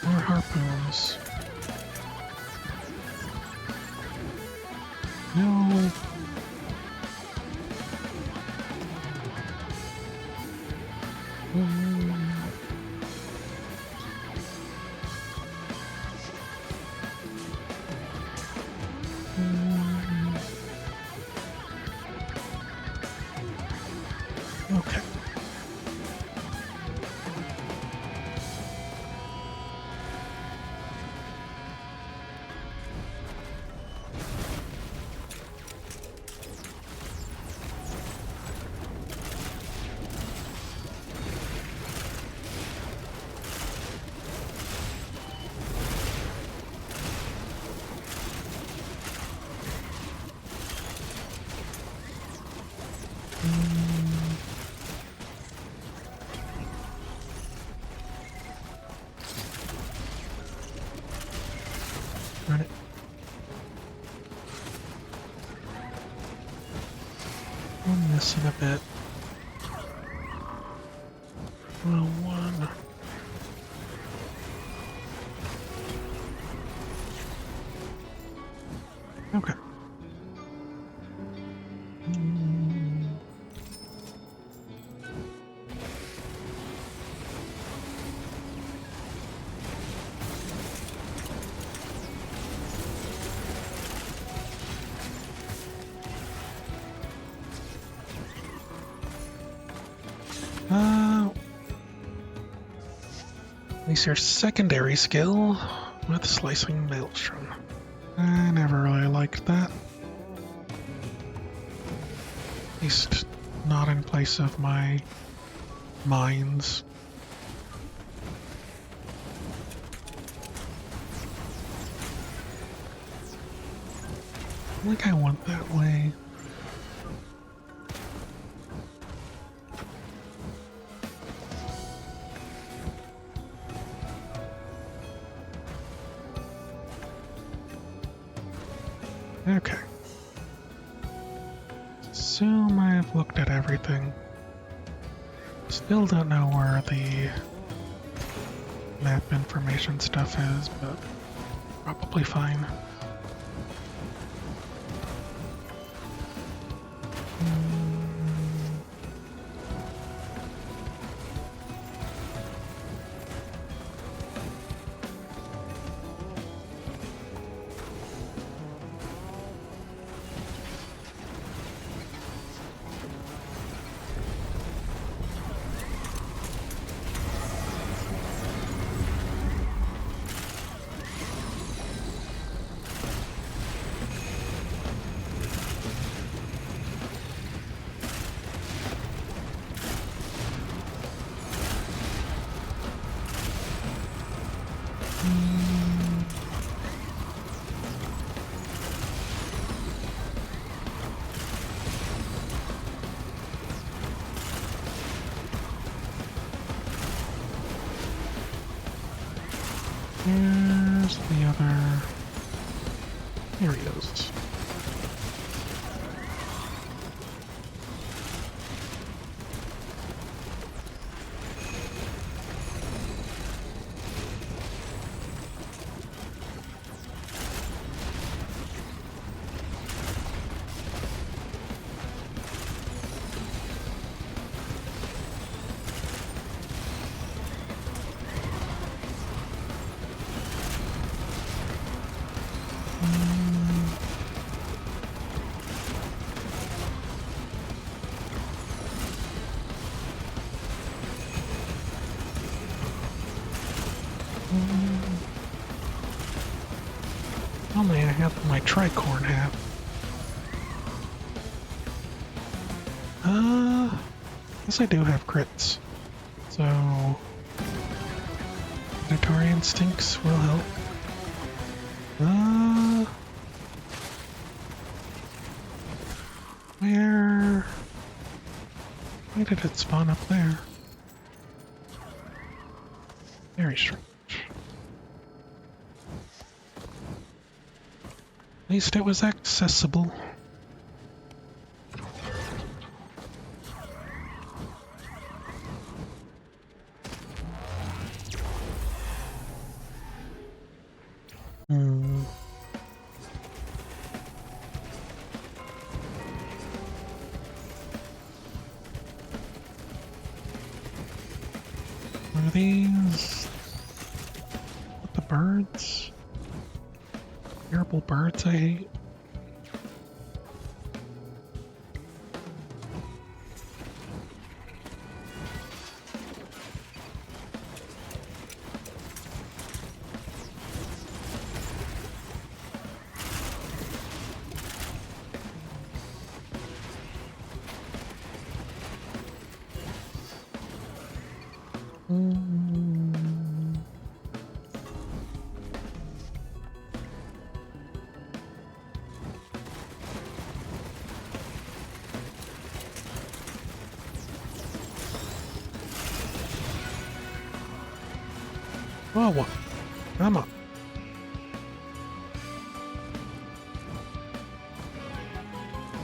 More harpoons. No. Okay. Run it. I'm missing a bit. Well, one. Okay. At least your secondary skill with Slicing Maelstrom. I never really liked that. At least not in place of my mines. I think I want that way. Okay. Assume I've looked at everything. Still don't know where the map information stuff is, but probably fine. Where's the other? Here he is. Only I have my tricorn hat. Guess I do have crits. So predatory instincts will help. Why did it spawn up there? Very strange. At least it was accessible. What are these? What, the birds? Terrible birds I hate. Whoa, come on.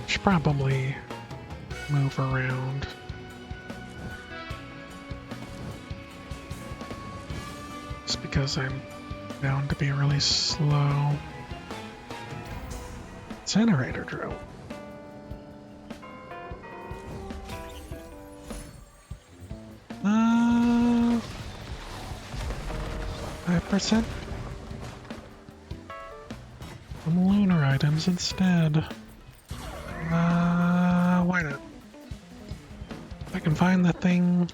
Should probably move around. Just because I'm bound to be really slow. Incinerator drill. Uh, 5%? Some lunar items instead. Why not? If I can find the thing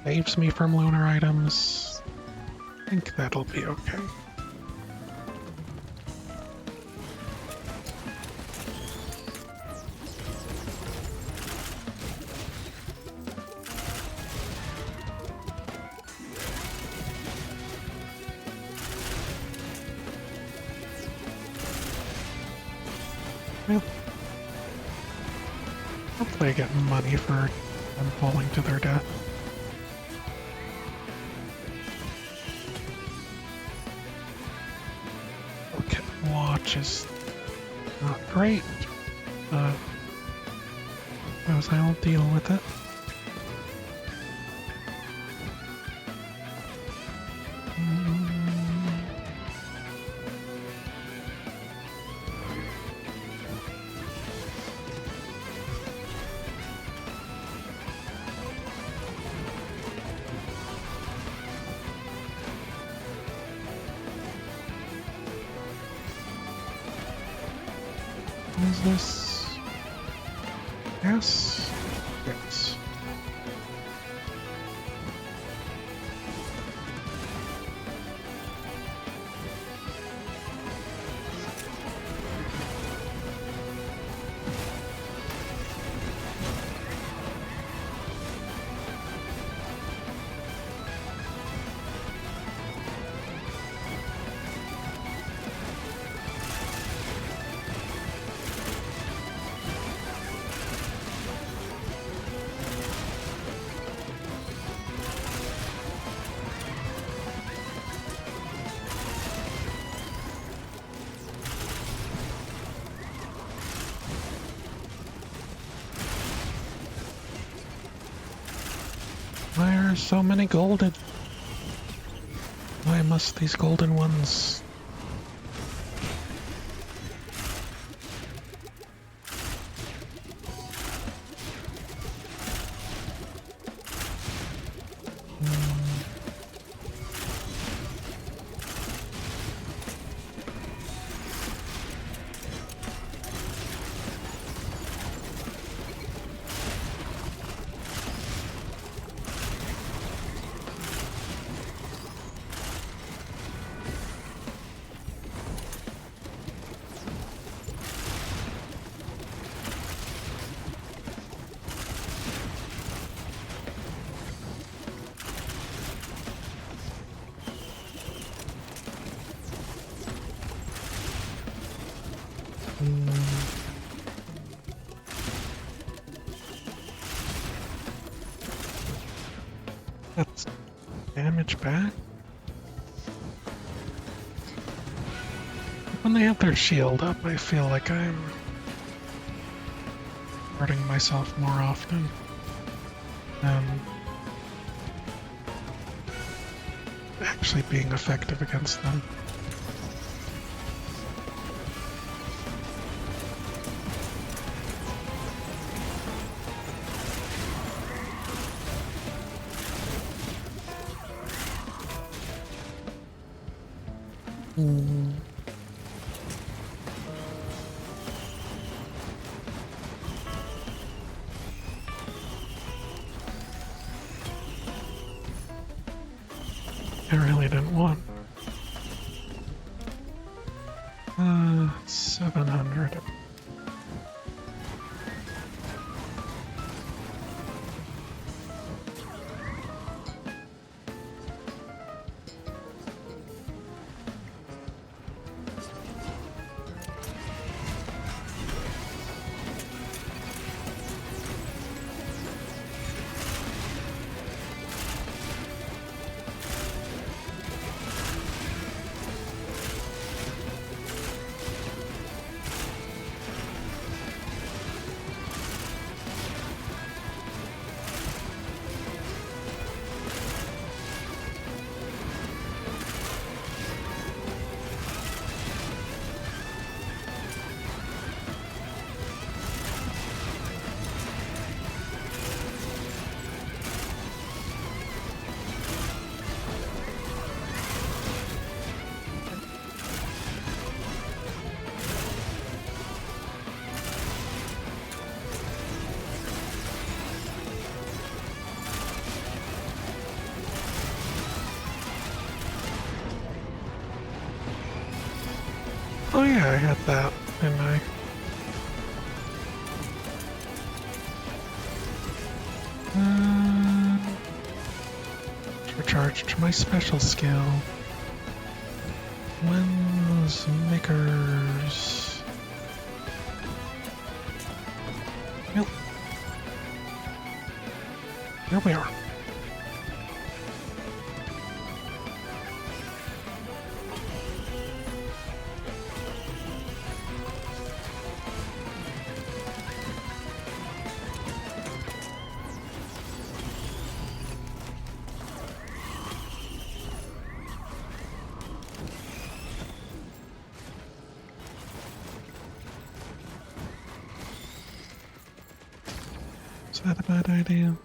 saves me from lunar items, I think that'll be okay. Well, hopefully I get money for them falling to their death. Okay, watch is not great, but I'll deal with it. What is this? Yes? Yes. There's so many golden. Why must these golden ones? That's damage back? When they have their shield up, I feel like I'm hurting myself more often than actually being effective against them. I really didn't want. 700. Oh yeah, I had that, didn't I? Recharged my special skill. When's Makers? Yep. Here we are. Is that a bad idea?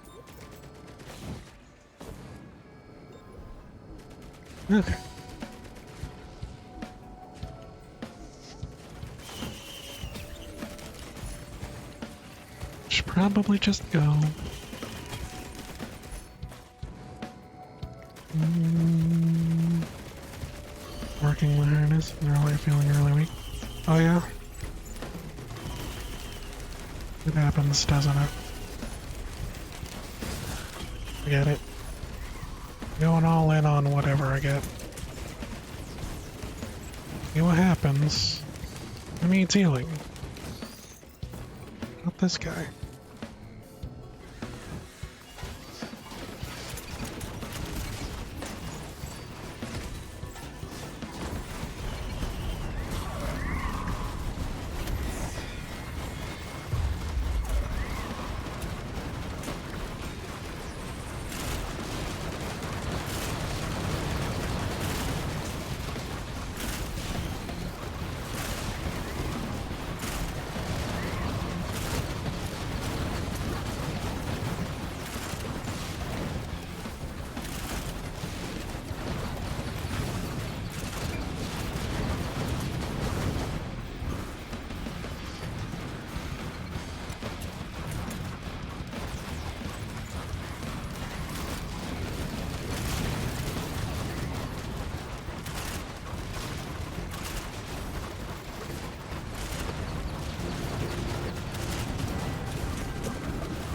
Okay. Should probably just go. Working the harness, really feeling really weak. Oh yeah? It happens, doesn't it? I get it. Going all in on whatever I get. See what happens. Who needs healing? Not this guy.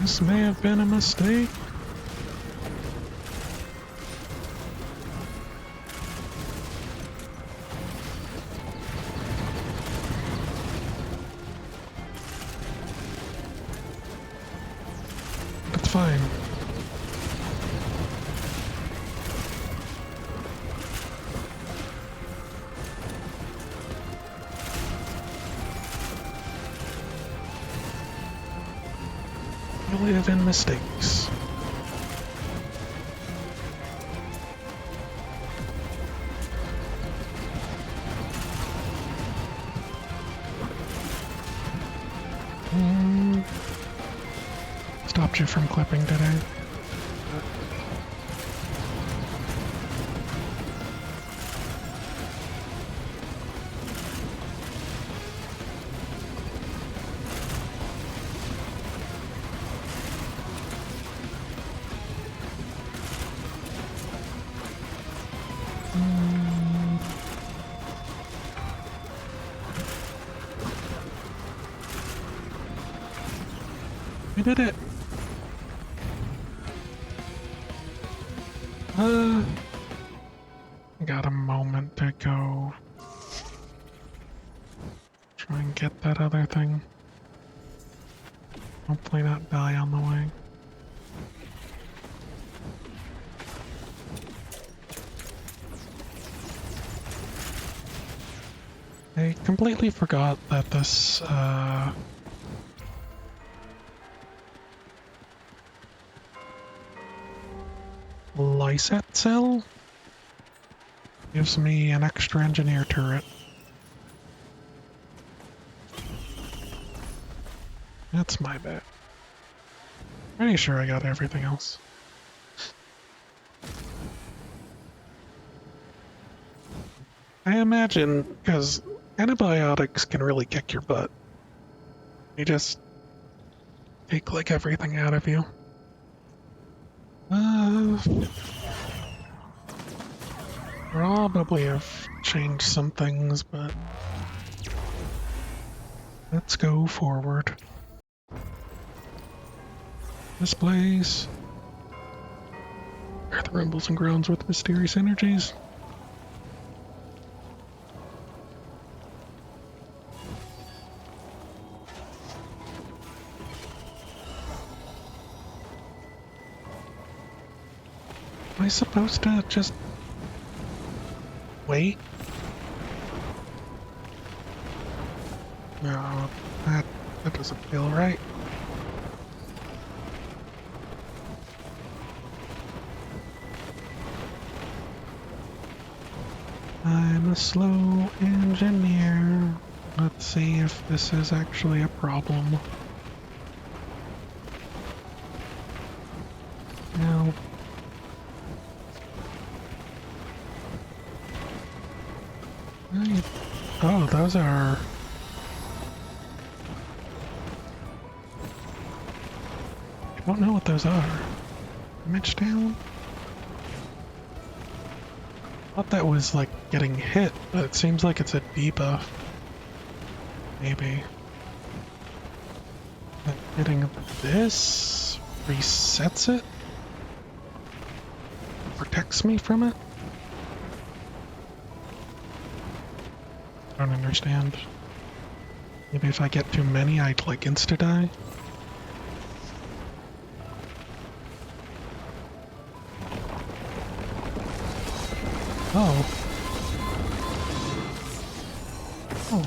This may have been a mistake. That's fine. We live in mistakes. Stopped you from clipping today. We did it! Got a moment to go. Try and get that other thing. Hopefully not die on the way. I completely forgot that this, Lyset cell gives me an extra engineer turret. That's my bad. Pretty sure I got everything else. I imagine, because antibiotics can really kick your butt. They just take like everything out of you. Probably have changed some things, but let's go forward. This place. Are the rumbles and groans with mysterious energies? Am I supposed to just wait? No, that doesn't feel right. I'm a slow engineer. Let's see if this is actually a problem. No. Oh, those are... I don't know what those are. Damage down? I thought that was like getting hit, but it seems like it's a debuff. Maybe. But hitting this resets it? Protects me from it? I don't understand. Maybe if I get too many, I'd like insta-die? Oh. Oh.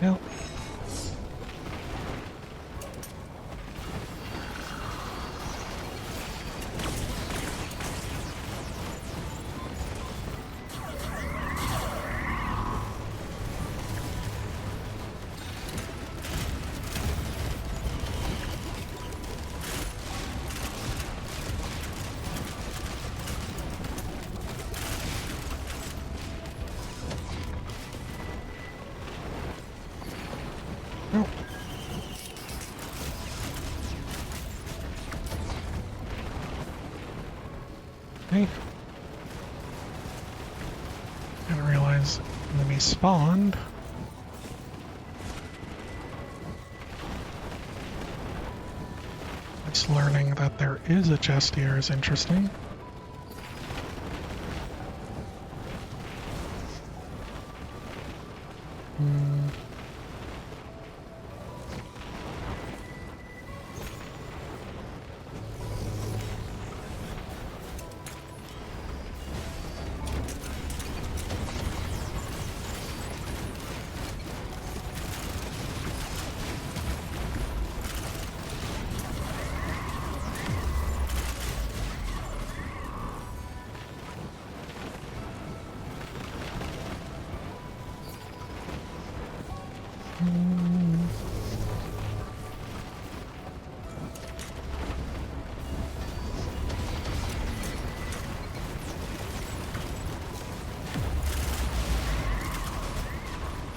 Well. Oh. Hey. spawned. It's learning that there is a chest here is interesting.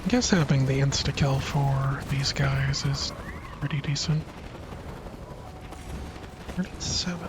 I guess having the insta-kill for these guys is pretty decent. 37,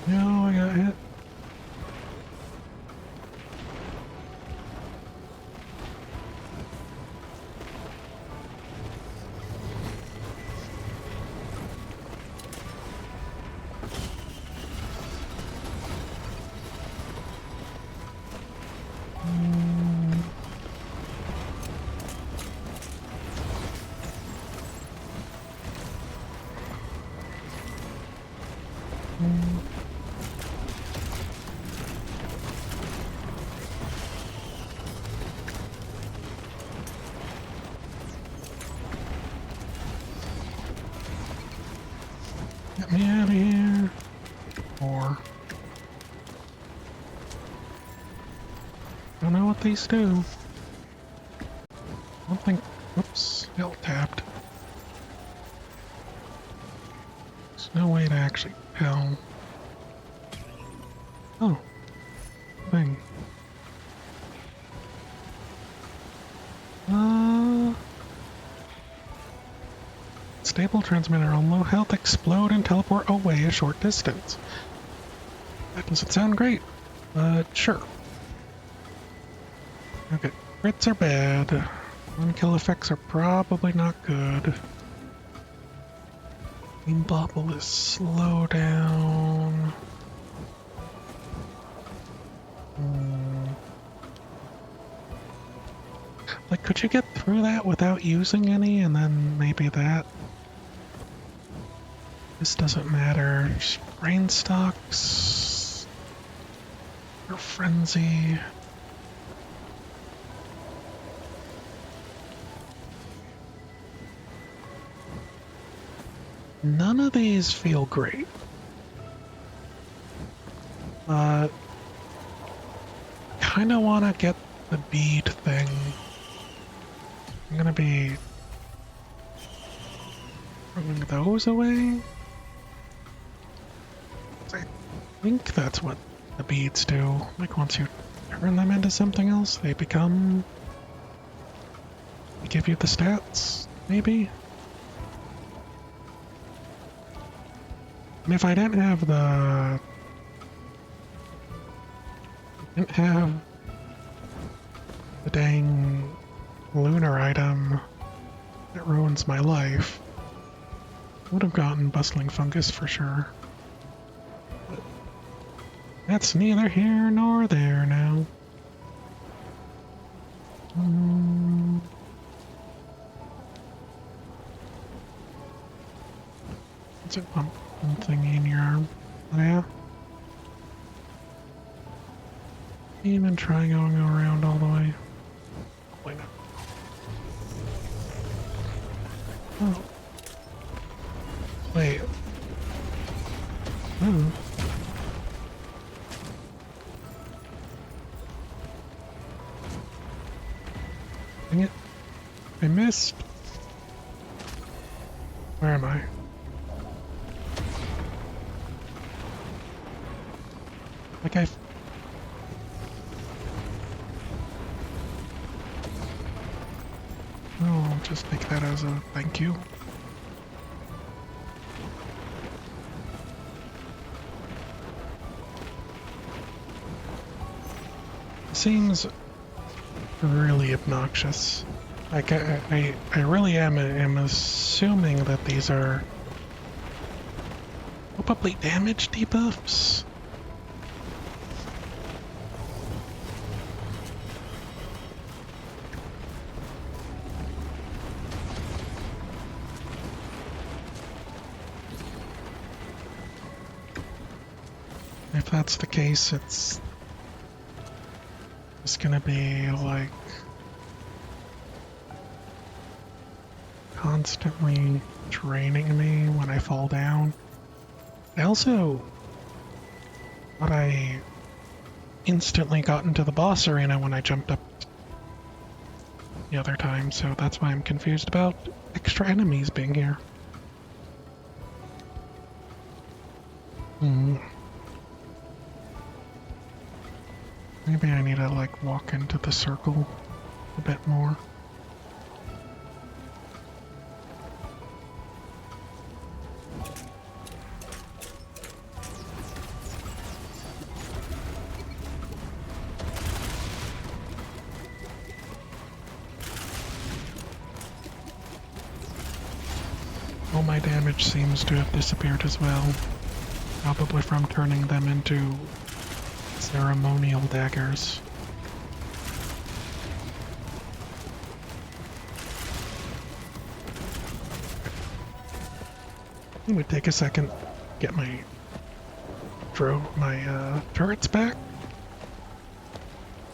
no, I got hit. Get me out of here. Or don't know what these do. I don't think. Oops, L tapped. There's no way to actually tell. Oh, thing. Stable transmitter on low health, explode and teleport away a short distance. That doesn't sound great, but sure. Okay, crits are bad. One-kill effects are probably not good. Beam bubble is slow down. Like, could you get through that without using any, and then maybe that? This doesn't matter. Just brain stocks. Or frenzy. None of these feel great. Kinda wanna get the bead thing. I'm gonna be throwing those away. I think that's what the beads do. Like once you turn them into something else, they become... They give you the stats, maybe? And if I didn't have the... didn't have the dang lunar item that ruins my life, I would have gotten bustling fungus for sure. But that's neither here nor there now. What's it pump thingy in your arm? Oh, yeah. Even try going around all the way. Why not? Oh. Wait. Oh. Dang it. I missed. missed. Where am I? Like I've... Oh, I'll just take that as a thank you. Seems really obnoxious. Like, I really am assuming that these are probably damage debuffs. If that's the case, it's gonna be like constantly draining me when I fall down. I also thought I instantly got into the boss arena when I jumped up the other time, so that's why I'm confused about extra enemies being here. Maybe I need to like walk into the circle a bit more. All my damage seems to have disappeared as well, probably from turning them into ceremonial daggers. It would take a second to get my turrets back,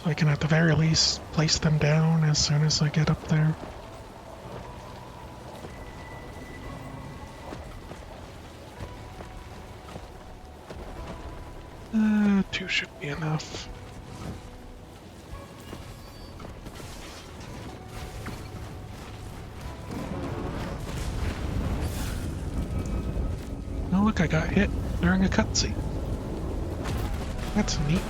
so I can at the very least place them down as soon as I get up there. Two should be enough. Oh look, I got hit during a cutscene. That's neat.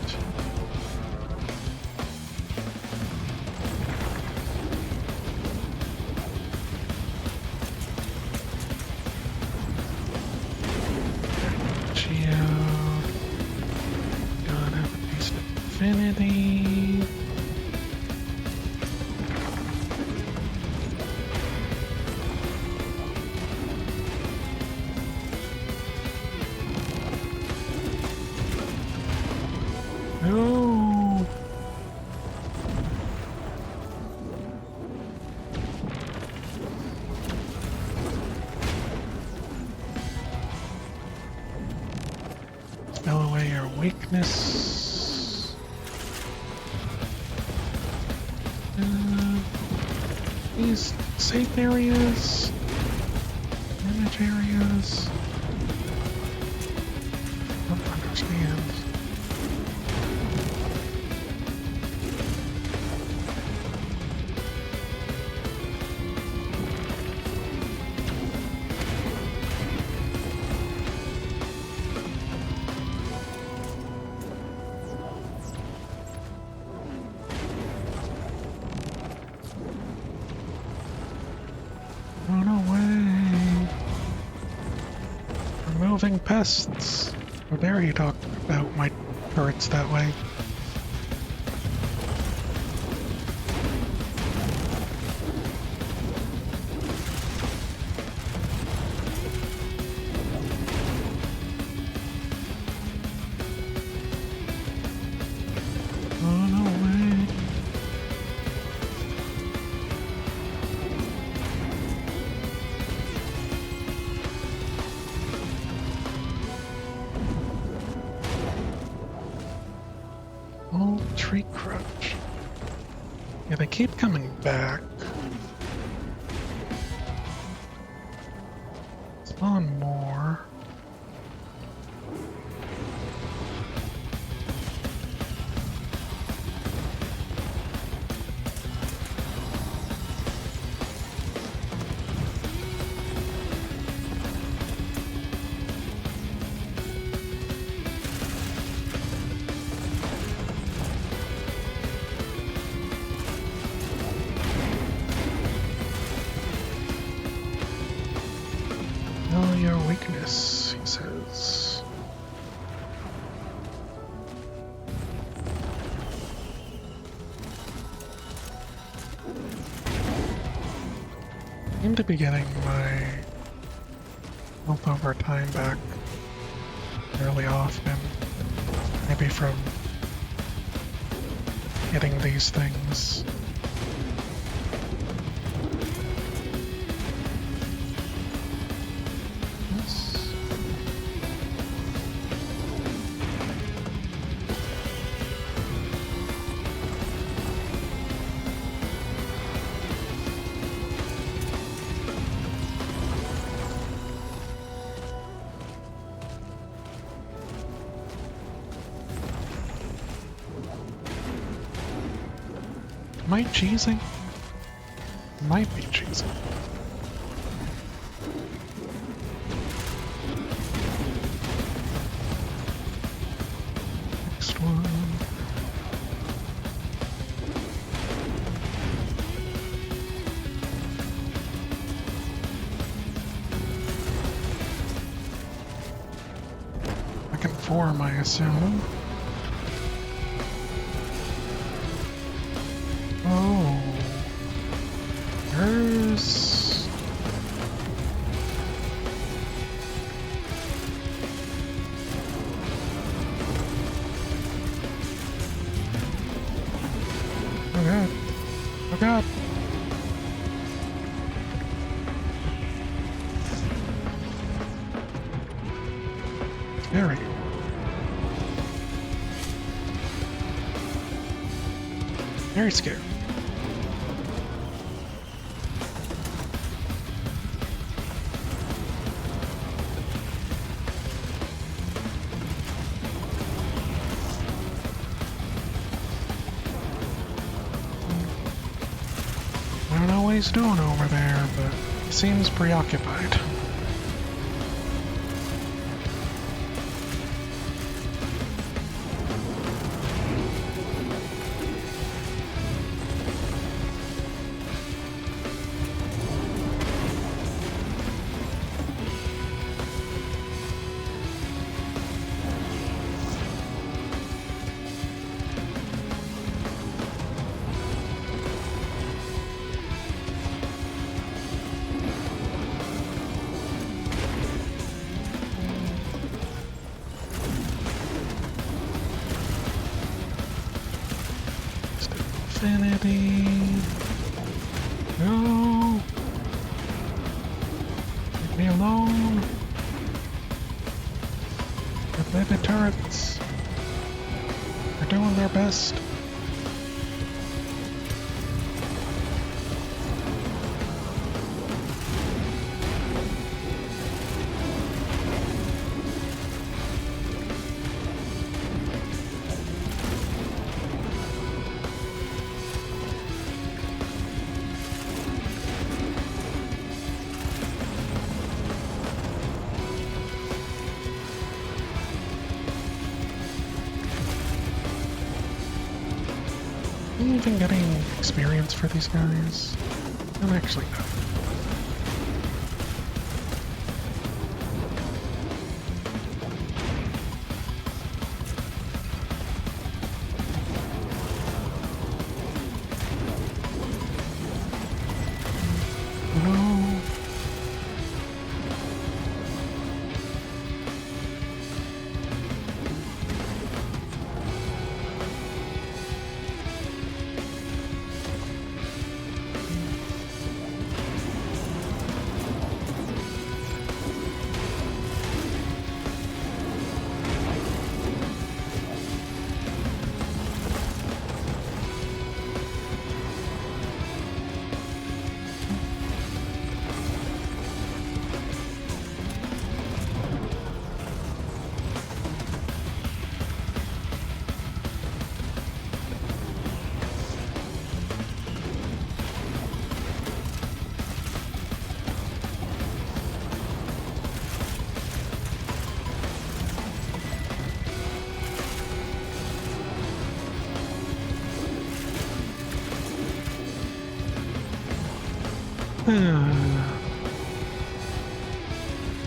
Infinity. No. Spell away your weakness. These safe areas, damage areas. Don't understand. Removing pests. How dare you talk about my turrets that way? Oh, no way. Tree crutch. Yeah, they keep coming back. Spawn more. Know your weakness, he says. I seem to be getting my health over time back fairly often. Maybe from hitting these things. Yes. Am I cheesing? Might be cheesing. Next one. Second form, I assume. Oh. There's... Oh god. Oh god. Scary. Very scary. I don't know what he's doing over there, but he seems preoccupied. Infinity. No. Leave me alone. The baby turrets are doing their best. Are you even getting experience for these guys? I'm actually not. No.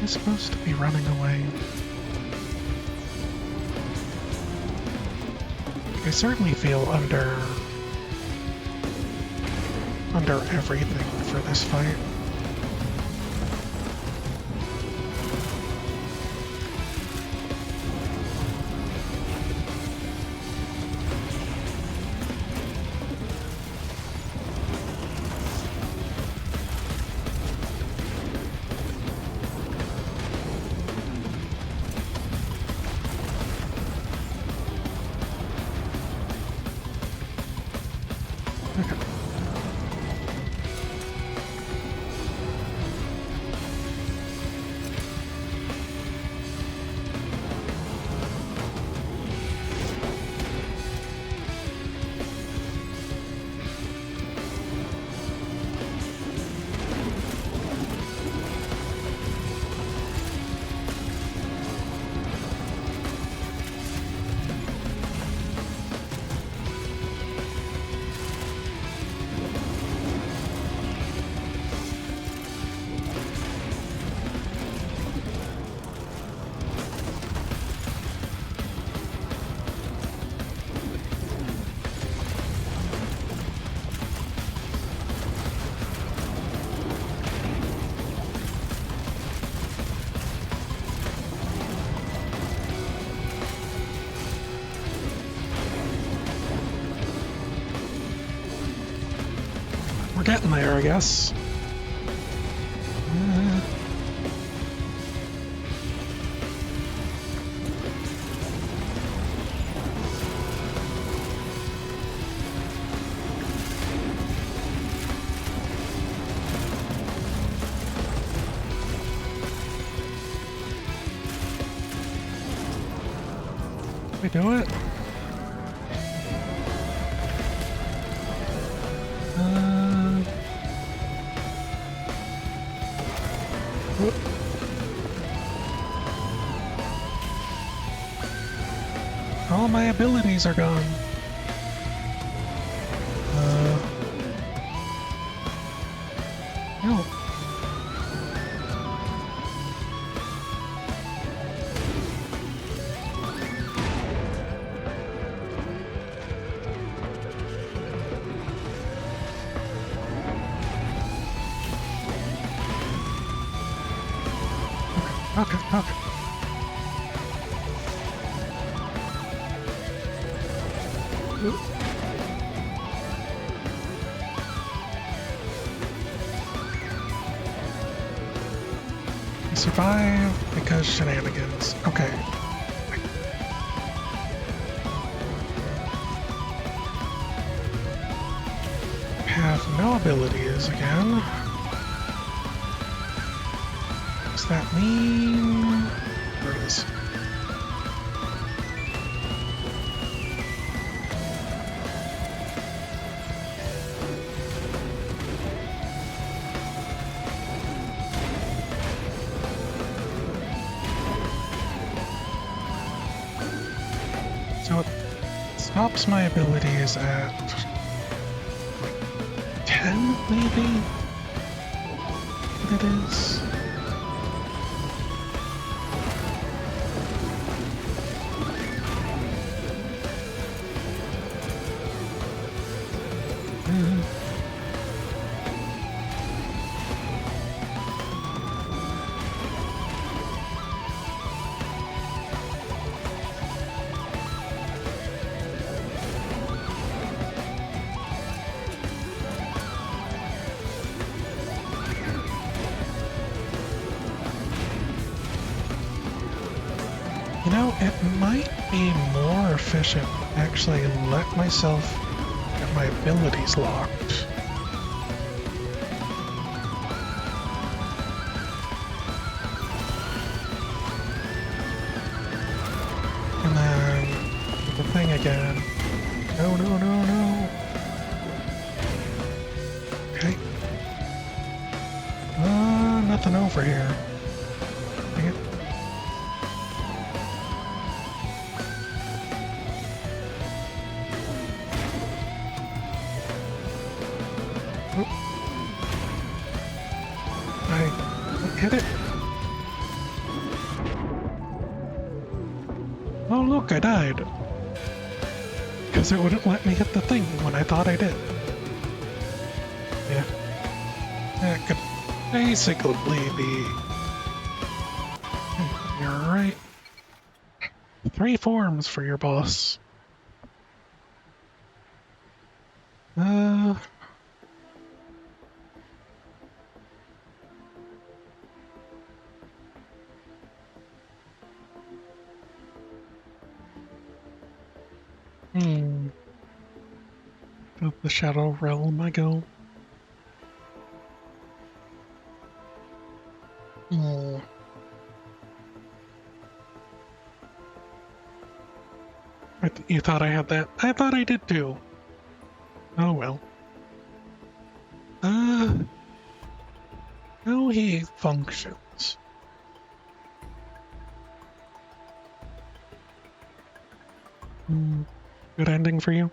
Am I supposed to be running away? I certainly feel under everything for this fight. We're getting there, I guess. We do it? Whoop. All my abilities are gone. No. Okay. Oop. I survive because shenanigans. Okay. Have no abilities again. Does that mean... There it is. So it stops my abilities at 10, maybe? What it is? You know, it might be more efficient to actually let myself get my abilities locked. And then the thing again. No. Okay. Nothing over here. Dang it. I hit it. Oh look, I died. Because it wouldn't let me hit the thing when I thought I did. Yeah. That could basically be... You're right. 3 forms for your boss. Uh... Hmm. To the Shadow Realm I go. Hmm. You thought I had that? I thought I did too. Oh well. How he functions. Hmm. Good ending for you?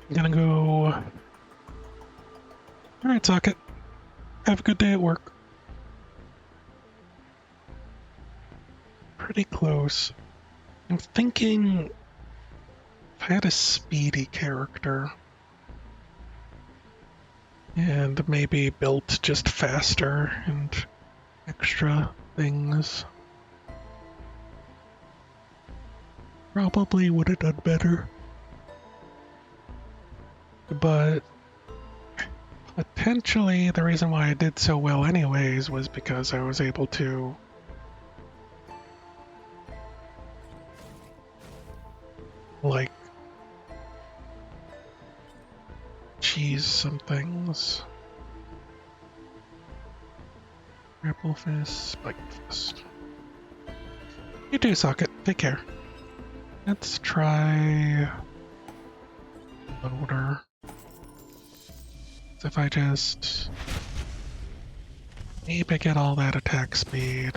I'm gonna go... Alright, Socket. Have a good day at work. Pretty close. I'm thinking if I had a speedy character and maybe built just faster and extra things, probably would have done better. But potentially the reason why I did so well anyways was because I was able to like cheese some things. Grapple Fist, Spike Fist. You too, Socket. Take care. Let's try Loader. So if I just maybe get all that attack speed,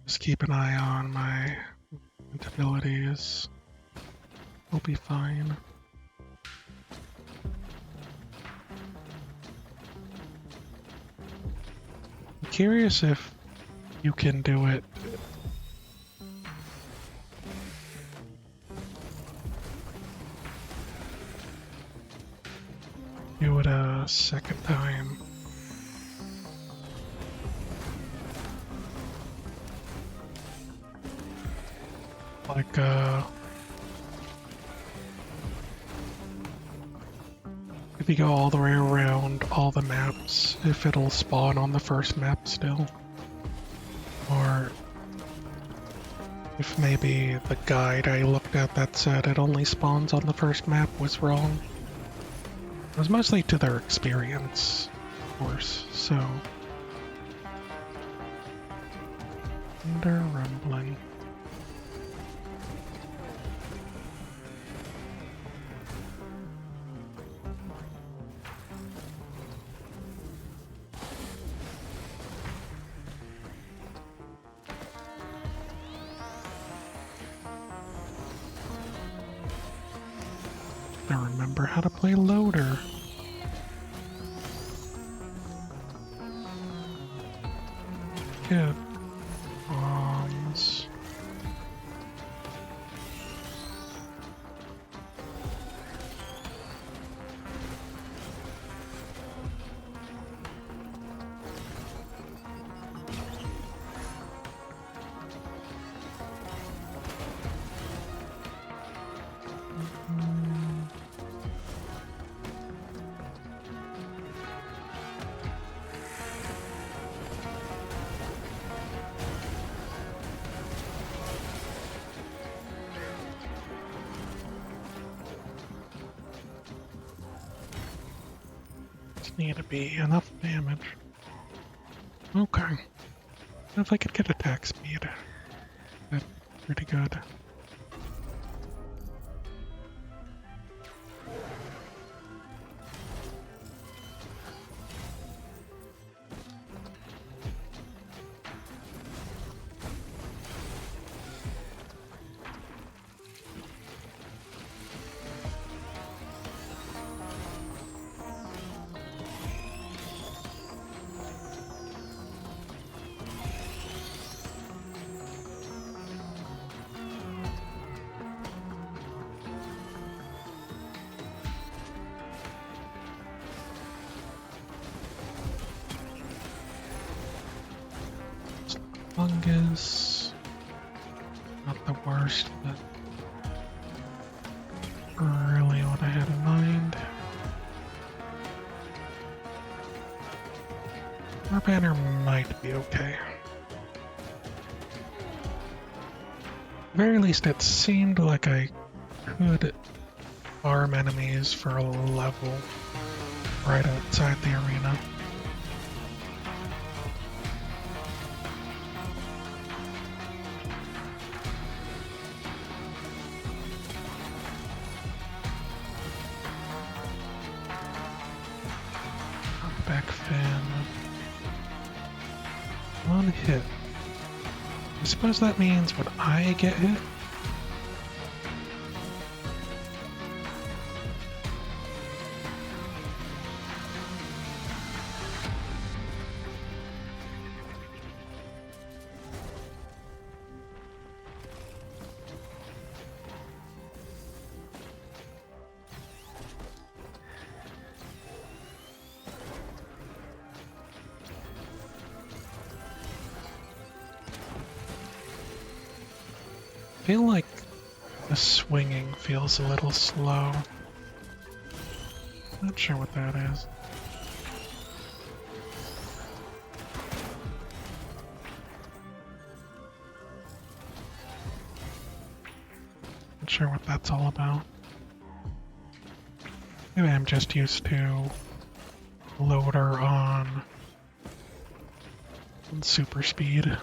just keep an eye on my abilities, we'll be fine. I'm curious if you can do it. Do it a second time. Like, if you go all the way around all the maps, if it'll spawn on the first map still. Or if maybe the guide I looked at that said it only spawns on the first map was wrong. It was mostly to their experience, of course, so... Thunder rumbling. I remember how to play Loader. Good. Bombs. Just need to be enough damage. Okay. If I could get attack speed, that's pretty good. Fungus. Not the worst, but really what I had in mind. Our banner might be okay. At the very least, it seemed like I could farm enemies for a level right outside the arena. Back fin. One hit. I suppose that means when I get hit, I feel like the swinging feels a little slow. Not sure what that is. Not sure what that's all about. Maybe I'm just used to loader on super speed.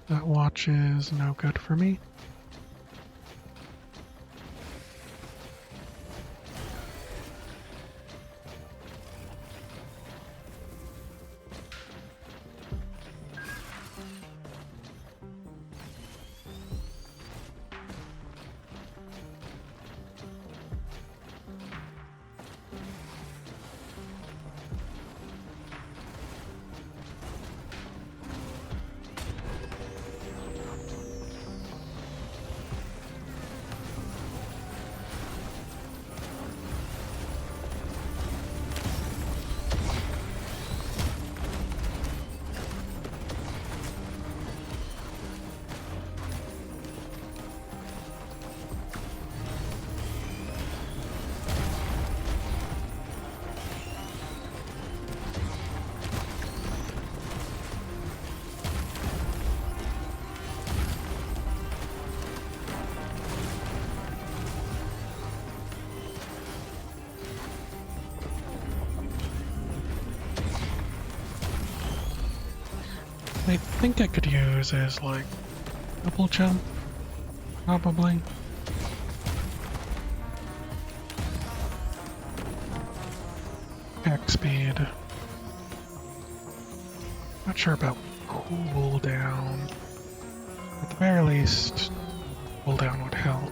That watch is no good for me. I think I could use is like double jump, probably. Attack speed. Not sure about cooldown. At the very least, cooldown would help.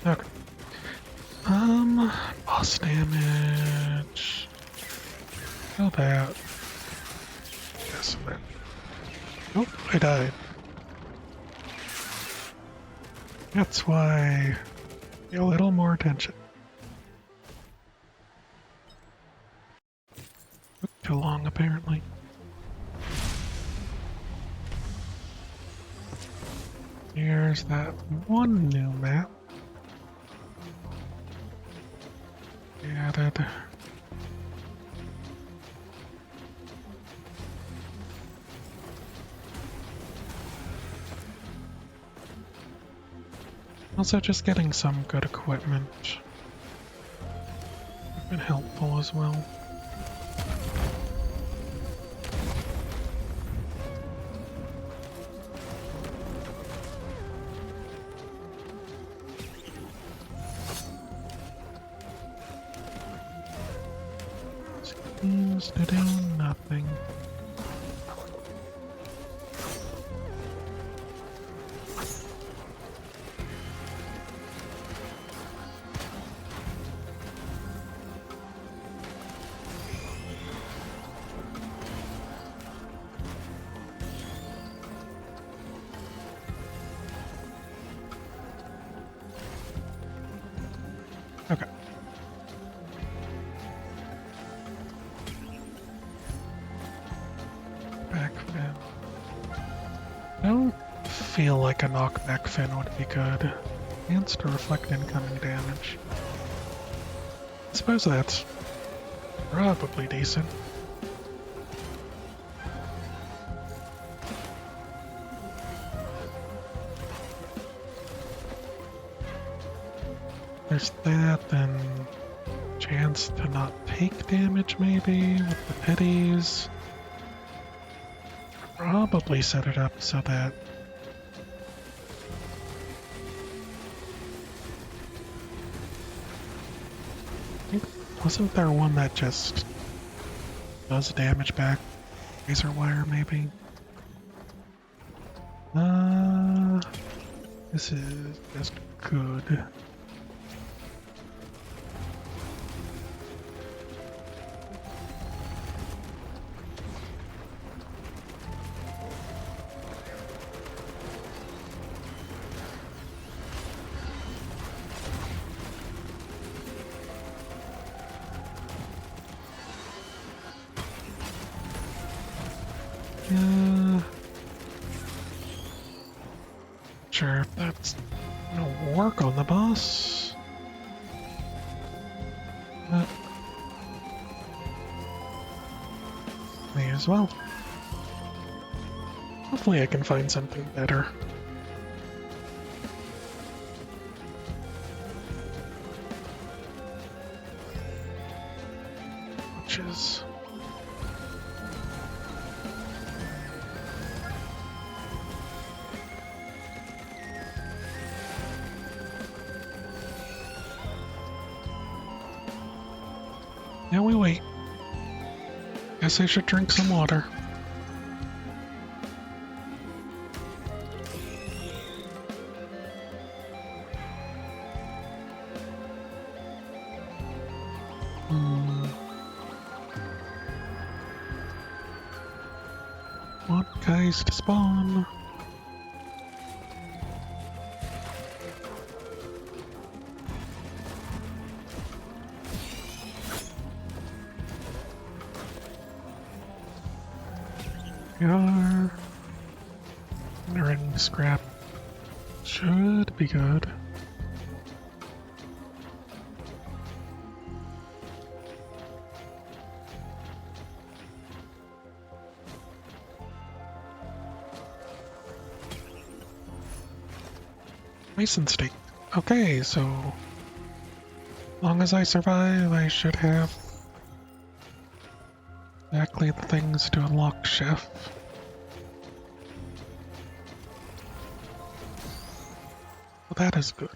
Okay. Boss damage. Kill that. Yes, man. Nope, I died. That's why pay a little more attention. Took too long, apparently. Here's that one new map. Added. Also, just getting some good equipment has been helpful as well. Seems to do nothing. Okay. Back fin. I don't feel like a knockback fin would be good. Chance to reflect incoming damage. I suppose that's probably decent. There's that, then chance to not take damage maybe with the pitties. Probably set it up so that wasn't there one that just does damage back? Razor wire maybe? This is just good. Sure if that's gonna work on the boss. But may as well. Hopefully I can find something better. Which is now we wait. Guess I should drink some water. Want guys to spawn. We are entering scrap. Should be good. Mason State. Okay, so long as I survive, I should have exactly the things to unlock Chef. Well, that is good.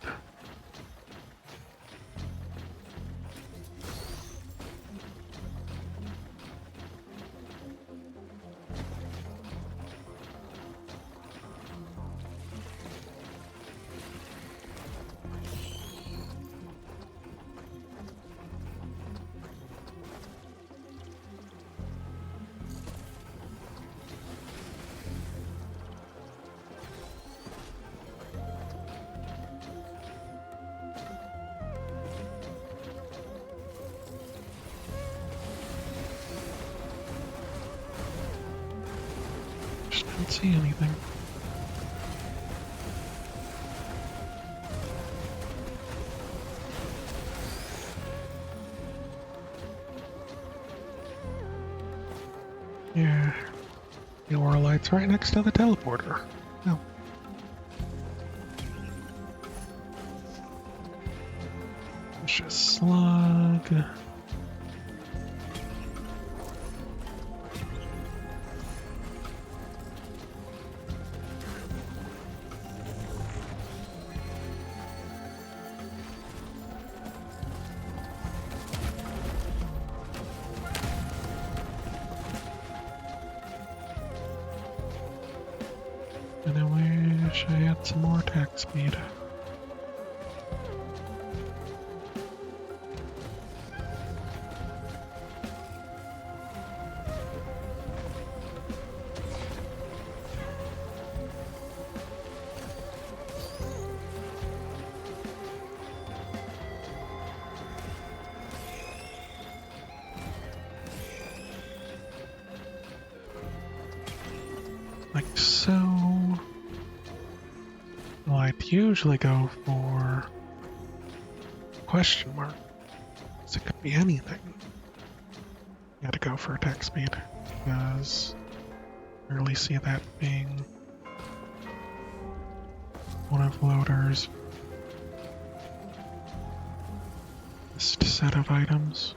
Just didn't see anything. Yeah, the aura light's right next to the teleporter. No. Vicious slug. Wish I had some more attack speed. Like so. Well, I'd usually go for question mark. So it could be anything. You gotta go for attack speed because I really see that being one of Loader's best set of items.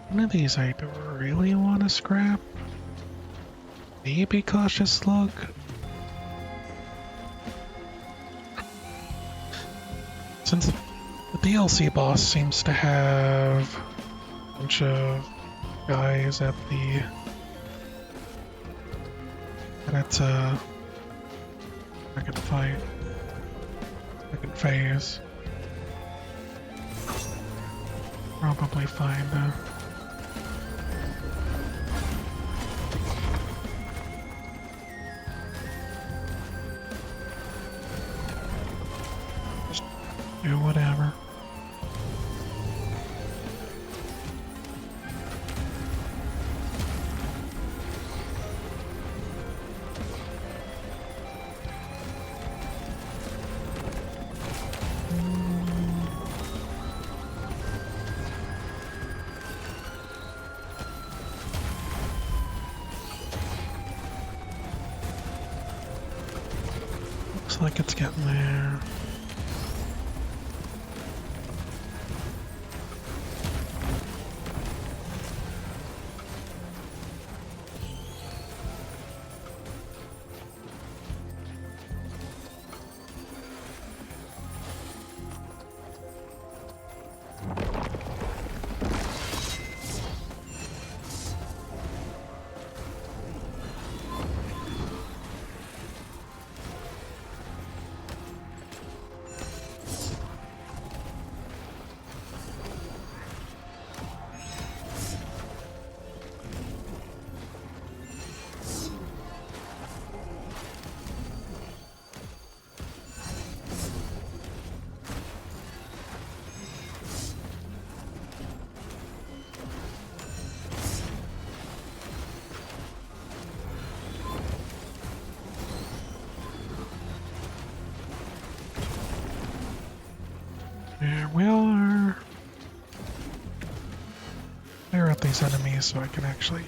One of these I really want to scrap. Maybe Cautious Slug. Since the DLC boss seems to have a bunch of guys at the second fight, second phase. Probably find just do whatever. Looks like it's getting there. There we are. Clear out these enemies so I can actually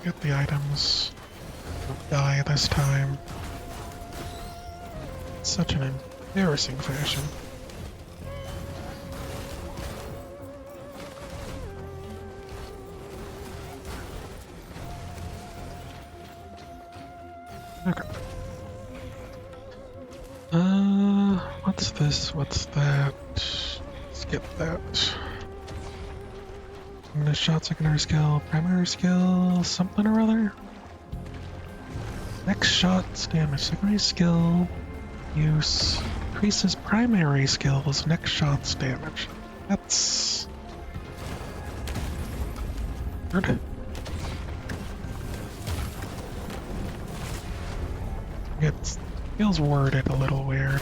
get the items. Don't die this time. Such an embarrassing fashion. Okay. What's this? What's that? Skip that. Bonus shot, secondary skill, primary skill, something or other. Next shot's damage, secondary skill use increases primary skills, next shot's damage. That's weird. It feels worded a little weird.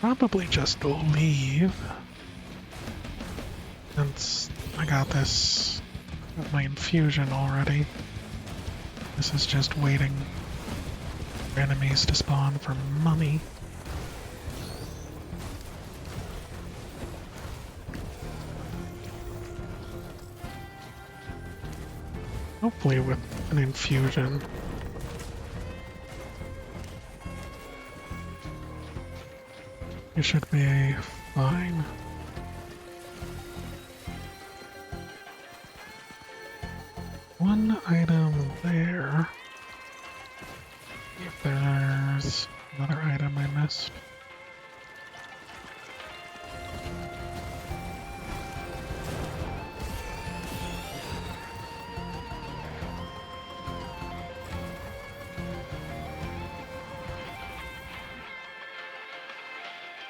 Probably just leave. Since I got this, got my infusion already. This is just waiting for enemies to spawn for money. Hopefully with an infusion. It should be fine. One item there. If there's another item I missed.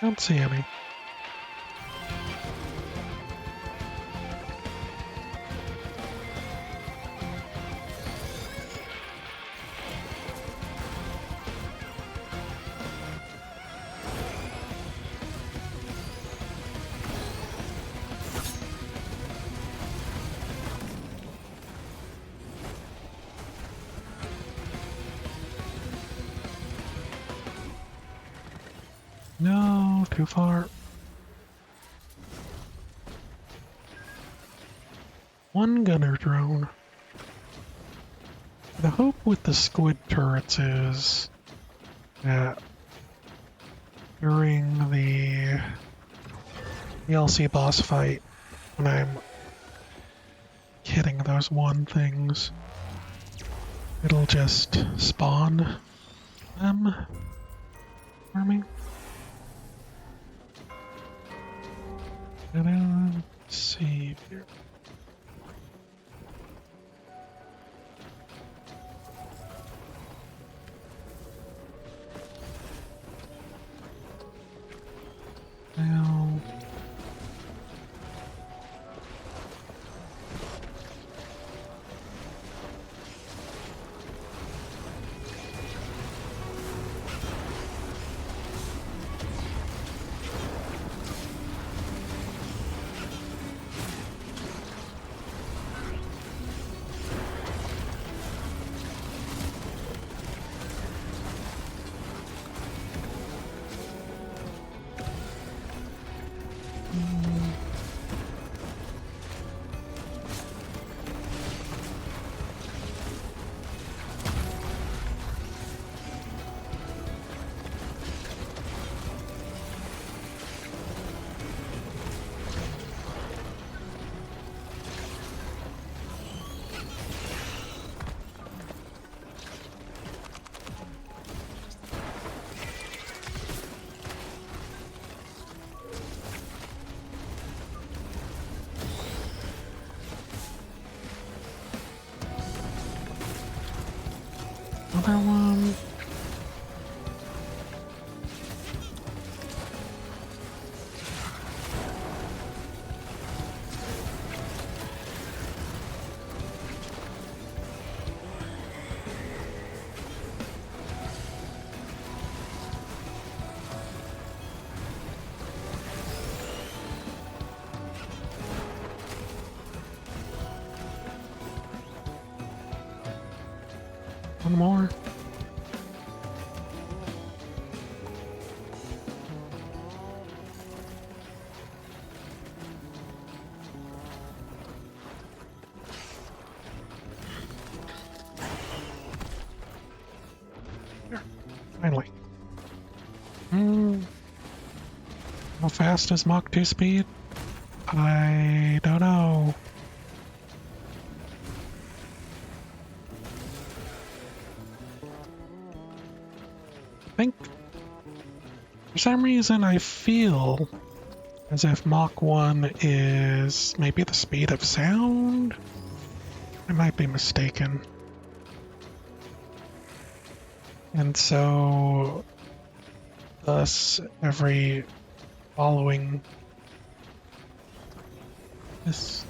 Don't see any. No, too far. One gunner drone. The hope with the squid turrets is that during the DLC boss fight, when I'm hitting those one things, it'll just spawn them for me. Let's see here. Now, another one. One more. There. Finally. How fast is Mach 2 speed? I don't know. I think for some reason I feel as if Mach 1 is maybe the speed of sound? I might be mistaken. And so, thus, every following this.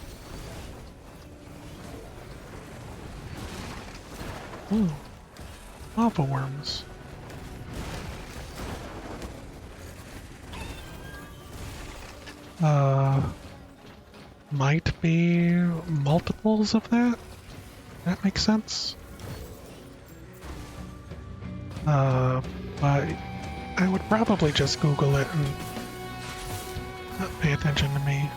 Ooh, lava worms. Might be multiples of that? That makes sense. But I would probably just Google it and not pay attention to me.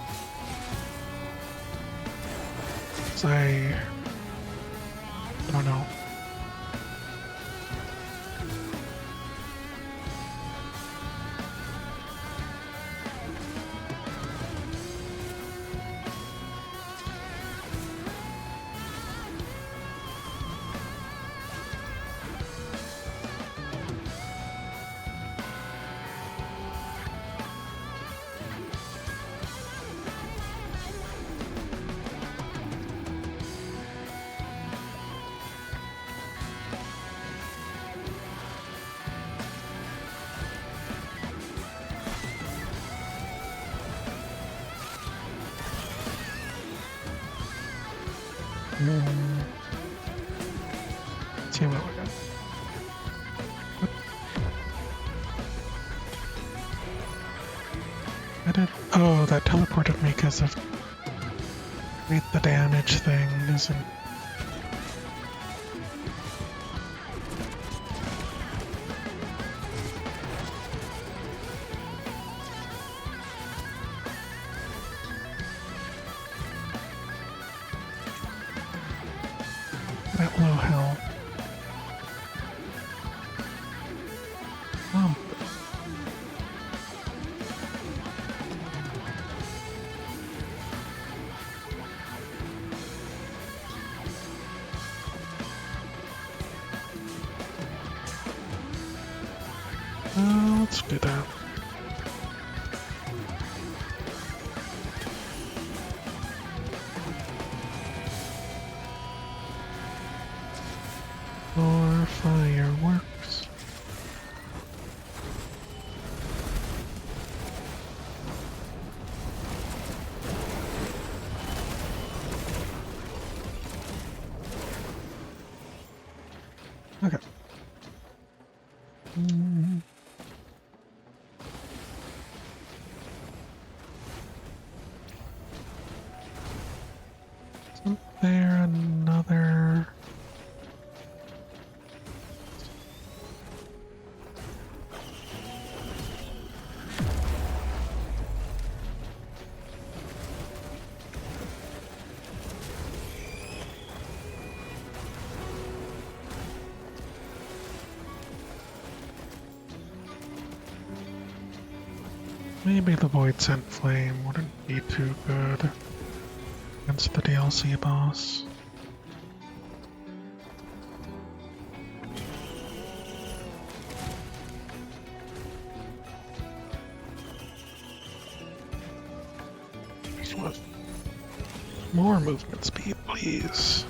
'Cause I Oh no. Let's see what we got. I did. Oh, that teleported me because of the damage thing isn't. That low health. Let's do that. More fireworks. Okay. Isn't there another? Maybe the Void Scent Flame wouldn't be too good against the DLC boss. Just want more movement speed, please.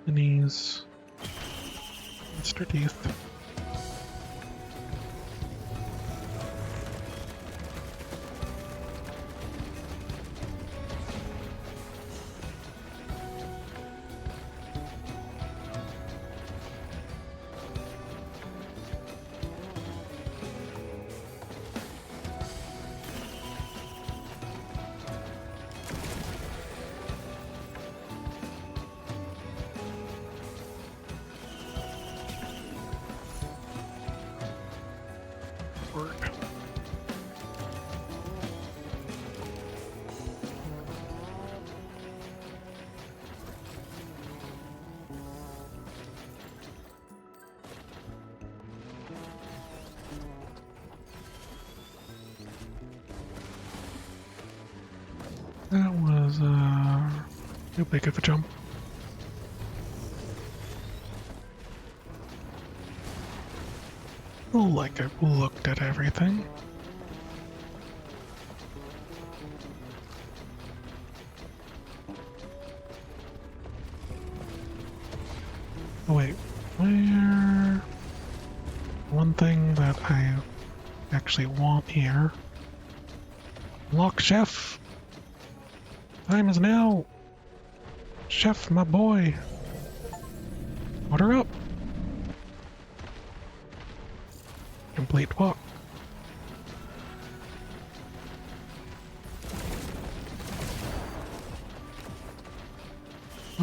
Minis. Mr. Teeth. Word. That was too big of a jump. Like I've looked at everything. Oh wait, where? One thing that I actually want here. Lock Chef! Time is now! Chef, my boy! Order up! Complete walk.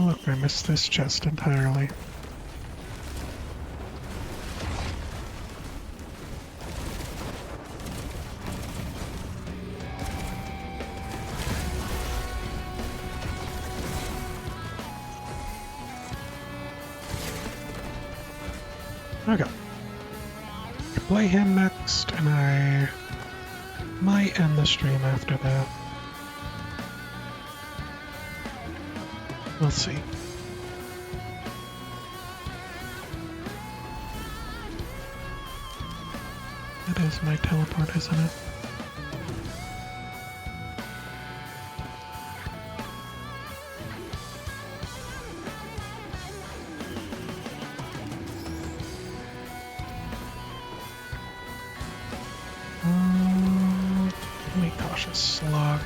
look, I missed this chest entirely. Okay. Play him next, and I might end the stream after that. We'll see. It is my teleport, isn't it? Let me cautious slug.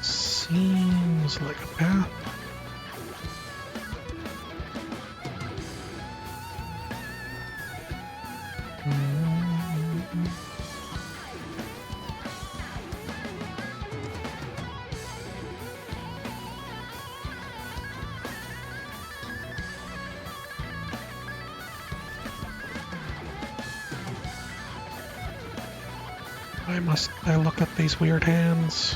Seems like a path. I look at these weird hands?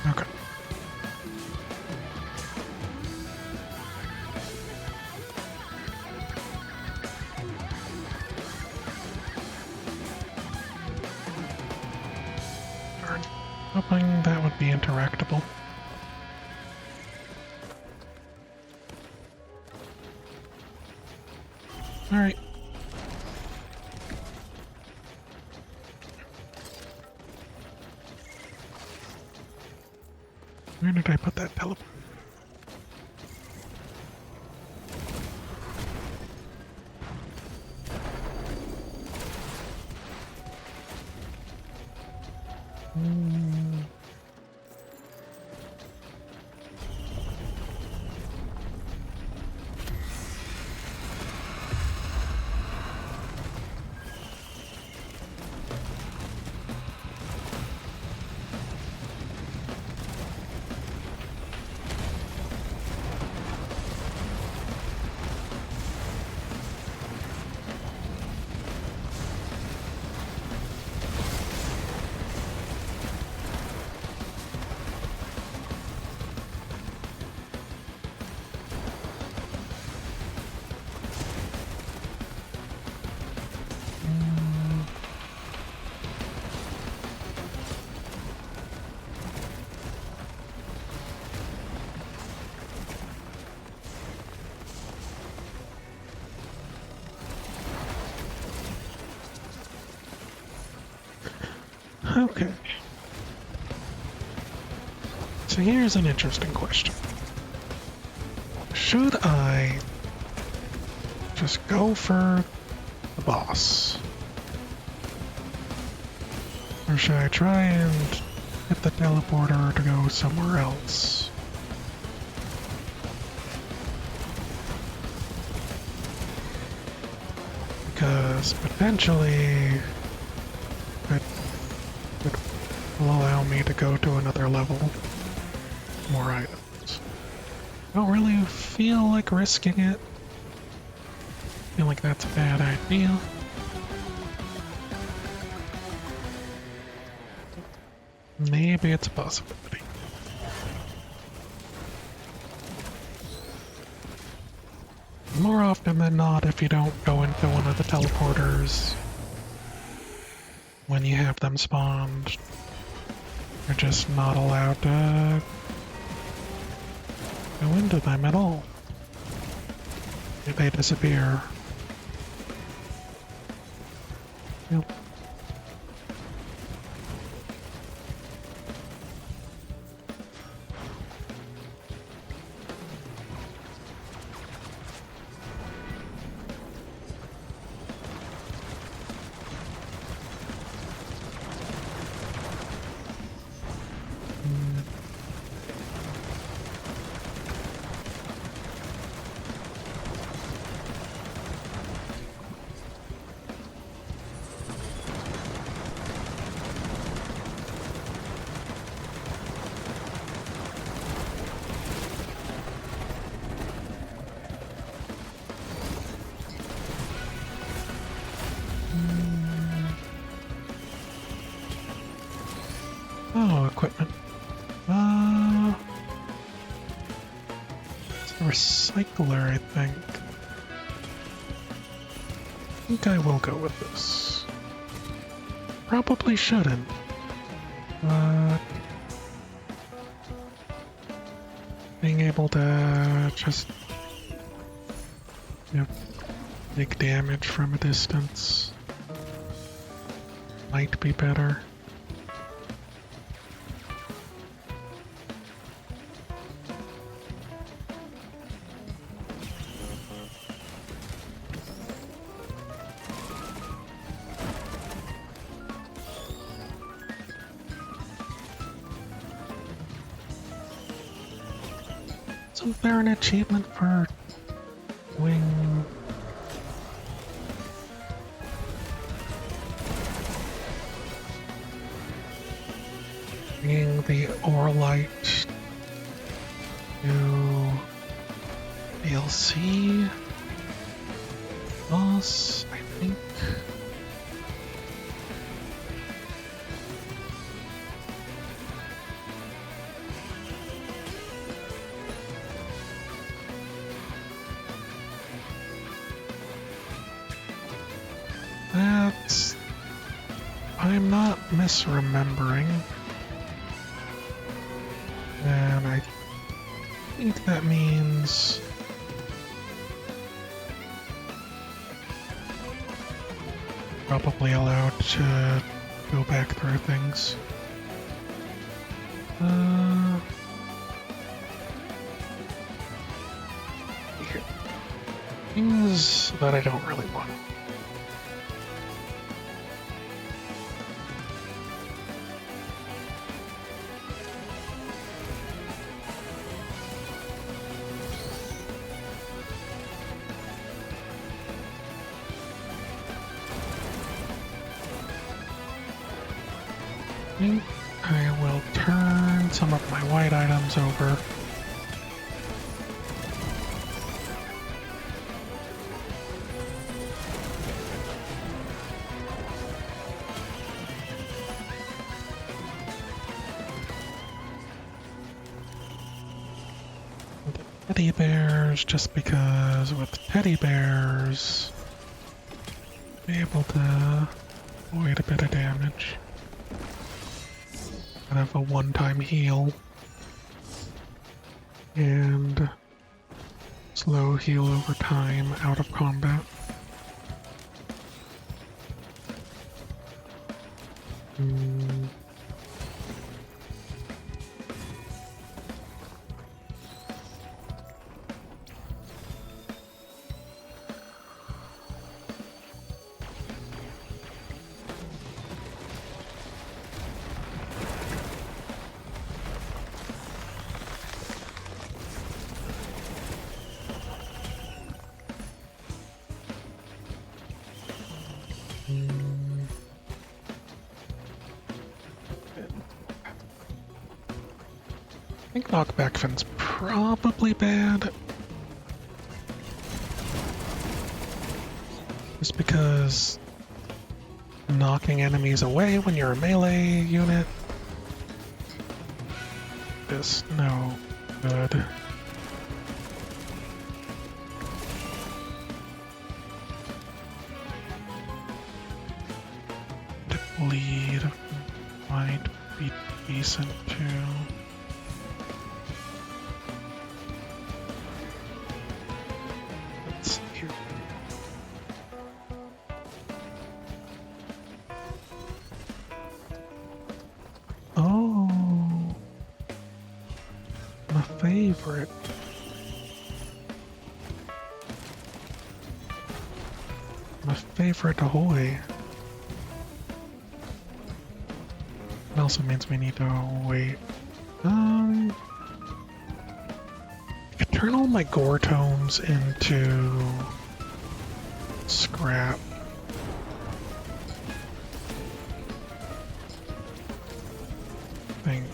Okay. Darn. Hoping that would be interactable. Alright. Where did I put that teleport? Okay. So here's an interesting question. Should I just go for the boss? Or should I try and get the teleporter to go somewhere else? Because potentially it will allow me to go to another level. More items. Don't really feel like risking it. Feel like that's a bad idea. Maybe it's a possibility. More often than not, if you don't go into one of the teleporters when you have them spawned, you're just not allowed to go into them at all. They disappear. Yep. Cycler, I think. I think I will go with this. Probably shouldn't, but being able to just, you know, make damage from a distance might be better. Isn't there an achievement for doing bringing the Orlight to DLC boss, I think? That's... I'm not misremembering. And I think that means... probably allowed to go back through things. Things that I don't really want. I think I will turn some of my white items over. Teddy bears, just because with teddy bears, be able to avoid a bit of damage. Kind of a one-time heal. And slow heal over time out of combat. I think knockback fin's probably bad. Just because knocking enemies away when you're a melee unit is no good. The bleed might be decent too. Favorite. My favorite ahoy. It also means we need to wait. I could turn all my gore tomes into scrap. I think.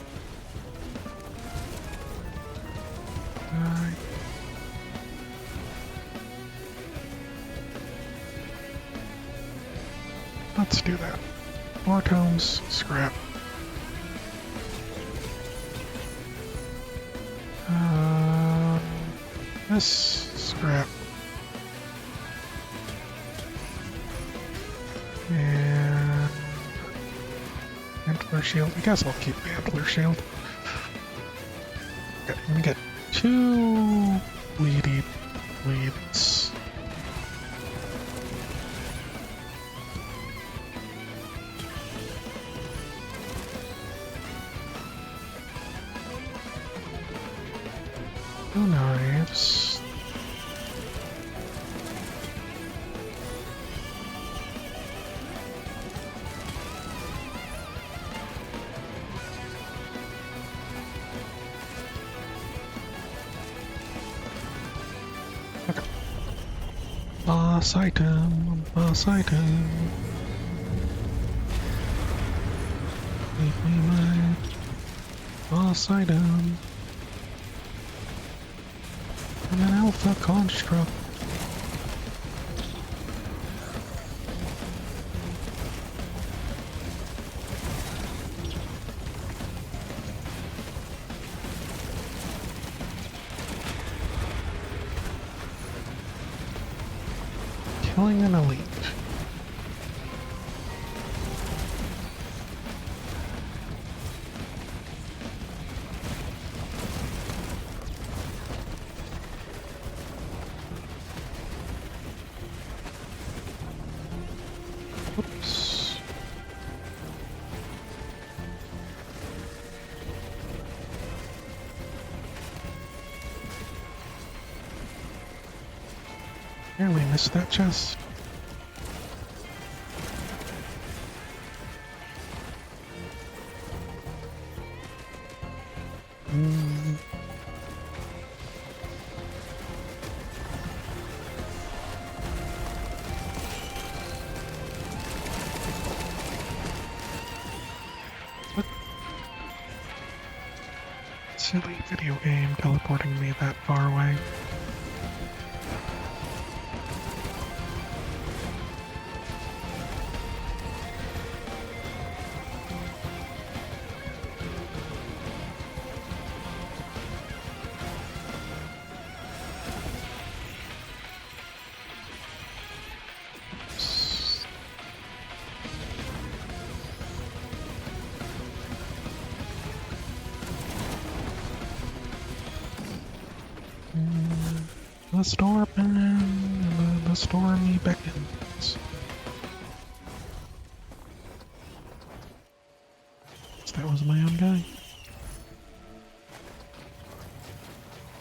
Let's do that. More tomes, scrap. This scrap. And antler shield. I guess I'll keep the antler shield. Okay, I'm gonna get 2 weedy weeds. Two knives. Okay. Boss item, boss item. Give me my boss item. And an alpha construct. Killing an elite. Oops. Nearly missed that chest. What silly video game teleporting me that far away? The store open, the stormy beckons. So that was my own guy.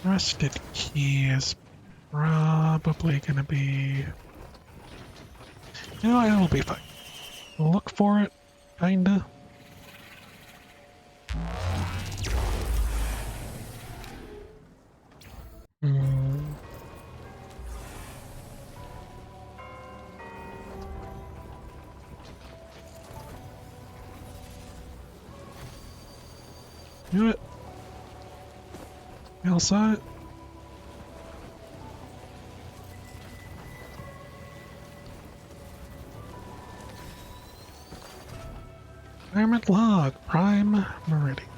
Rusted key is probably gonna be... You know, it'll be fine. We'll look for it, kinda. Do it. Y'all saw it. Environment log, Prime Meridian.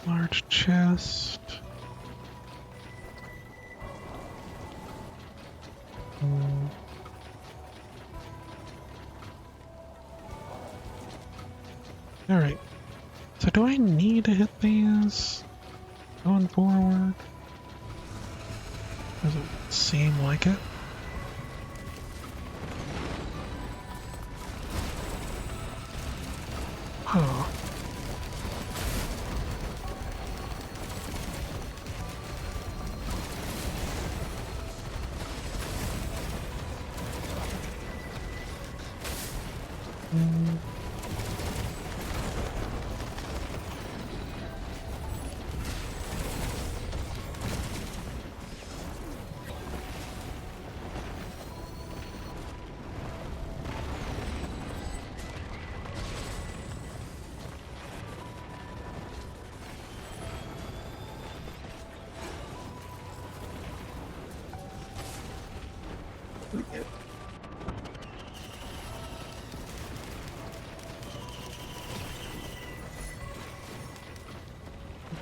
Large chest. Alright. So do I need to hit these going forward? Doesn't seem like it. Huh.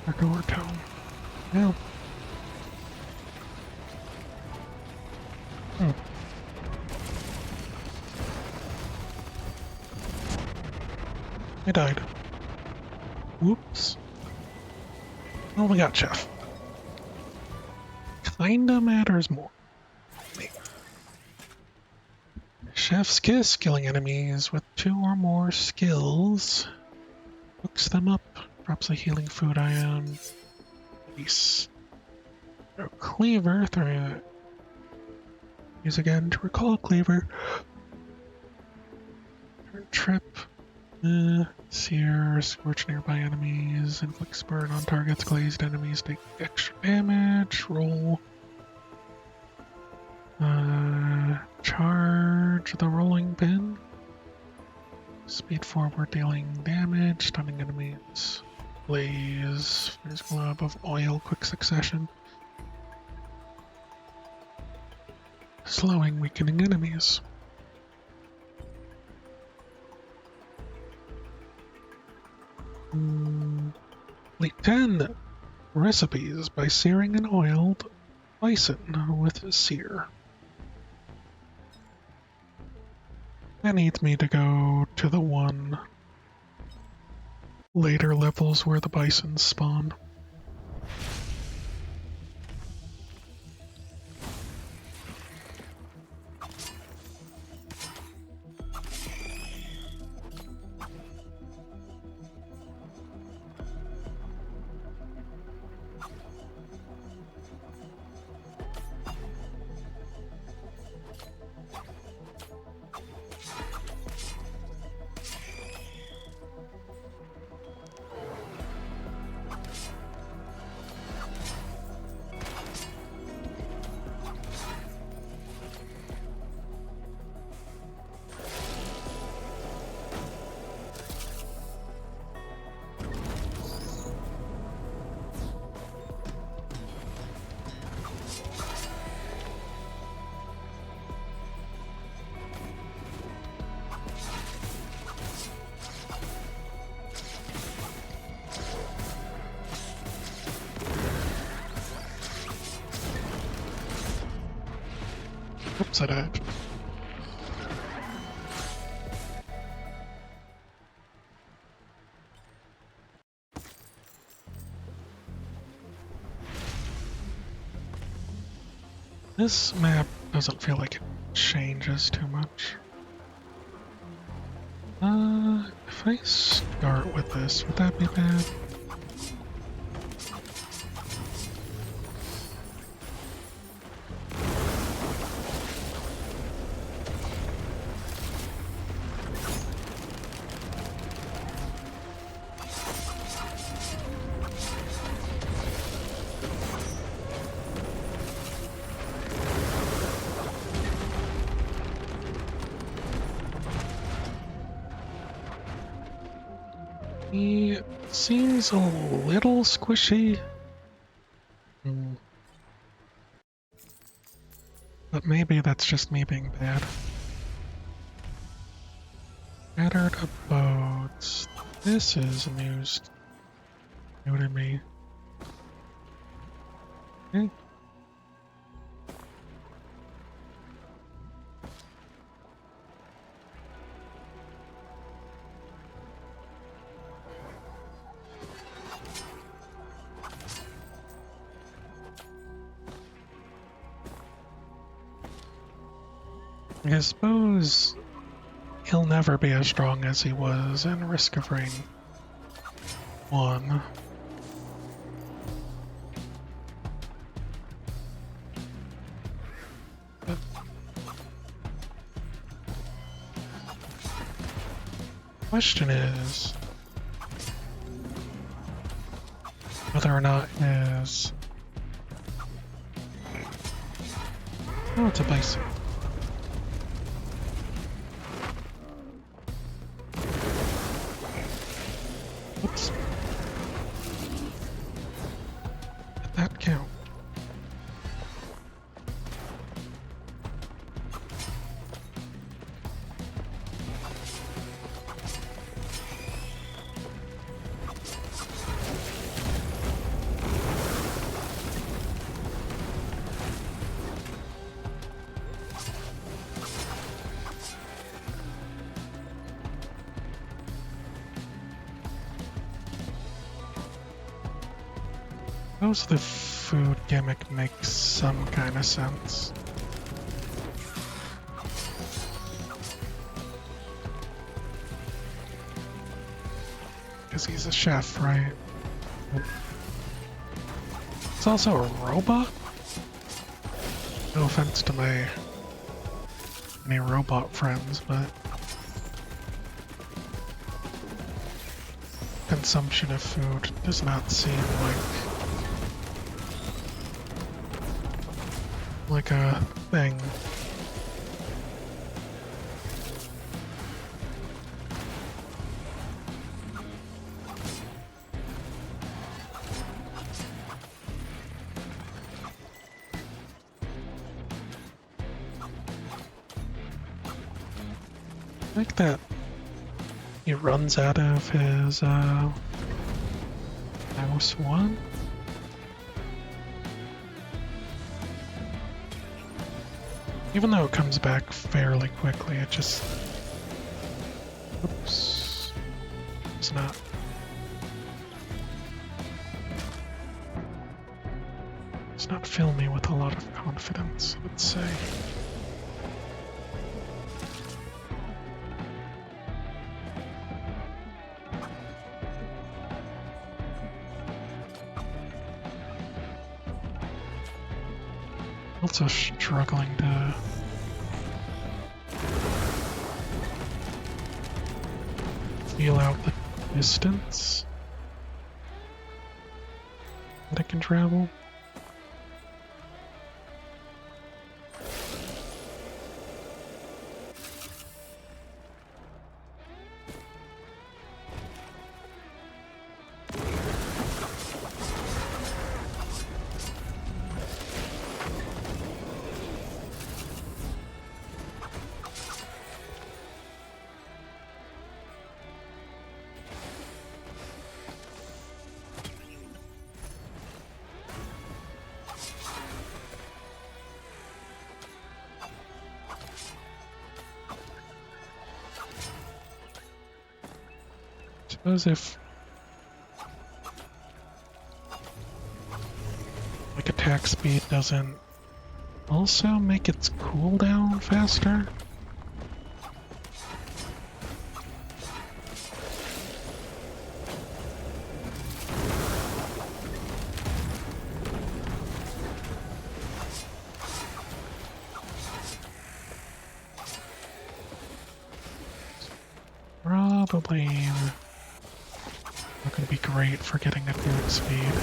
Or tone. Yeah. Hmm. I died. Whoops. Well, we got Chef. Kinda matters more. Chef's Kiss, killing enemies with 2 or more skills. Hooks them up, drops a healing food item. Nice. Cleaver, use again to recall Cleaver. Turn Trip. Sear, scorch nearby enemies, inflicts burn on targets, glazed enemies take extra damage, roll. Charge the rolling pin. Speed forward, dealing damage, stunning enemies. Blaze, there's glob of oil, quick succession. Slowing, weakening enemies. Complete 10 recipes by searing an oiled bison with sear. That needs me to go to the one later levels where the bisons spawn. Oops, I died. This map doesn't feel like it changes too much. If I start with this, would that be bad? He seems a little squishy. But maybe that's just me being bad. Scattered abodes. This is news new to me. Okay. I suppose he'll never be as strong as he was in Risk of Rain 1. But the question is whether or not his... Oh, it's a bison. Oops. Did that count? Suppose the food gimmick makes some kind of sense. Because he's a chef, right? He's also a robot? No offense to my any robot friends, but consumption of food does not seem like a thing. I like that he runs out of his house one. Even though it comes back fairly quickly, it just oops. It's not. It's not fill me with a lot of confidence, let's say. Also struggling to feel out the distance that I can travel. Suppose if like attack speed doesn't also make its cooldown faster? Probably not going to be great for getting at movement speed.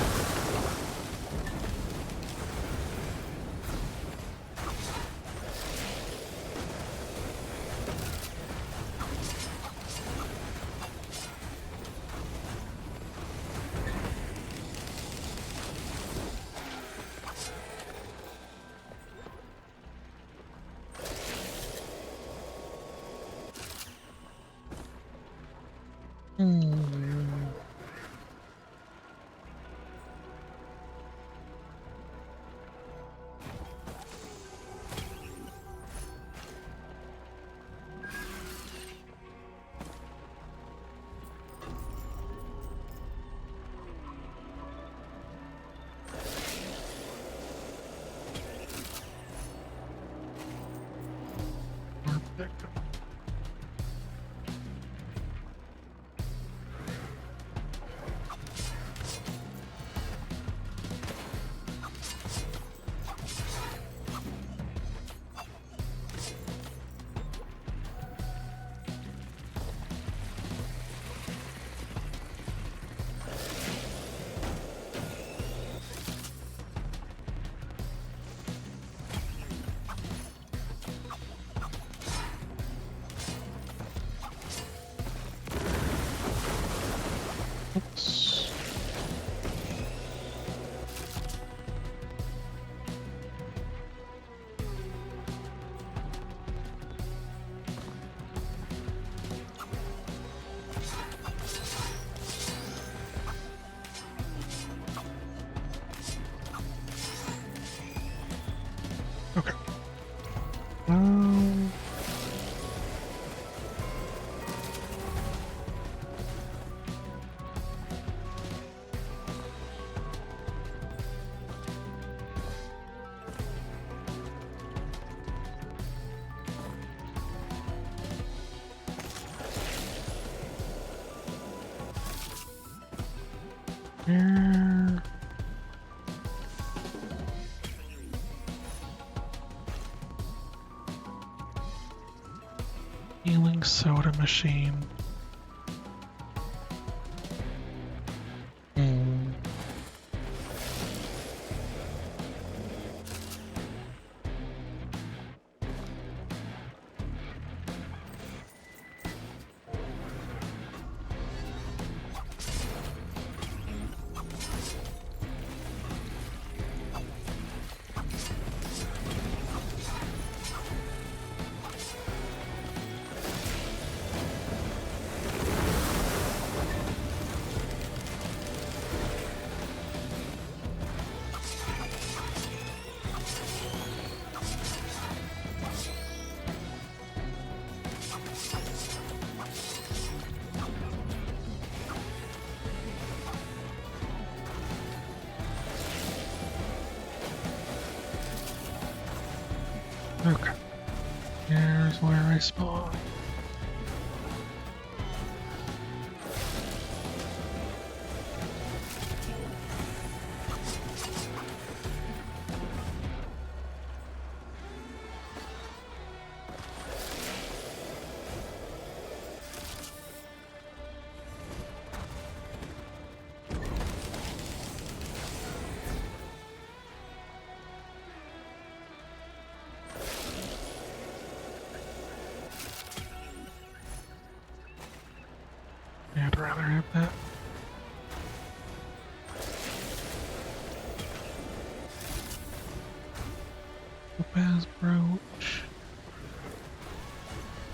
Oops. Okay. Here. Healing soda machine. Hmm. Okay. Here's where I spawn. I'd rather have that. Topaz brooch.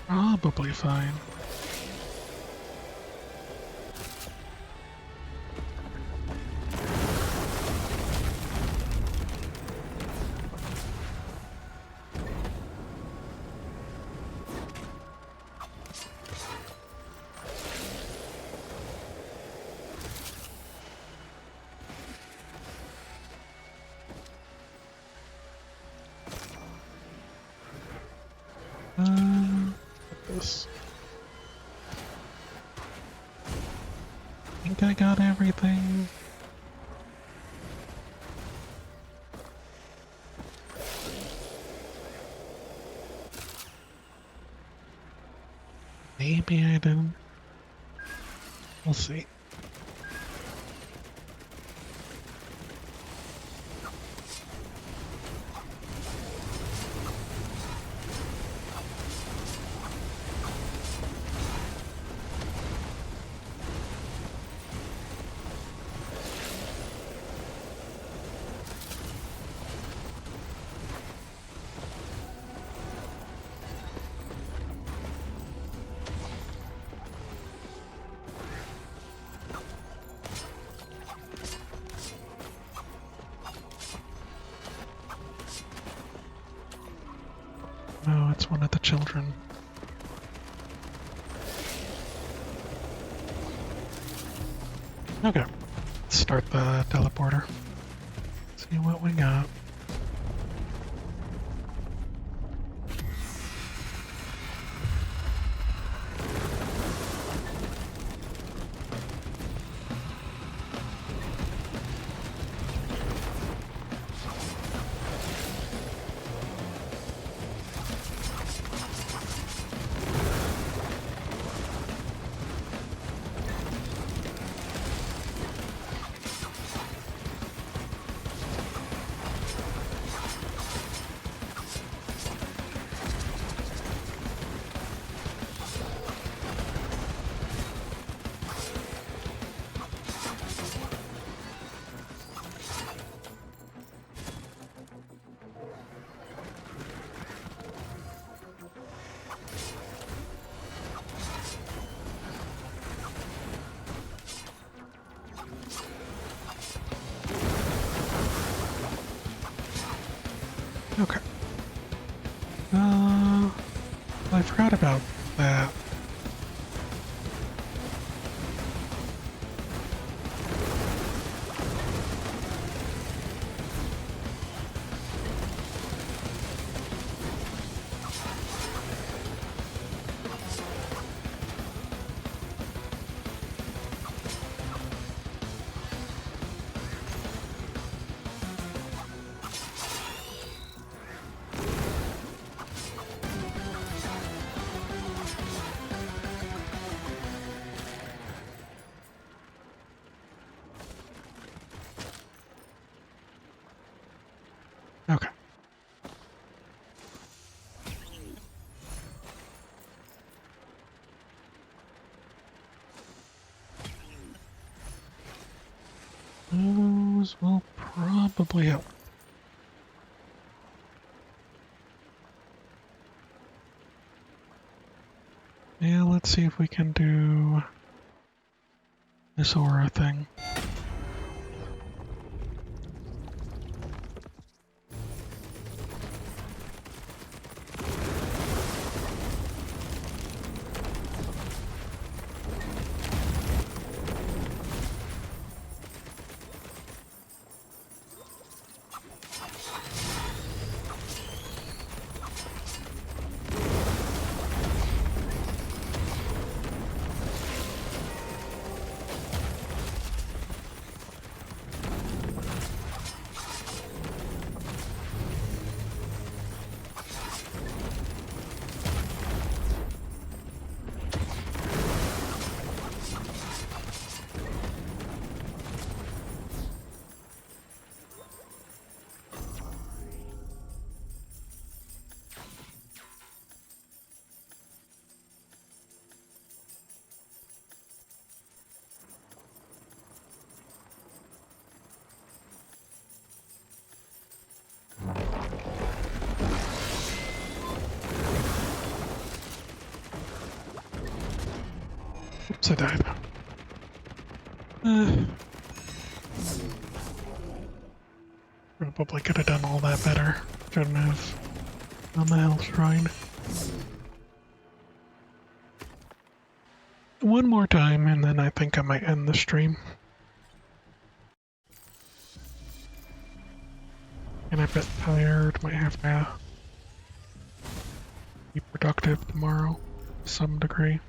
Probably fine. This. I think I got everything. Maybe I didn't. We'll see. Oh, it's one of the children. Okay, let's start the teleporter. See what we got. Okay. I forgot about that. those will probably help. Yeah, let's see if we can do this aura thing. Oops, I died. Probably could have done all that better. Shouldn't have on the Hell Shrine. One more time, and then I think I might end the stream. And I'm a bit tired, might have to be productive tomorrow to some degree.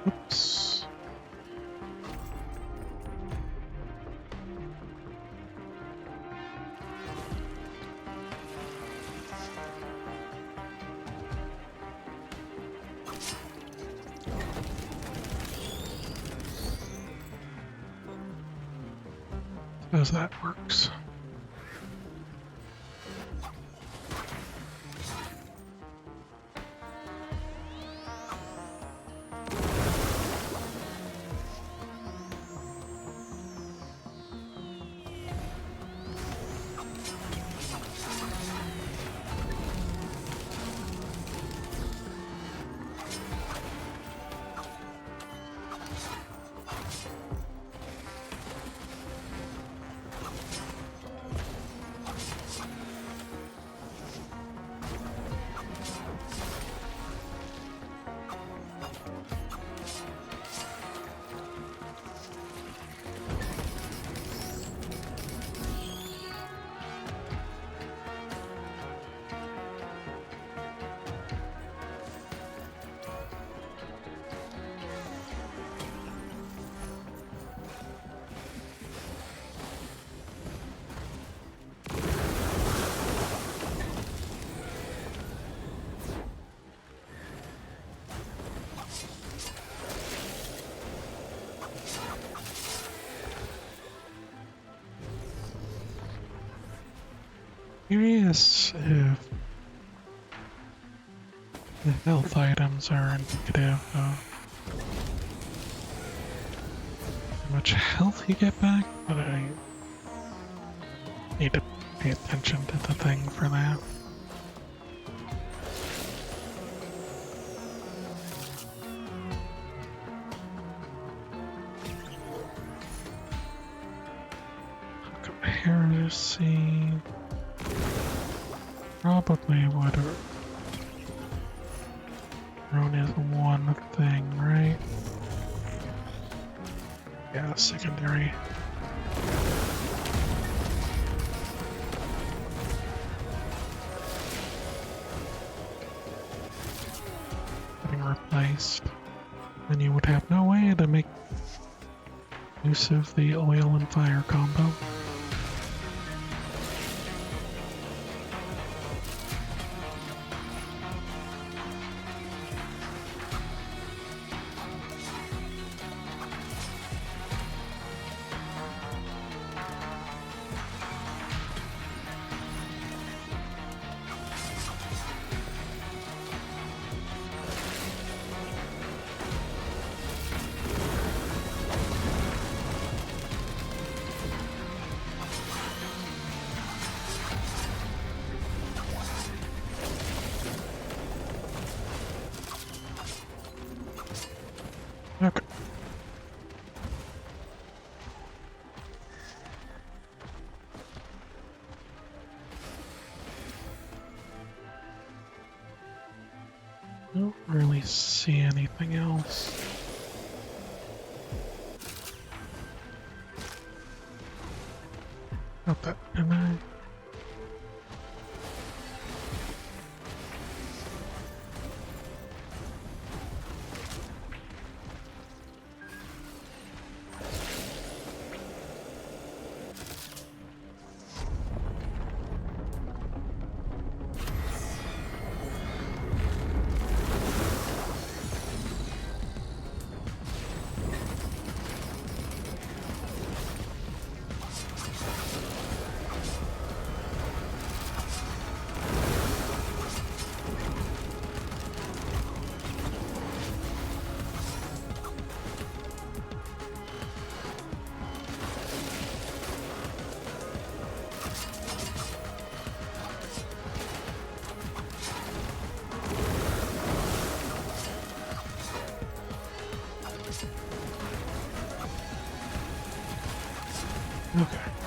Oops. Suppose that works. Curious if the health items are indicative of how much health you get back, but I need to pay attention to the thing for that. Heresy probably would have thrown is one thing, right? Yeah, secondary. Getting replaced. Then you would have no way to make use of the oil and fire combo. Okay. Don't really see anything else. Got that, didn't I? Okay.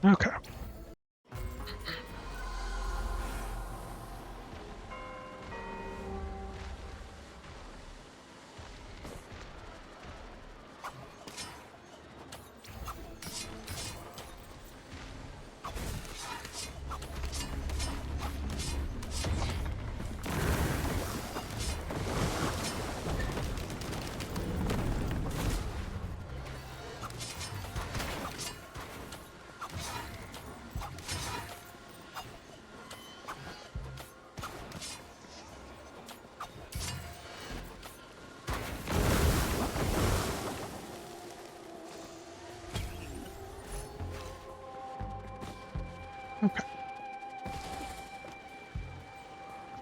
Okay. Okay.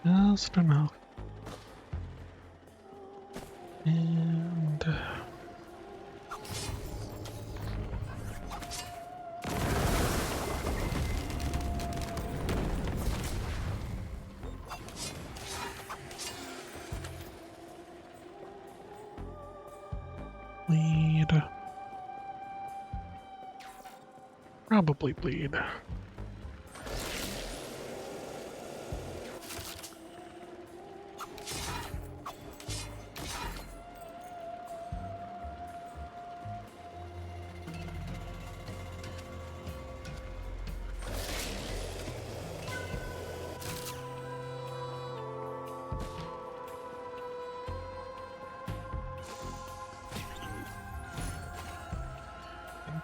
Just enough. And bleed. Probably bleed.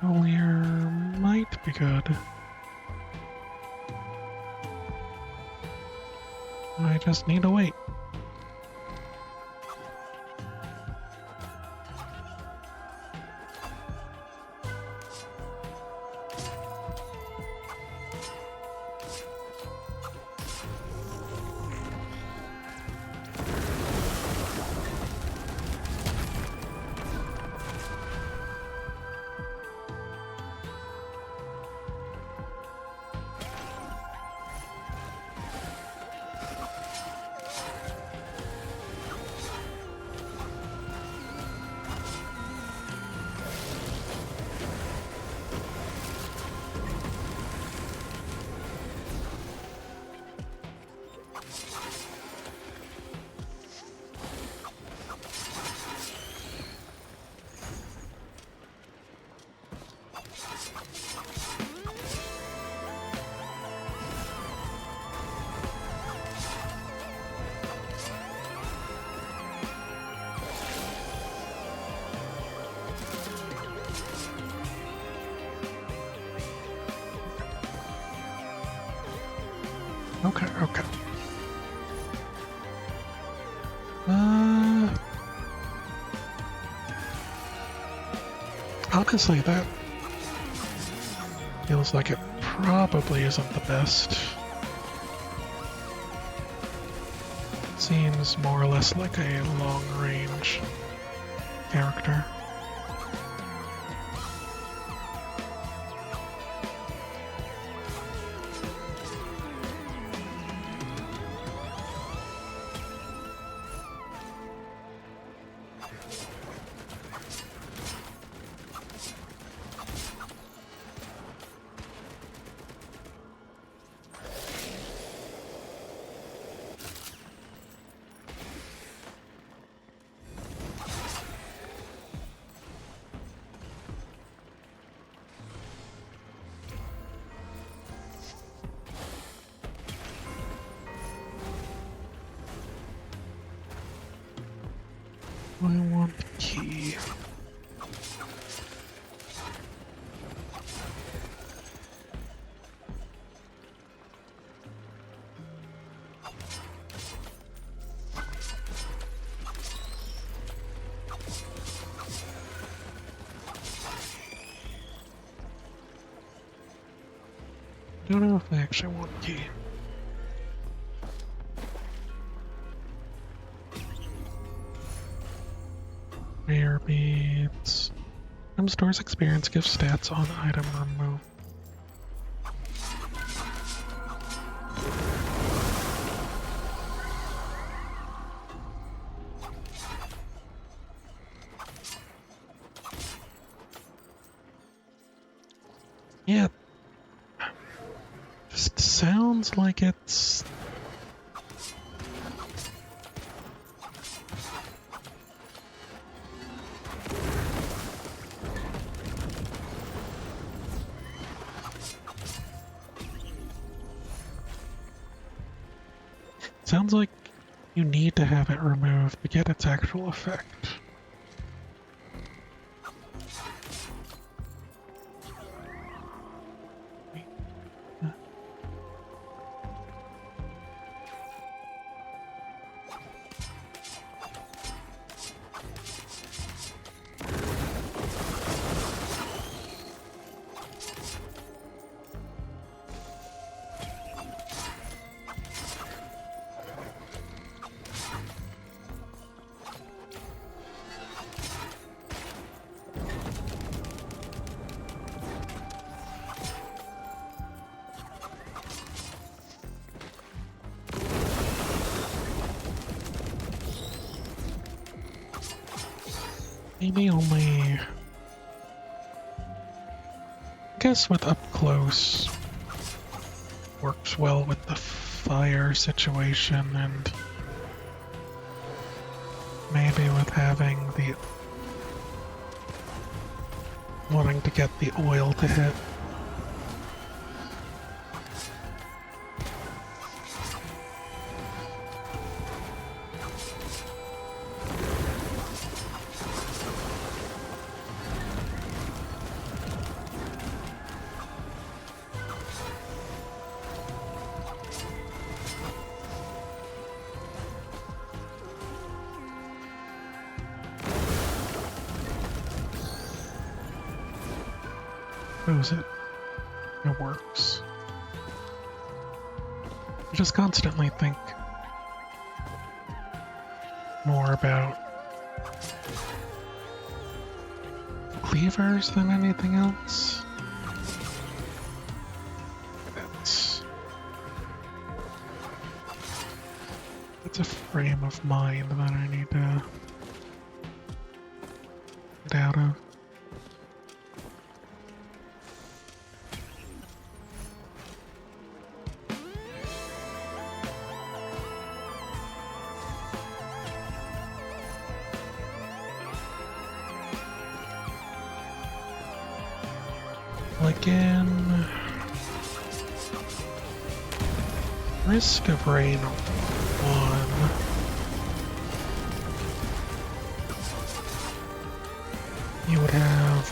Earlier might be good. I just need to wait. Okay, okay. Honestly, that feels like it probably isn't the best. Seems more or less like a long-range character. I want the key. Don't know if I actually want the key. Rare beads. Item stores experience gives stats on item removed. Yeah. Just sounds like it's... Sounds like you need to have it removed to get its actual effect. Maybe only... I guess with up close works well with the fire situation, and maybe with having the... wanting to get the oil to hit. Shows it works. I just constantly think more about cleavers than anything else. It's a frame of mind that I need to get out of. Again, Risk of Rain 1. You would have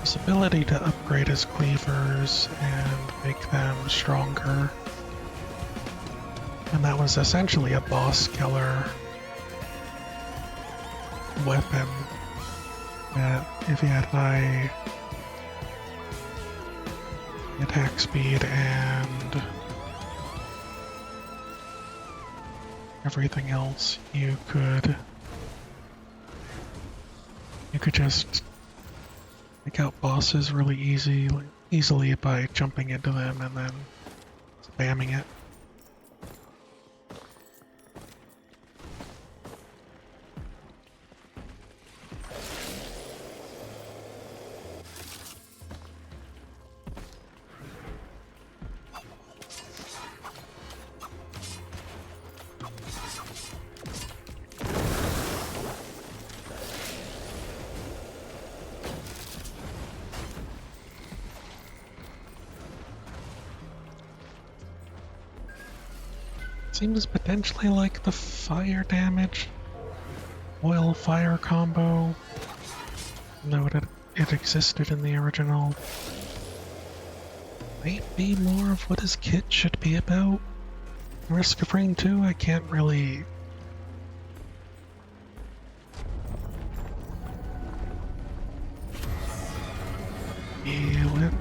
this ability to upgrade his cleavers and make them stronger. And that was essentially a boss killer weapon that if you had high attack speed and everything else, you could just take out bosses really easily by jumping into them and then spamming it. Seems potentially like the fire damage, oil fire combo, though it existed in the original. Might be more of what his kit should be about. Risk of Rain 2, I can't really feel it.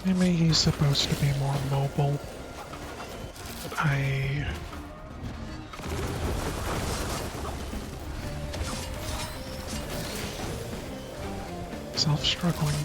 Maybe he's supposed to be more mobile. Self-struggling.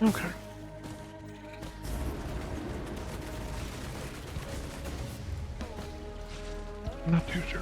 Okay. Not too sure.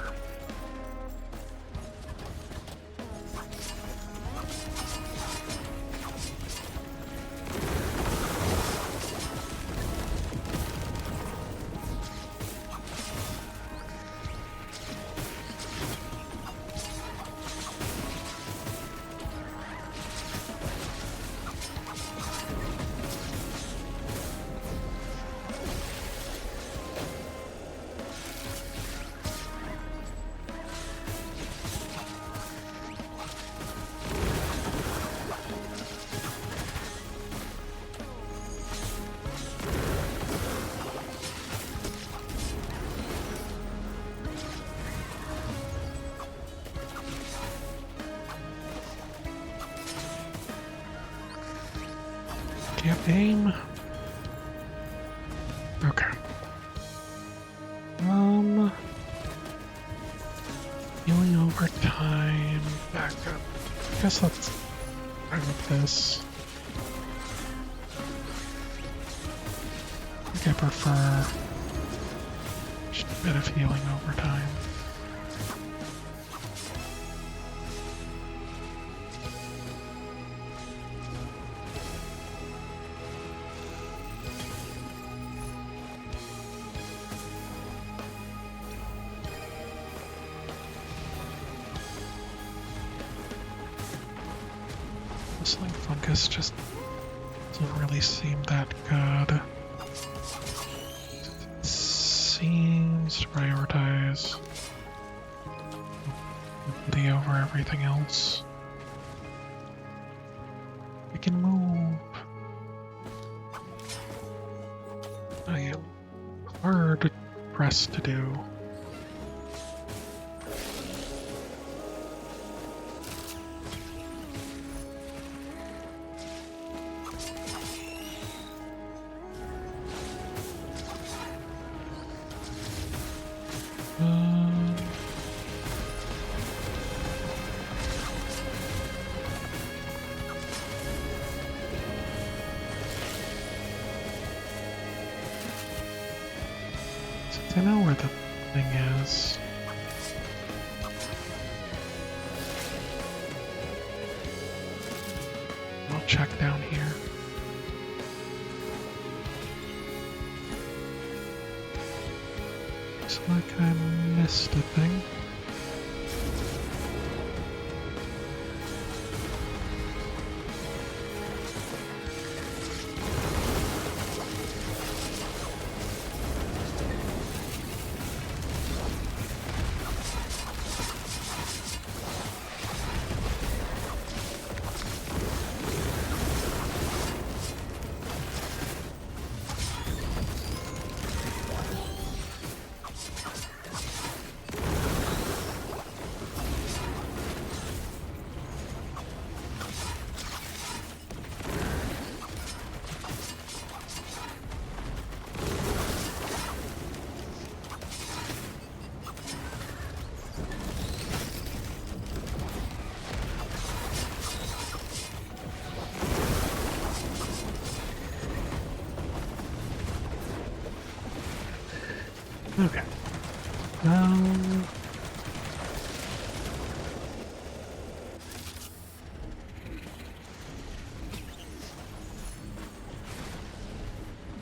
Can't aim. Okay. Healing over time. Back up. I guess let's try with this. I think I prefer just a bit of healing over time. Whistling fungus just doesn't really seem that good. It seems to prioritize the over everything else. We can move. I am hard pressed to do. Since I know where the thing is. I'll check down here. Looks like I missed a thing. Okay.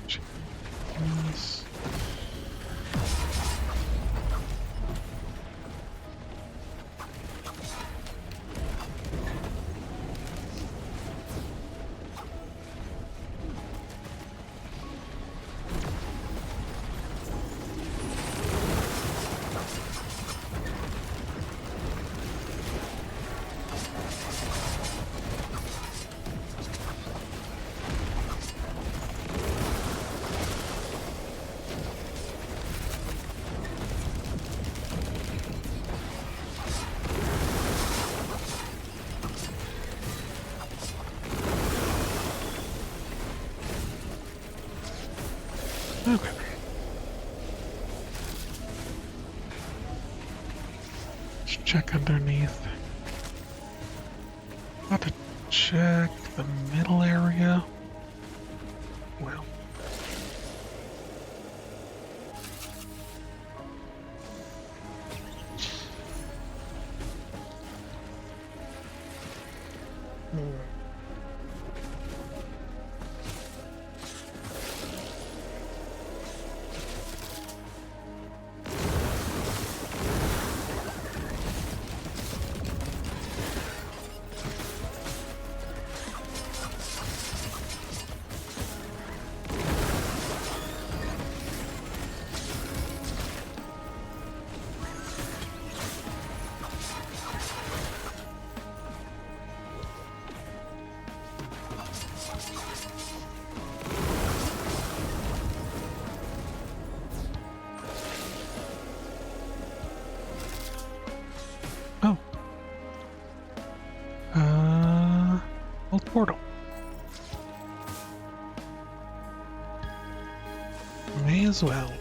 Jeez. Okay. Let's check underneath. About to check the middle area. as well.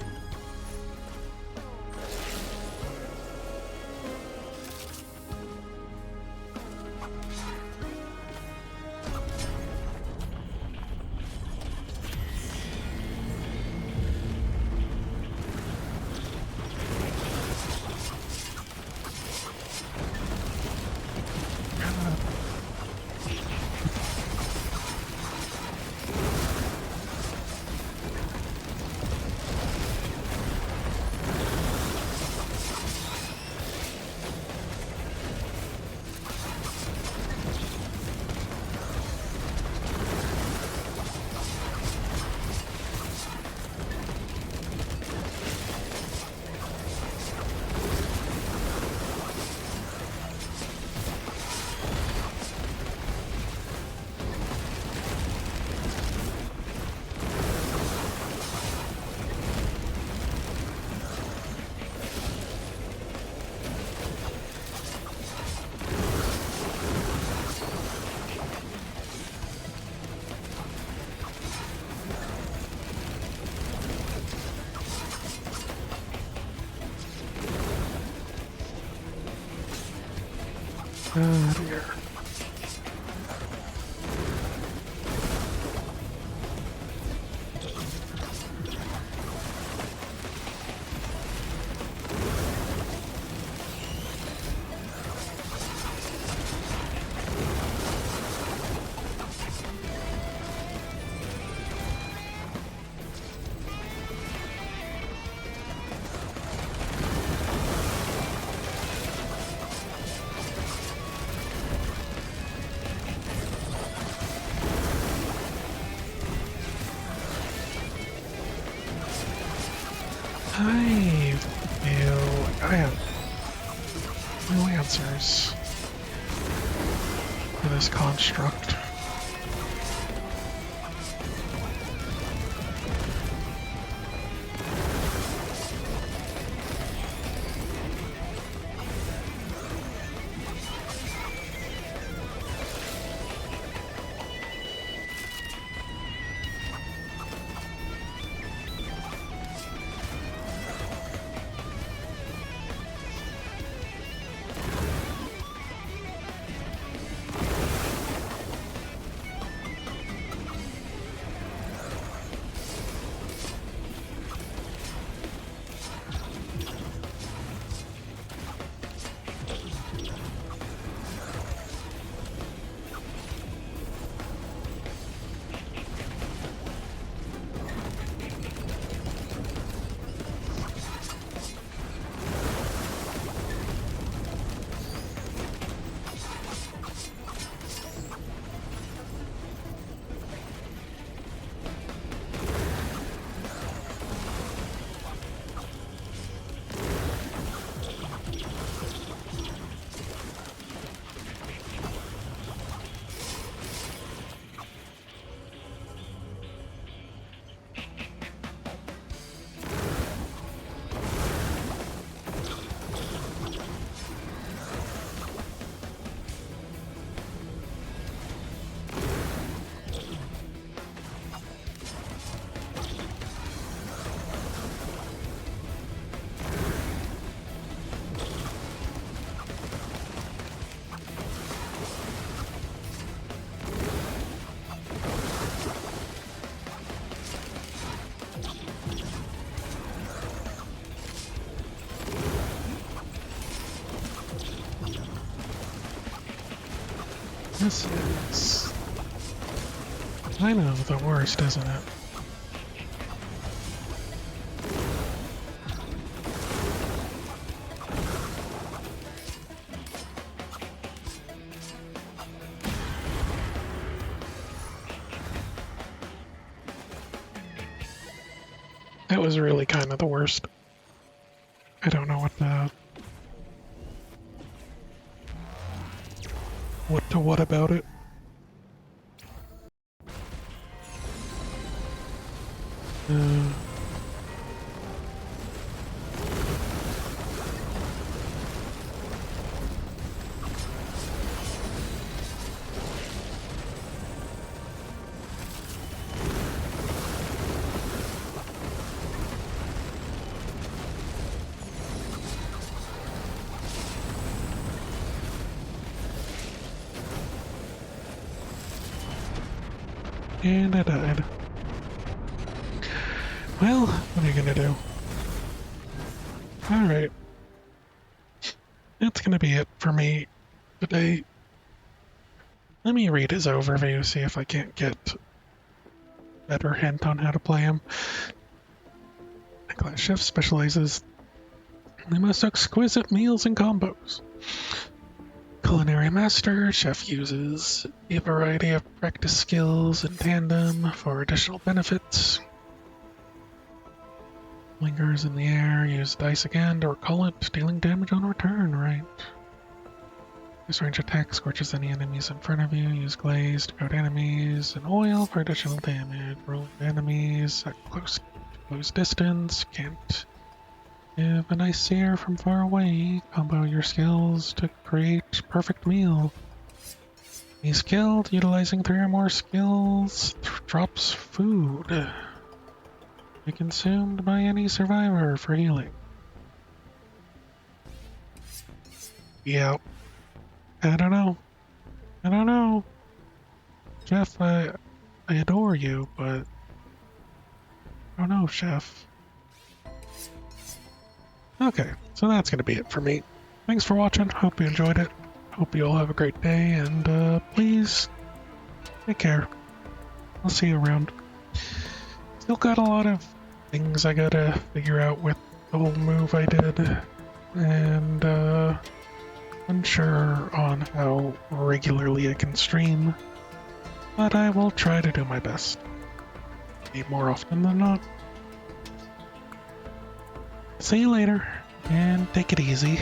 Oh dear. I have no answers for this construct. This is kind of the worst, isn't it? That was really kind of the worst. I don't know what about it. Uh, And I died. Well, what are you gonna do? Alright. That's gonna be it for me today. Let me read his overview, see if I can't get a better hint on how to play him. Class chef specializes in the most exquisite meals and combos. Culinary master, chef uses a variety of practice skills in tandem for additional benefits. Lingers in the air, use dice again to recall it, dealing damage on return, right? This range attack scorches any enemies in front of you, use glaze to coat enemies, and oil for additional damage. Roll enemies at close distance, can't give a nice sear from far away. Combo your skills to create perfect meal. Any skilled, utilizing 3 or more skills, drops food. Be consumed by any survivor for healing. Yeah. I don't know. Chef, I adore you, but I don't know, Chef. Okay, so that's gonna be it for me. Thanks for watching. Hope you enjoyed it. Hope you all have a great day, and please take care. I'll see you around. Still got a lot of things I gotta figure out with the whole move I did, and unsure on how regularly I can stream, but I will try to do my best. Maybe more often than not. See you later, and take it easy.